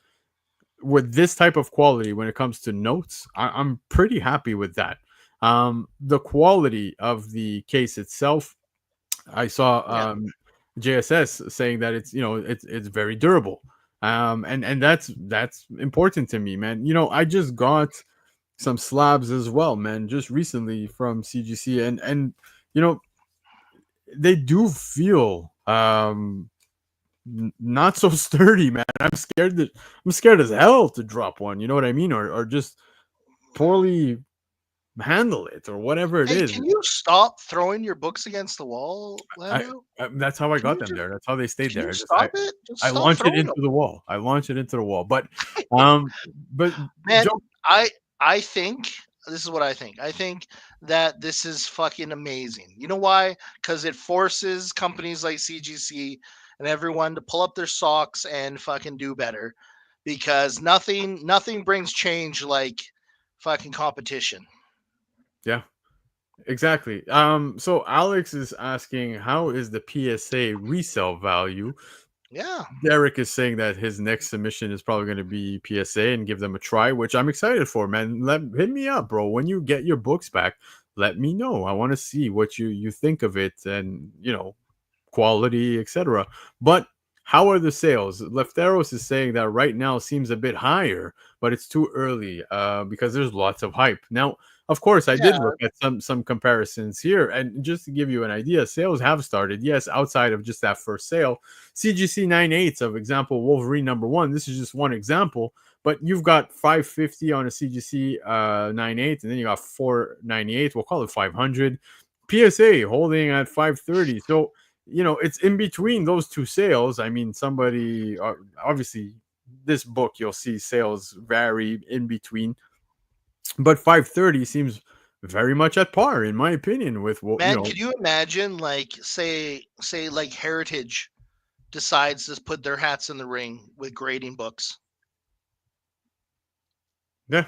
with this type of quality when it comes to notes, I'm pretty happy with that. The quality of the case itself, I saw JSS saying that it's very durable. And that's important to me, man. I just got some slabs as well, man, just recently from CGC, and they do feel not so sturdy, man. I'm scared as hell to drop one, you know what I mean, or just poorly handle it or whatever it Hey, is. can you stop throwing your books against the wall, Lando? That's how I Can got you them just there. That's how they stayed can there. you stop it? Just I stop launch it throwing into them. the wall. I launch it into the wall. Um, but Man, Joe, I think this is what I think. I think that this is fucking amazing. You know why? Because it forces companies like CGC and everyone to pull up their socks and fucking do better. Because nothing brings change like fucking competition. yeah, exactly. So Alex is asking, how is the PSA resale value? Yeah. Derek is saying that his next submission is probably going to be PSA and give them a try, which I'm excited for, man. Hit me up, bro. When you get your books back, let me know. I want to see what you think of it, and quality, etc. But how are the sales? Lefteros is saying that right now seems a bit higher, but it's too early because there's lots of hype. Now, of course, I did Yeah. look at some comparisons here, and just to give you an idea, sales have started. Yes, outside of just that first sale, CGC 9/8 of example Wolverine #1. This is just one example, but you've got 550 on a CGC 9/8, and then you got 498. We'll call it 500. PSA holding at 530. So it's in between those two sales. I mean, somebody obviously this book you'll see sales vary in between, but 530 seems very much at par in my opinion with what Man, could you imagine like say like Heritage decides to put their hats in the ring with grading books? Yeah.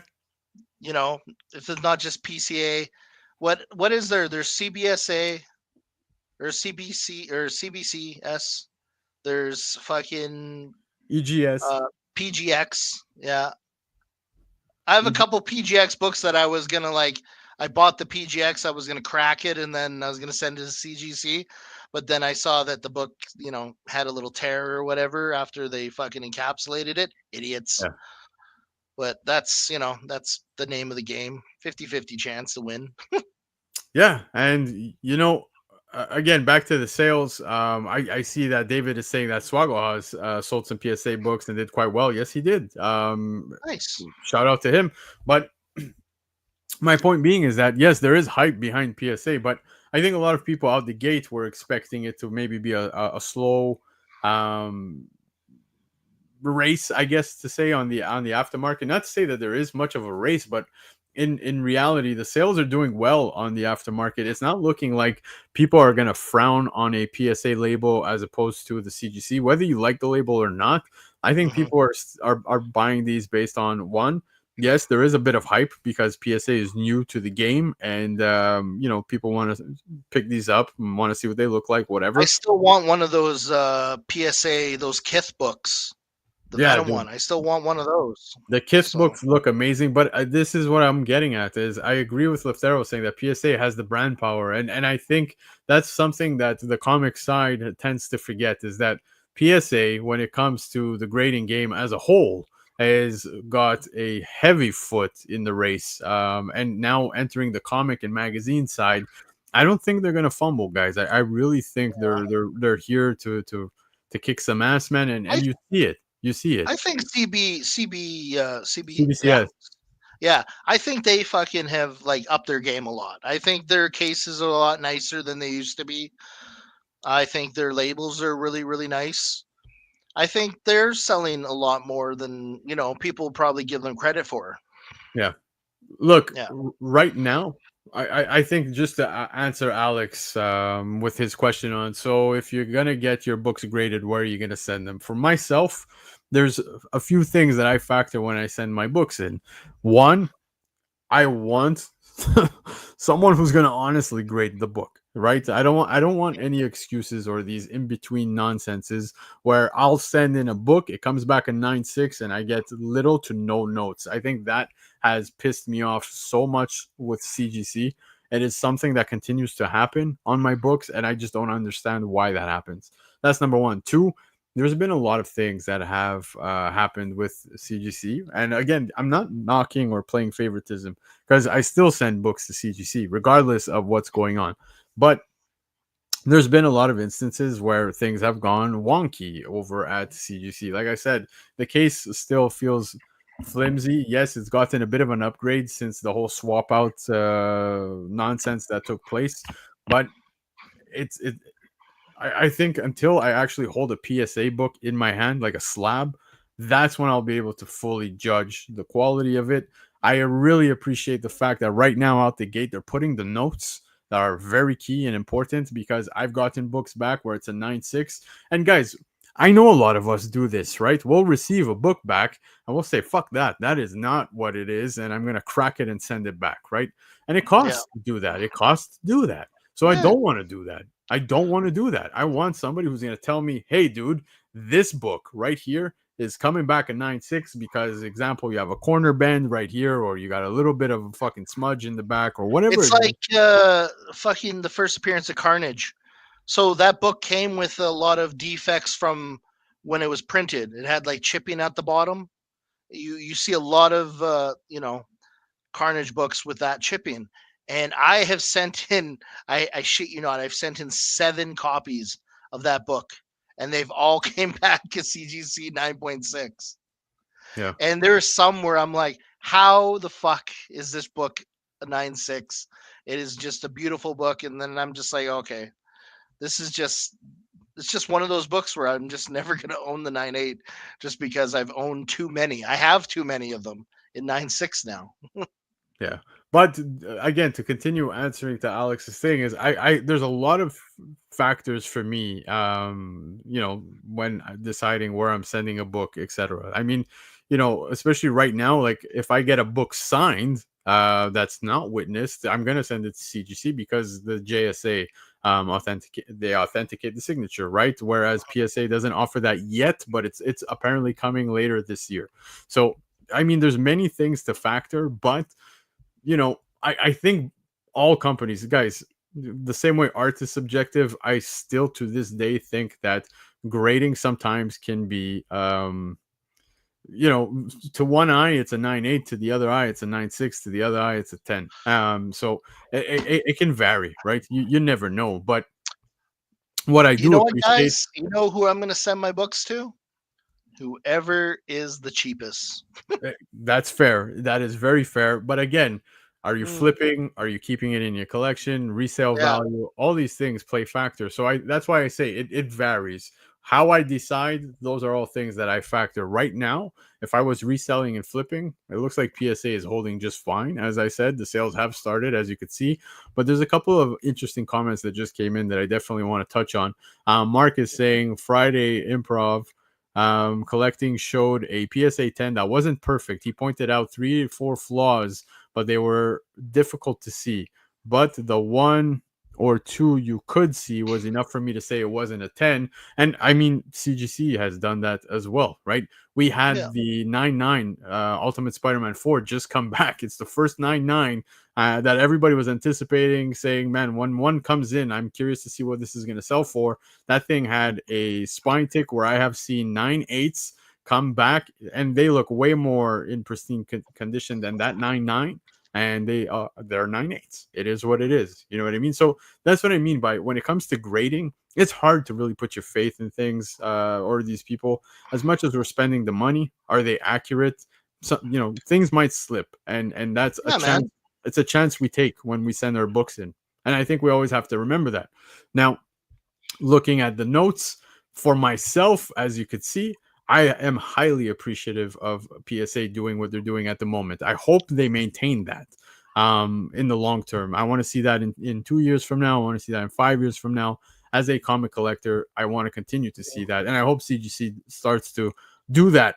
If it's not just PCA, what is there? There's CBSA or CBC or CBCS. There's fucking EGS. PGX. Yeah, I have a EG- couple PGX books that I was gonna like. I bought the PGX. I was gonna crack it, and then I was gonna send it to CGC. But then I saw that the book, had a little tear or whatever after they fucking encapsulated it. Idiots. yeah. But that's the name of the game. 50-50 chance to win. Yeah, and again, back to the sales. I see that David is saying that Swaggle has sold some PSA books and did quite well. Yes, he did. Nice. Shout out to him. But my point being is that yes, there is hype behind PSA, but I think a lot of people out the gate were expecting it to maybe be a slow um, race, I guess to say on the aftermarket. Not to say that there is much of a race, but in reality, the sales are doing well on the aftermarket. It's not looking like people are going to frown on a PSA label as opposed to the CGC, whether you like the label or not. I think Hmm. people are buying these based on one. Yes, there is a bit of hype because PSA is new to the game, and people want to pick these up and want to see what they look like, I whatever. still want one of those PSA, those Kith books, the Yeah, Venom one. I still want one of those. the Kiss So books look amazing, but this is what I'm getting at is I agree with Leftero saying that PSA has the brand power, and I think that's something that the comic side tends to forget is that PSA, when it comes to the grading game as a whole, has got a heavy foot in the race, and now entering the comic and magazine side, I don't think they're gonna fumble, guys. I really think they're here to kick some ass, man, I and you see it. You see it. I think CB CBCS. yeah, I think they fucking have like upped their game a lot. I think their cases are a lot nicer than they used to be. I think their labels are really really nice. I think they're selling a lot more than people probably give them credit for. Yeah. Look, Yeah. right now, I think just to answer Alex with his question on, so if you're going to get your books graded, where are you going to send them? For myself, there's a few things that I factor when I send my books in. One, I want someone who's going to honestly grade the book, right? I don't want any excuses or these in between nonsenses where I'll send in a book, it comes back a 9.6 and I get little to no notes. I think that has pissed me off so much with CGC. It is something that continues to happen on my books and I just don't understand why that happens. That's number 1. 2, there's been a lot of things that have happened with CGC. And again, I'm not knocking or playing favoritism because I still send books to CGC regardless of what's going on. But there's been a lot of instances where things have gone wonky over at CGC. Like I said, the case still feels flimsy. Yes, it's gotten a bit of an upgrade since the whole swap out nonsense that took place, but it's it. I think until I actually hold a PSA book in my hand, like a slab, that's when I'll be able to fully judge the quality of it. I really appreciate the fact that right now out the gate they're putting the notes that are very key and important, because I've gotten books back where it's a 9.6. And guys, I know a lot of us do this, right? We'll receive a book back and we'll say, fuck that. That is not what it is. And I'm going to crack it and send it back, right? And it Yeah. costs to do that. It costs to do that. So I Yeah. don't want to do that. I don't want to do that. I want somebody who's going to tell me, hey, dude, this book right here is coming back a 9.6 because, example, you have a corner bend right here, or you got a little bit of a fucking smudge in the back, or whatever. It's like fucking the first appearance of Carnage. So that book came with a lot of defects from when it was printed. It had like chipping at the bottom. You see a lot of Carnage books with that chipping. And I have sent in, I shit you not, I've sent in 7 copies of that book, and they've all came back as CGC 9.6. Yeah. And there are some where I'm like, how the fuck is this book a 9.6? It is just a beautiful book. And then I'm just like, okay, this is just, it's just one of those books where I'm just never going to own the 9.8 just because I've owned too many. I have too many of them in 9.6 now. Yeah. But again, to continue answering to Alex's thing is I there's a lot of factors for me, when deciding where I'm sending a book, etc. I mean, especially right now, like if I get a book signed that's not witnessed, I'm gonna send it to CGC because the JSA authenticate the signature, right? Whereas PSA doesn't offer that yet, but it's apparently coming later this year. So I mean, there's many things to factor, but I think all companies, guys, the same way art is subjective, I still to this day think that grading sometimes can be, to one eye it's a 9.8, to the other eye it's a 9.6, to the other eye it's a 10. So it can vary, right? You never know. But what I You do know what, appreciate, guys? You know who I'm going to send my books to? Whoever is the cheapest. that's fair. That is very fair. But again, are you Mm, flipping? Are you keeping it in your collection? Resale yeah. value? All these things play factors. So that's why I say it varies. How I decide, those are all things that I factor. Right now, if I was reselling and flipping, it looks like PSA is holding just fine. As I said, the sales have started, as you could see. But there's a couple of interesting comments that just came in that I definitely want to touch on. Mark is saying Friday Improv collecting showed a PSA 10 that wasn't perfect. He pointed out 3 or 4 flaws, but they were difficult to see. But the 1 or 2 you could see was enough for me to say it wasn't a 10. And I mean, CGC has done that as well, right? We had Yeah. the 9.9 Ultimate Spider-Man 4 just come back. It's the first 9.9 that everybody was anticipating, saying, man, when one comes in, I'm curious to see what this is going to sell for. That thing had a spine tick where I have seen 9.8s come back, and they look way more in pristine condition than that 9.9. And they're 9.8s. It is what it is. You know what I mean? So that's what I mean by when it comes to grading, it's hard to really put your faith in things or these people. As much as we're spending the money, are they accurate? So, things might slip, and that's a Yeah, chance. man. It's a chance we take when we send our books in, and I think we always have to remember that. Now, looking at the notes for myself, as you could see, I am highly appreciative of PSA doing what they're doing at the moment. I hope they maintain that in the long term. I want to see that in 2 years from now. I want to see that in 5 years from now. As a comic collector, I want to continue to see that. And I hope CGC starts to do that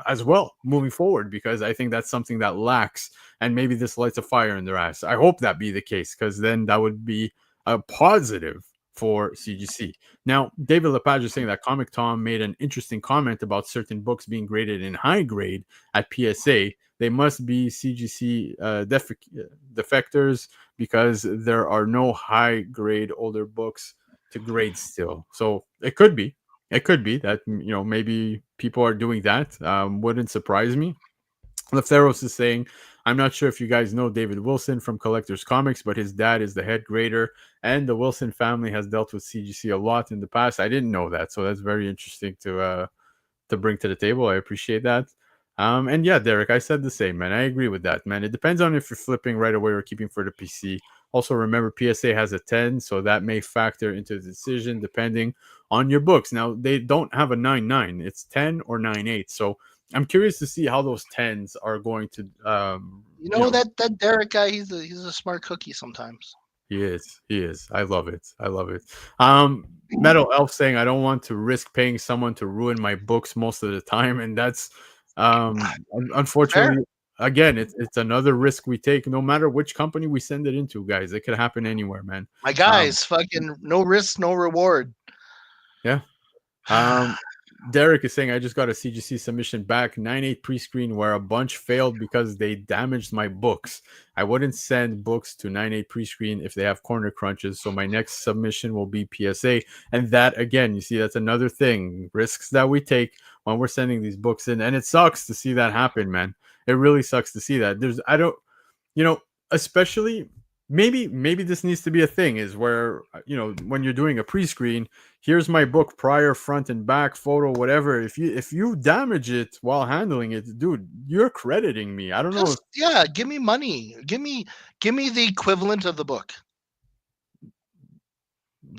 as well moving forward, because I think that's something that lacks. And maybe this lights a fire in their ass. I hope that be the case, because then that would be a positive for CGC. Now, David Lepage is saying that Comic Tom made an interesting comment about certain books being graded in high grade at PSA. They must be CGC defectors because there are no high grade older books to grade still. So it could be. It could be that, maybe people are doing that. Wouldn't surprise me. Lefteros is saying, I'm not sure if you guys know David Wilson from Collectors Comics, but his dad is the head grader, and the Wilson family has dealt with CGC a lot in the past. I didn't know that, so that's very interesting to bring to the table. I appreciate that. And yeah, Derek, I said the same, man. I agree with that, man. It depends on if you're flipping right away or keeping for the PC. Also, remember PSA has a 10, so that may factor into the decision depending on your books. Now, they don't have a 9.9; it's 10 or 9.8. So I'm curious to see how those 10s are going to. That Derek guy, he's a smart cookie sometimes. He is. He is. I love it. I love it. Metal Elf saying I don't want to risk paying someone to ruin my books most of the time, and that's unfortunately Fair. again it's another risk we take. No matter which company we send it into, guys, it could happen anywhere, man. My guys, fucking no risk, no reward. Yeah. Derek is saying I just got a CGC submission back 9.8 pre-screen where a bunch failed because they damaged my books. I wouldn't send books to 9.8 pre-screen if they have corner crunches, so my next submission will be PSA. And that, again, you see, that's another thing, risks that we take when we're sending these books in, and it sucks to see that happen, man. It really sucks to see that. Especially maybe this needs to be a thing, is where, when you're doing a pre-screen, here's my book, prior, front and back, photo, whatever. If you damage it while handling it, dude, you're crediting me. I don't know. Give me money. Give me the equivalent of the book.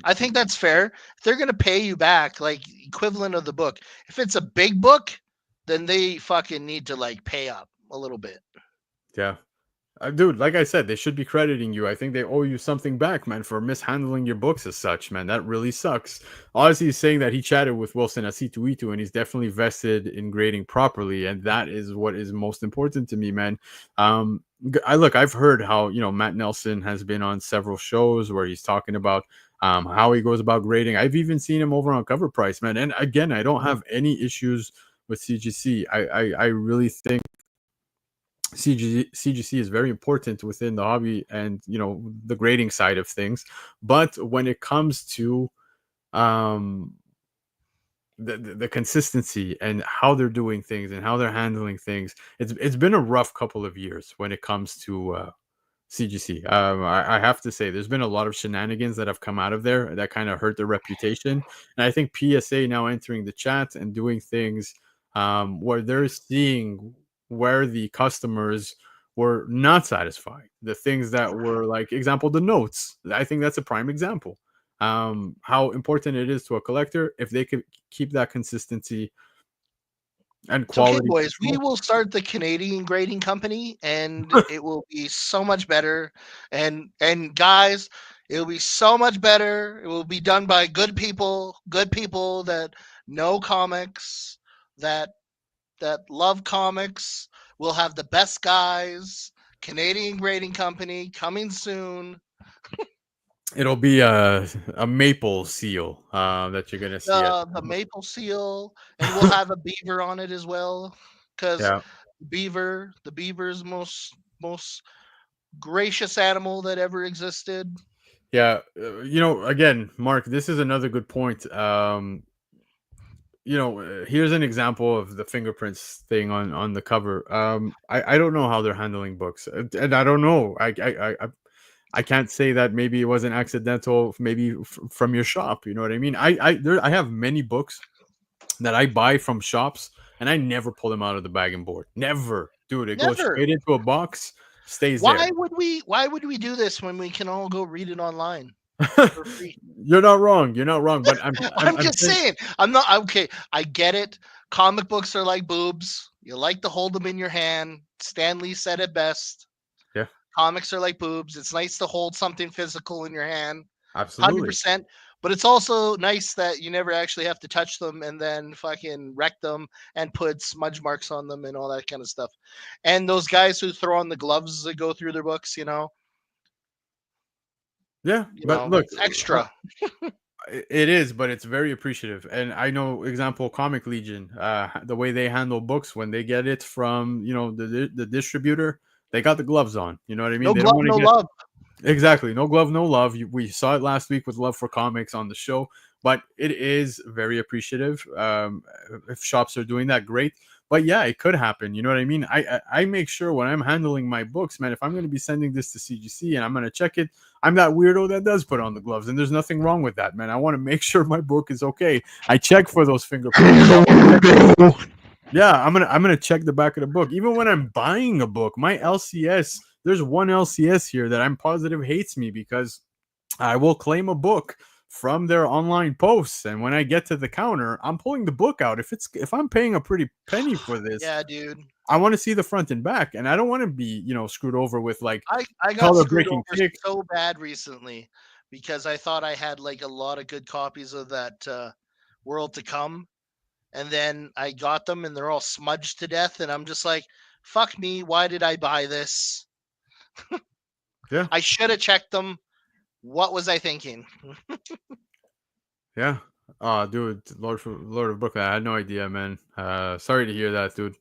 I think that's fair. If they're gonna pay you back, like, equivalent of the book. If it's a big book, then they fucking need to, like, pay up a little bit. Yeah. Dude, like I said, they should be crediting you. I think they owe you something back, man, for mishandling your books as such, man. That really sucks. Honestly, he's saying that he chatted with Wilson at C2E2 and he's definitely vested in grading properly, and that is what is most important to me, man. I've heard how, Matt Nelson has been on several shows where he's talking about how he goes about grading. I've even seen him over on Covrprice, man. And again, I don't have any issues with CGC. I really think CGC is very important within the hobby and the grading side of things, but when it comes to the consistency and how they're doing things and how they're handling things, it's been a rough couple of years when it comes to CGC. I have to say there's been a lot of shenanigans that have come out of there that kind of hurt their reputation, and I think PSA now entering the chat and doing things where they're seeing where the customers were not satisfied, the things that were, like, example, the notes. I think that's a prime example. How important it is to a collector if they could keep that consistency and quality. Okay, boys, we will start the Canadian grading company, and it will be so much better. And guys, it will be so much better. It will be done by good people that know comics, that love comics. We'll have the best guys. Canadian grading company coming soon. It'll be a maple seal that you're gonna see. The maple seal, and we'll have a beaver on it as well, because the beaver's most gracious animal that ever existed. Yeah, again, Mark, this is another good point. Here's an example of the fingerprints thing on the cover. I don't know how they're handling books, and I don't know. I can't say that maybe it wasn't accidental, maybe from your shop. You know what I mean? I have many books that I buy from shops, and I never pull them out of the bag and board. Never, dude. It goes straight into a box, stays there. Why would we do this when we can all go read it online? You're not wrong. But I'm just saying. I'm not okay. I get it. Comic books are like boobs. You like to hold them in your hand. Stan Lee said it best. Yeah. Comics are like boobs. It's nice to hold something physical in your hand. Absolutely. 100%. But it's also nice that you never actually have to touch them and then fucking wreck them and put smudge marks on them and all that kind of stuff. And those guys who throw on the gloves that go through their books, Yeah, but look, it's extra. It is, but it's very appreciative. And I know, example, Comic Legion, the way they handle books when they get it from, the distributor, they got the gloves on. You know what I mean? No glove, no love. Exactly. No glove, no love. We saw it last week with Love for Comics on the show, but it is very appreciative. If shops are doing that, great. But yeah, it could happen. You know what I mean? I make sure when I'm handling my books, man, if I'm going to be sending this to CGC and I'm going to check it, I'm that weirdo that does put on the gloves. And there's nothing wrong with that, man. I want to make sure my book is okay. I check for those fingerprints. Yeah, I'm gonna check the back of the book. Even when I'm buying a book, my LCS, there's one LCS here that I'm positive hates me because I will claim a book from their online posts, and when I get to the counter, I'm pulling the book out. If I'm paying a pretty penny for this, Yeah, dude. I want to see the front and back, and I don't want to be, screwed over with like I got color screwed breaking over kick. so bad recently because I thought I had like a lot of good copies of that World to Come, and then I got them and they're all smudged to death, and I'm just like, fuck me, why did I buy this? Yeah, I should have checked them. What was I thinking? yeah. Oh, dude, Lord of Brooklyn. I had no idea, man. Sorry to hear that, dude.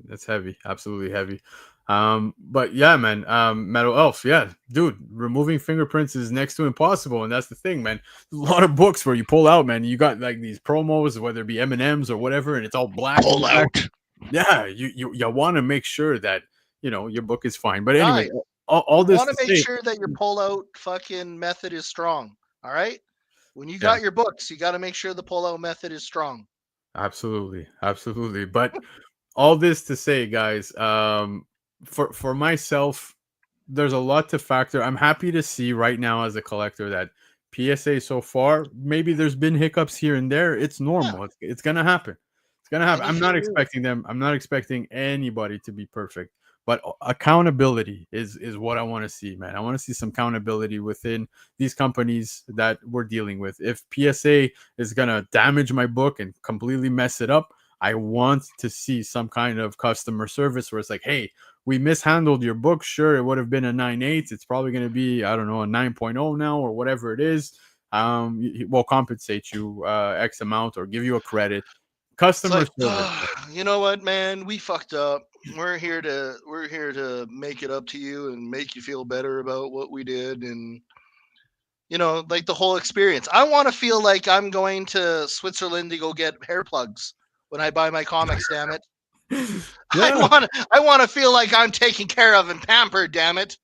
That's heavy, absolutely heavy. But yeah, man. Metal Elf, yeah, dude. Removing fingerprints is next to impossible, and that's the thing, man. There's a lot of books where you pull out, man. You got like these promos, whether it be M&Ms or whatever, and it's all black. Pull out. Yeah, you want to make sure that your book is fine. But anyway, Guys, all you this want to to make say, sure that your pull out fucking method is strong. All right. When you yeah, got your books, you got to make sure the pull out method is strong. absolutely, absolutely. But all this to say, guys, for myself, there's a lot to factor. I'm happy to see right now as a collector that PSA so far, maybe there's been hiccups here and there. It's Yeah. normal. It's gonna happen. It's gonna happen. And if you I'm not expecting anybody to be perfect. But accountability is what I want to see, man. I want to see some accountability within these companies that we're dealing with. If PSA is gonna damage my book and completely mess it up, I want to see some kind of customer service where it's like, hey, we mishandled your book. Sure, it would have been a 9.8. It's probably going to be, I don't know, a 9.0 now or whatever it is. We'll compensate you X amount or give you a credit. it's Customer like, service. you know what, man, we fucked up. We're here to make it up to you and make you feel better about what we did, and like the whole experience. I want to feel like I'm going to Switzerland to go get hair plugs when I buy my comics, damn it. Yeah, I want to feel like I'm taken care of and pampered, damn it.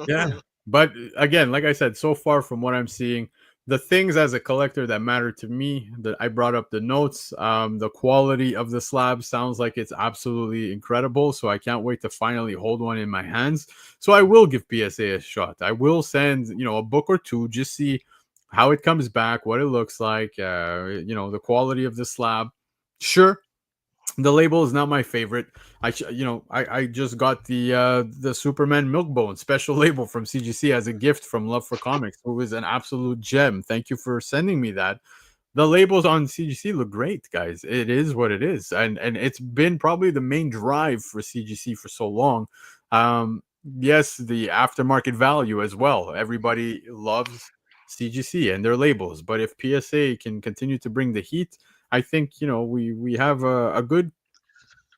yeah. But again, like I said, so far from what I'm seeing, the things as a collector that matter to me, that I brought up the notes, the quality of the slab sounds like it's absolutely incredible. So I can't wait to finally hold one in my hands. So I will give PSA a shot. I will send, a book or two, just see how it comes back, what it looks like, the quality of the slab. Sure, the label is not my favorite. I just got the Superman Milkbone special label from CGC as a gift from Love for Comics. It was an absolute gem. Thank you for sending me that. The labels on CGC look great, guys. It is what it is, and it's been probably the main drive for CGC for so long. Yes, the aftermarket value as well. Everybody loves CGC and their labels, but if PSA can continue to bring the heat, I think we have a good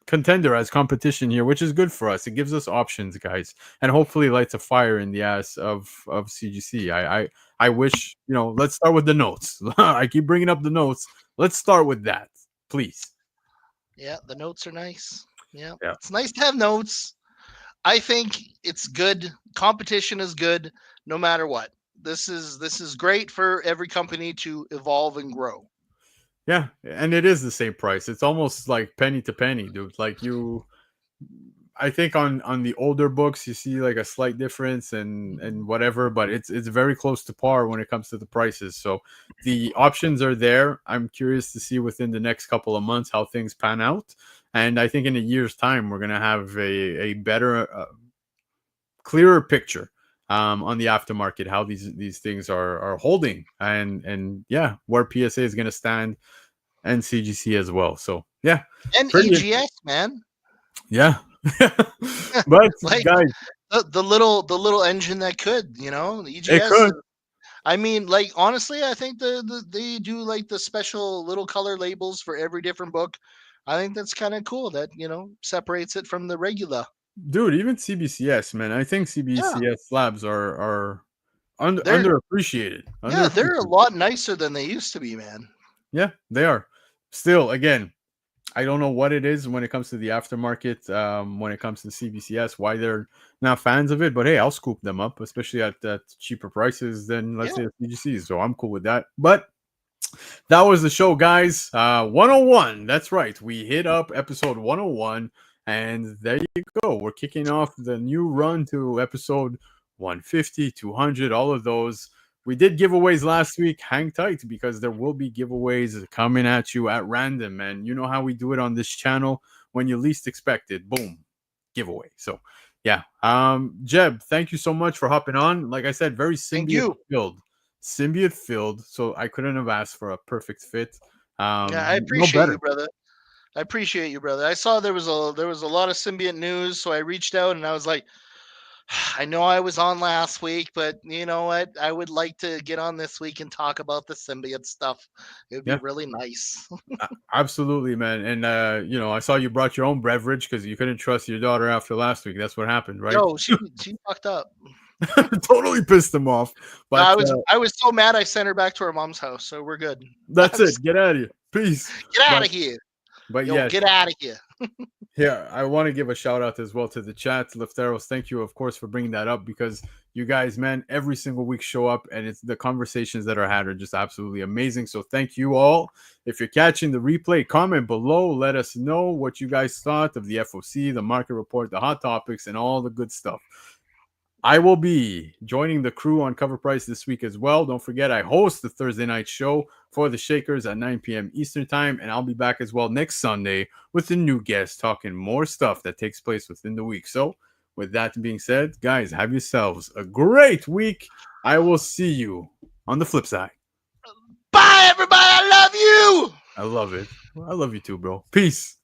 contender as competition here, which is good for us. It gives us options, guys, and hopefully lights a fire in the ass of CGC. I wish Let's start with the notes. I keep bringing up the notes. Let's start with that, please. Yeah, the notes are nice. Yeah, Yeah. it's nice to have notes. I think it's good. Competition is good, no matter what. This is great for every company to evolve and grow. Yeah, and it is the same price. It's almost like penny to penny, dude. Like I think on the older books you see like a slight difference and whatever, but it's very close to par when it comes to the prices. So the options are there. I'm curious to see within the next couple of months how things pan out, and I think in a year's time we're gonna have a better, clearer picture on the aftermarket, how these things are holding, and yeah, where PSA is gonna stand and CGC as well. So yeah, And pretty EGS, man. yeah. But Like guys, the little engine that could, the it EGS. could. I mean, like honestly, I think they do like the special little color labels for every different book. I think that's kind of cool. That separates it from the regular. Dude, even CBCS, man. I think Yeah, CBCS slabs are they're underappreciated. yeah they're a Underappreciated. lot nicer than they used to be, man. Yeah, they are. Still, again, I don't know what it is when it comes to the aftermarket, when it comes to CBCS, why they're not fans of it. But hey, I'll scoop them up, especially at cheaper prices than, let's Yeah, say, the CGCs. So I'm cool with that. But That was the show, guys. 101. That's right. We hit up episode 101. And there you go. We're kicking off the new run to episode 150, 200, all of those. We did giveaways last week. Hang tight because there will be giveaways coming at you at random. And you know how we do it on this channel. When you least expect it, boom, giveaway. So, yeah. Jeb, thank you so much for hopping on. Like I said, very symbiote filled. So I couldn't have asked for a perfect fit. Yeah, I appreciate you, brother. I appreciate you, brother. I saw there was a lot of symbiote news, so I reached out and I was like, I know I was on last week, but you know what? I would like to get on this week and talk about the symbiote stuff. It would be really nice. Absolutely, man. And I saw you brought your own beverage because you couldn't trust your daughter after last week. That's what happened, right? No, she fucked up. Totally pissed him off. But I was so mad I sent her back to her mom's house, so we're good. That's it. Get out of here. Peace. Get out of here. But yeah, get out of here. Yeah, I want to give a shout out as well to the chat. Lefteros, thank you, of course, for bringing that up because you guys, man, every single week show up and it's the conversations that are had are just absolutely amazing. So thank you all. If you're catching the replay, comment below. Let us know what you guys thought of the FOC, the market report, the hot topics, and all the good stuff. I will be joining the crew on Covrprice this week as well. Don't forget, I host the Thursday night show for the Shakers at 9 p.m. Eastern time, and I'll be back as well next Sunday with a new guest talking more stuff that takes place within the week. So, with that being said, guys, have yourselves a great week. I will see you on the flip side. Bye, everybody. I love you. I love it. I love you too, bro. Peace.